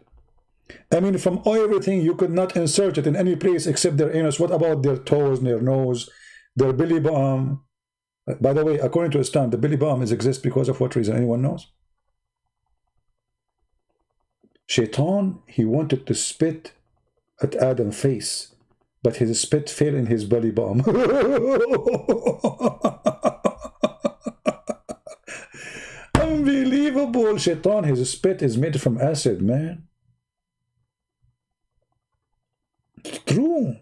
I mean, from everything, you could not insert it in any place except their anus. What about their toes, their nose, their belly button? By the way, according to Islam, the belly button exists because of what reason? Anyone knows? Shaitan, he wanted to spit at Adam's face, but his spit fell in his belly button. Unbelievable. Shaitan, his spit is made from acid, man. It's true.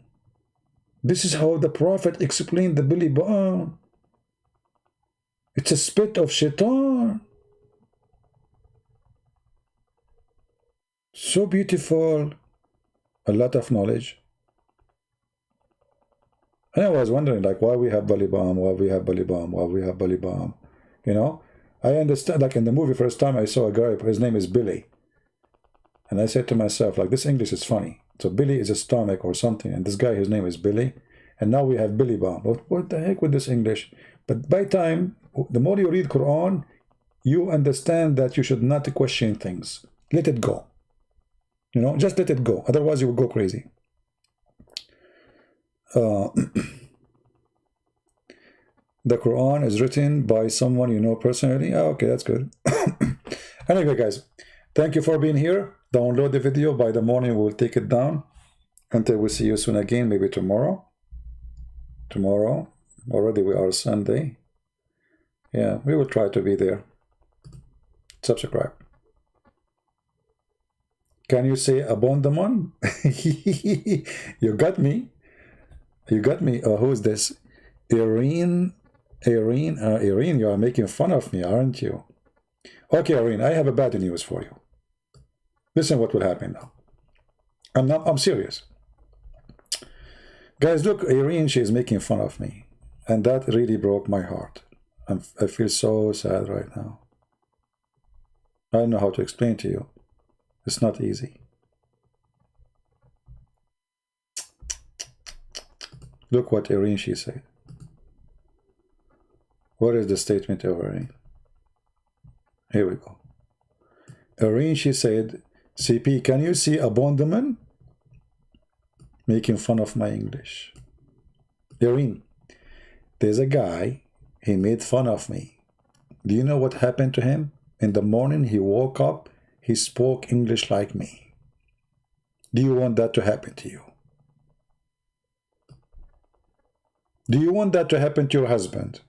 This is how the Prophet explained the belly button. It's a spit of Shaitan. So beautiful. a lot of knowledge. And I was wondering, like, why we have Balibam, why we have Balibam, why we have Balibam. You know, I understand, like in the movie, first time I saw a guy, his name is Billy. And I said to myself, like, this English is funny. So Billy is a stomach or something, and this guy, his name is Billy. And now we have Billy Bomb. What the heck with this English? But by time, the more you read Quran, you understand that you should not question things. Let it go. You know, just let it go. Otherwise, you will go crazy. The Quran is written by someone you know personally. Oh, okay, that's good. Anyway, guys, thank you for being here. Download the video. By the morning, we'll take it down. Until we see you soon again, maybe tomorrow. Tomorrow. Already we are Sunday. Yeah, we will try to be there. Subscribe. Can you say abondament? You got me. You got me. Who's this? Irene, you are making fun of me, aren't you? Okay, Irene, I have a bad news for you. Listen what will happen now. I'm serious. Guys, look, Irene, she is making fun of me. And that really broke my heart. I feel so sad right now. I don't know how to explain to you. It's not easy. Look what Irene, she said. What is the statement of Irene? Here we go. Irene, she said, CP, can you see abandonment? Making fun of my English. Irene, there's a guy, he made fun of me. Do you know what happened to him? In the morning, he woke up, he spoke English like me. Do you want that to happen to you? Do you want that to happen to your husband?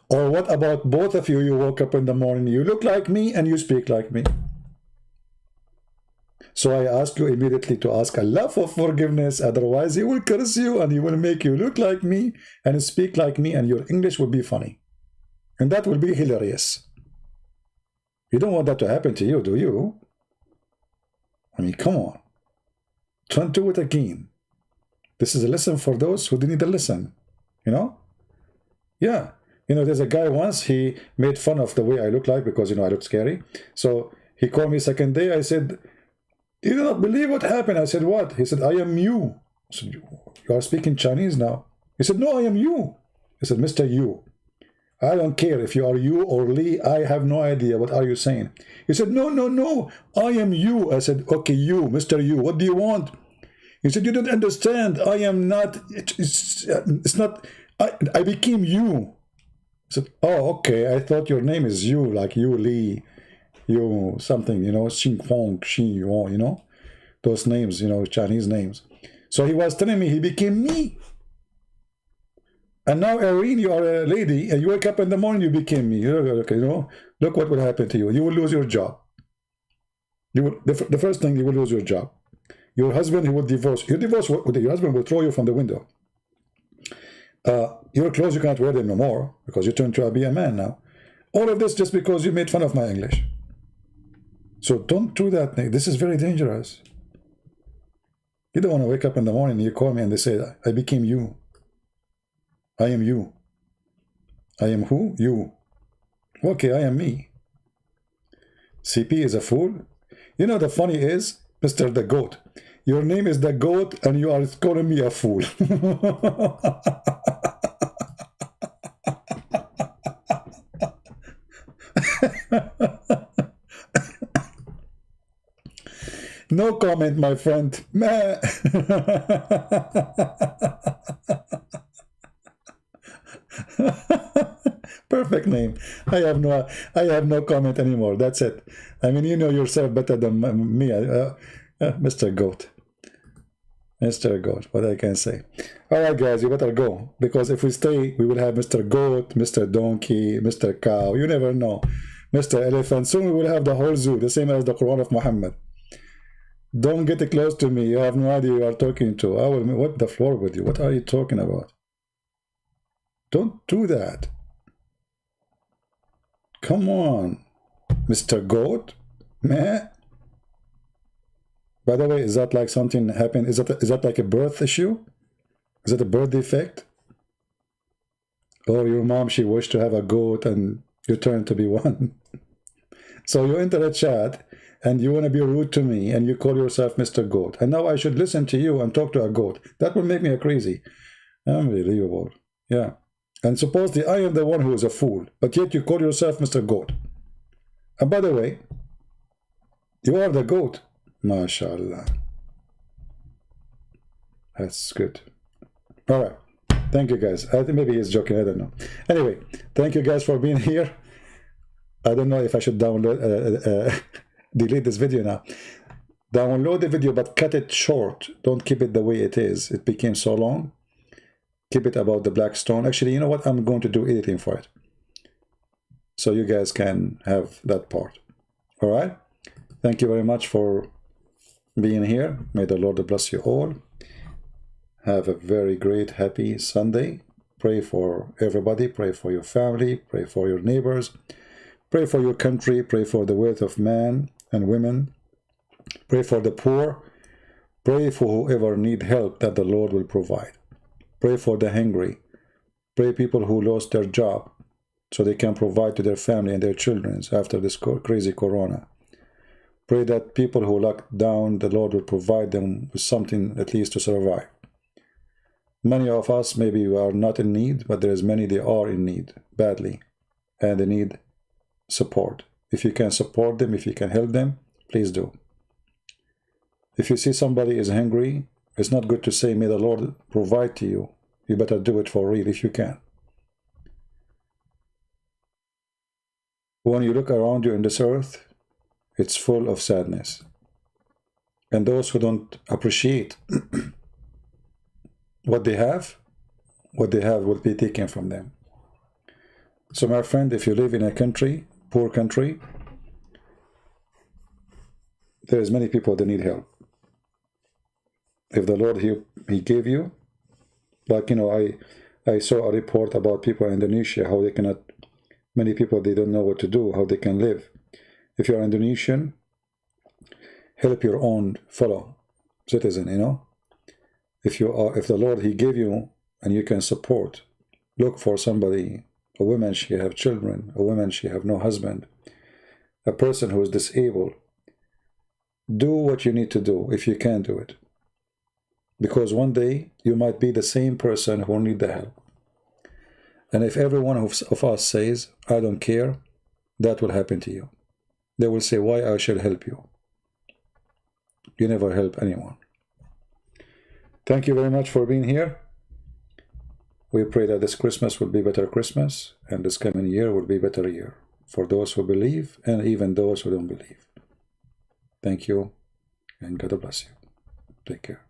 Or what about both of you? You woke up in the morning, you look like me and you speak like me. So I ask you immediately to ask Allah for forgiveness. Otherwise, He will curse you and He will make you look like me and speak like me, and your English will be funny. And that will be hilarious. You don't want that to happen to you, do you? I mean, come on. Don't do it again. This is a lesson for those who didn't listen. You know? Yeah. You know, there's a guy once, he made fun of the way I look like because, you know, I look scary. So he called me second day. I said, you do not believe what happened. I said, what? He said, I am you. I said, you are speaking Chinese now. He said, no, I am you. I said, Mr. You. I don't care if you are you or Lee. I have no idea. What are you saying? He said, no, no, no. I am you. I said, okay, you, Mr. You. What do you want? He said, you don't understand. I am not. It's not. I became you. I said, oh, okay. I thought your name is you, like you, Lee. You something, you know, Xing Fong, Xing Yuan, you know, those names, you know, Chinese names. So he was telling me he became me. And now, Irene, you are a lady, and you wake up in the morning, you became me. Okay, you know, look what will happen to you. You will lose your job. You will, the first thing, you will lose your job. Your husband, he will divorce. Your husband will throw you from the window. Your clothes, you can't wear them no more because you turned to be a man now. All of this just because you made fun of my English. So don't do that. This is very dangerous. You don't want to wake up in the morning and you call me and they say, I became you. I am you. I am who? You. Okay, I am me. CP is a fool. You know, the funny is, Mr. the Goat, your name is the Goat and you are calling me a fool. No comment, my friend. Perfect name. I have no comment anymore. That's it. I mean, you know yourself better than me, Mr. Goat. Mr. Goat, what I can say. All right, guys, you better go, because if we stay, we will have Mr. Goat, Mr. Donkey, Mr. Cow. You never know. Mr. Elephant. Soon we will have the whole zoo, the same as the Quran of Muhammad. Don't get close to me. You have no idea who you are talking to. I will wipe the floor with you. What are you talking about? Don't do that. Come on, Mr. Goat. Meh. By the way, is that like something happened? Is that like a birth issue? Is it a birth defect? Or your mom, she wished to have a goat and you turned to be one? So you enter a chat and you want to be rude to me and you call yourself Mr. Goat. And now I should listen to you and talk to a goat. That will make me a crazy. Unbelievable. Yeah. And supposedly I am the one who is a fool, but yet you call yourself Mr. Goat. And by the way, you are the goat. MashaAllah. That's good. All right. Thank you, guys. I think maybe he's joking. I don't know. Anyway, thank you guys for being here. I don't know if I should download, delete this video now. Download the video, but cut it short. Don't keep it the way it is. It became so long. Keep it about the blackstone. Actually, you know what? I'm going to do editing for it, so you guys can have that part. All right. Thank you very much for being here. May the Lord bless you all. Have a very great, happy Sunday. Pray for everybody. Pray for your family. Pray for your neighbors. Pray for your country. Pray for the wealth of men and women. Pray for the poor. Pray for whoever need help that the Lord will provide. Pray for the hungry. Pray people who lost their job so they can provide to their family and their children after this crazy corona. Pray that people who locked down, the Lord will provide them with something at least to survive. Many of us maybe we are not in need, but there is many they are in need badly, and they need support. If you can support them, if you can help them, please do. If you see somebody is hungry, it's not good to say, may the Lord provide to you. You better do it for real if you can. When you look around you in this earth, it's full of sadness. And those who don't appreciate what they have will be taken from them. So my friend, if you live in a country, poor country, there's many people that need help. If the Lord, he gave you, like, you know, I saw a report about people in Indonesia, how they cannot, many people, they don't know what to do, how they can live. If you're Indonesian, help your own fellow citizen, you know. If the Lord, he gave you and you can support, look for somebody, a woman, she have children, a woman, she have no husband, a person who is disabled. Do what you need to do if you can do it. Because one day you might be the same person who will need the help. And if every one of us says, I don't care, that will happen to you. They will say, why I should help you? You never help anyone. Thank you very much for being here. We pray that this Christmas will be better Christmas, and this coming year will be better year for those who believe and even those who don't believe. Thank you, and God bless you. Take care.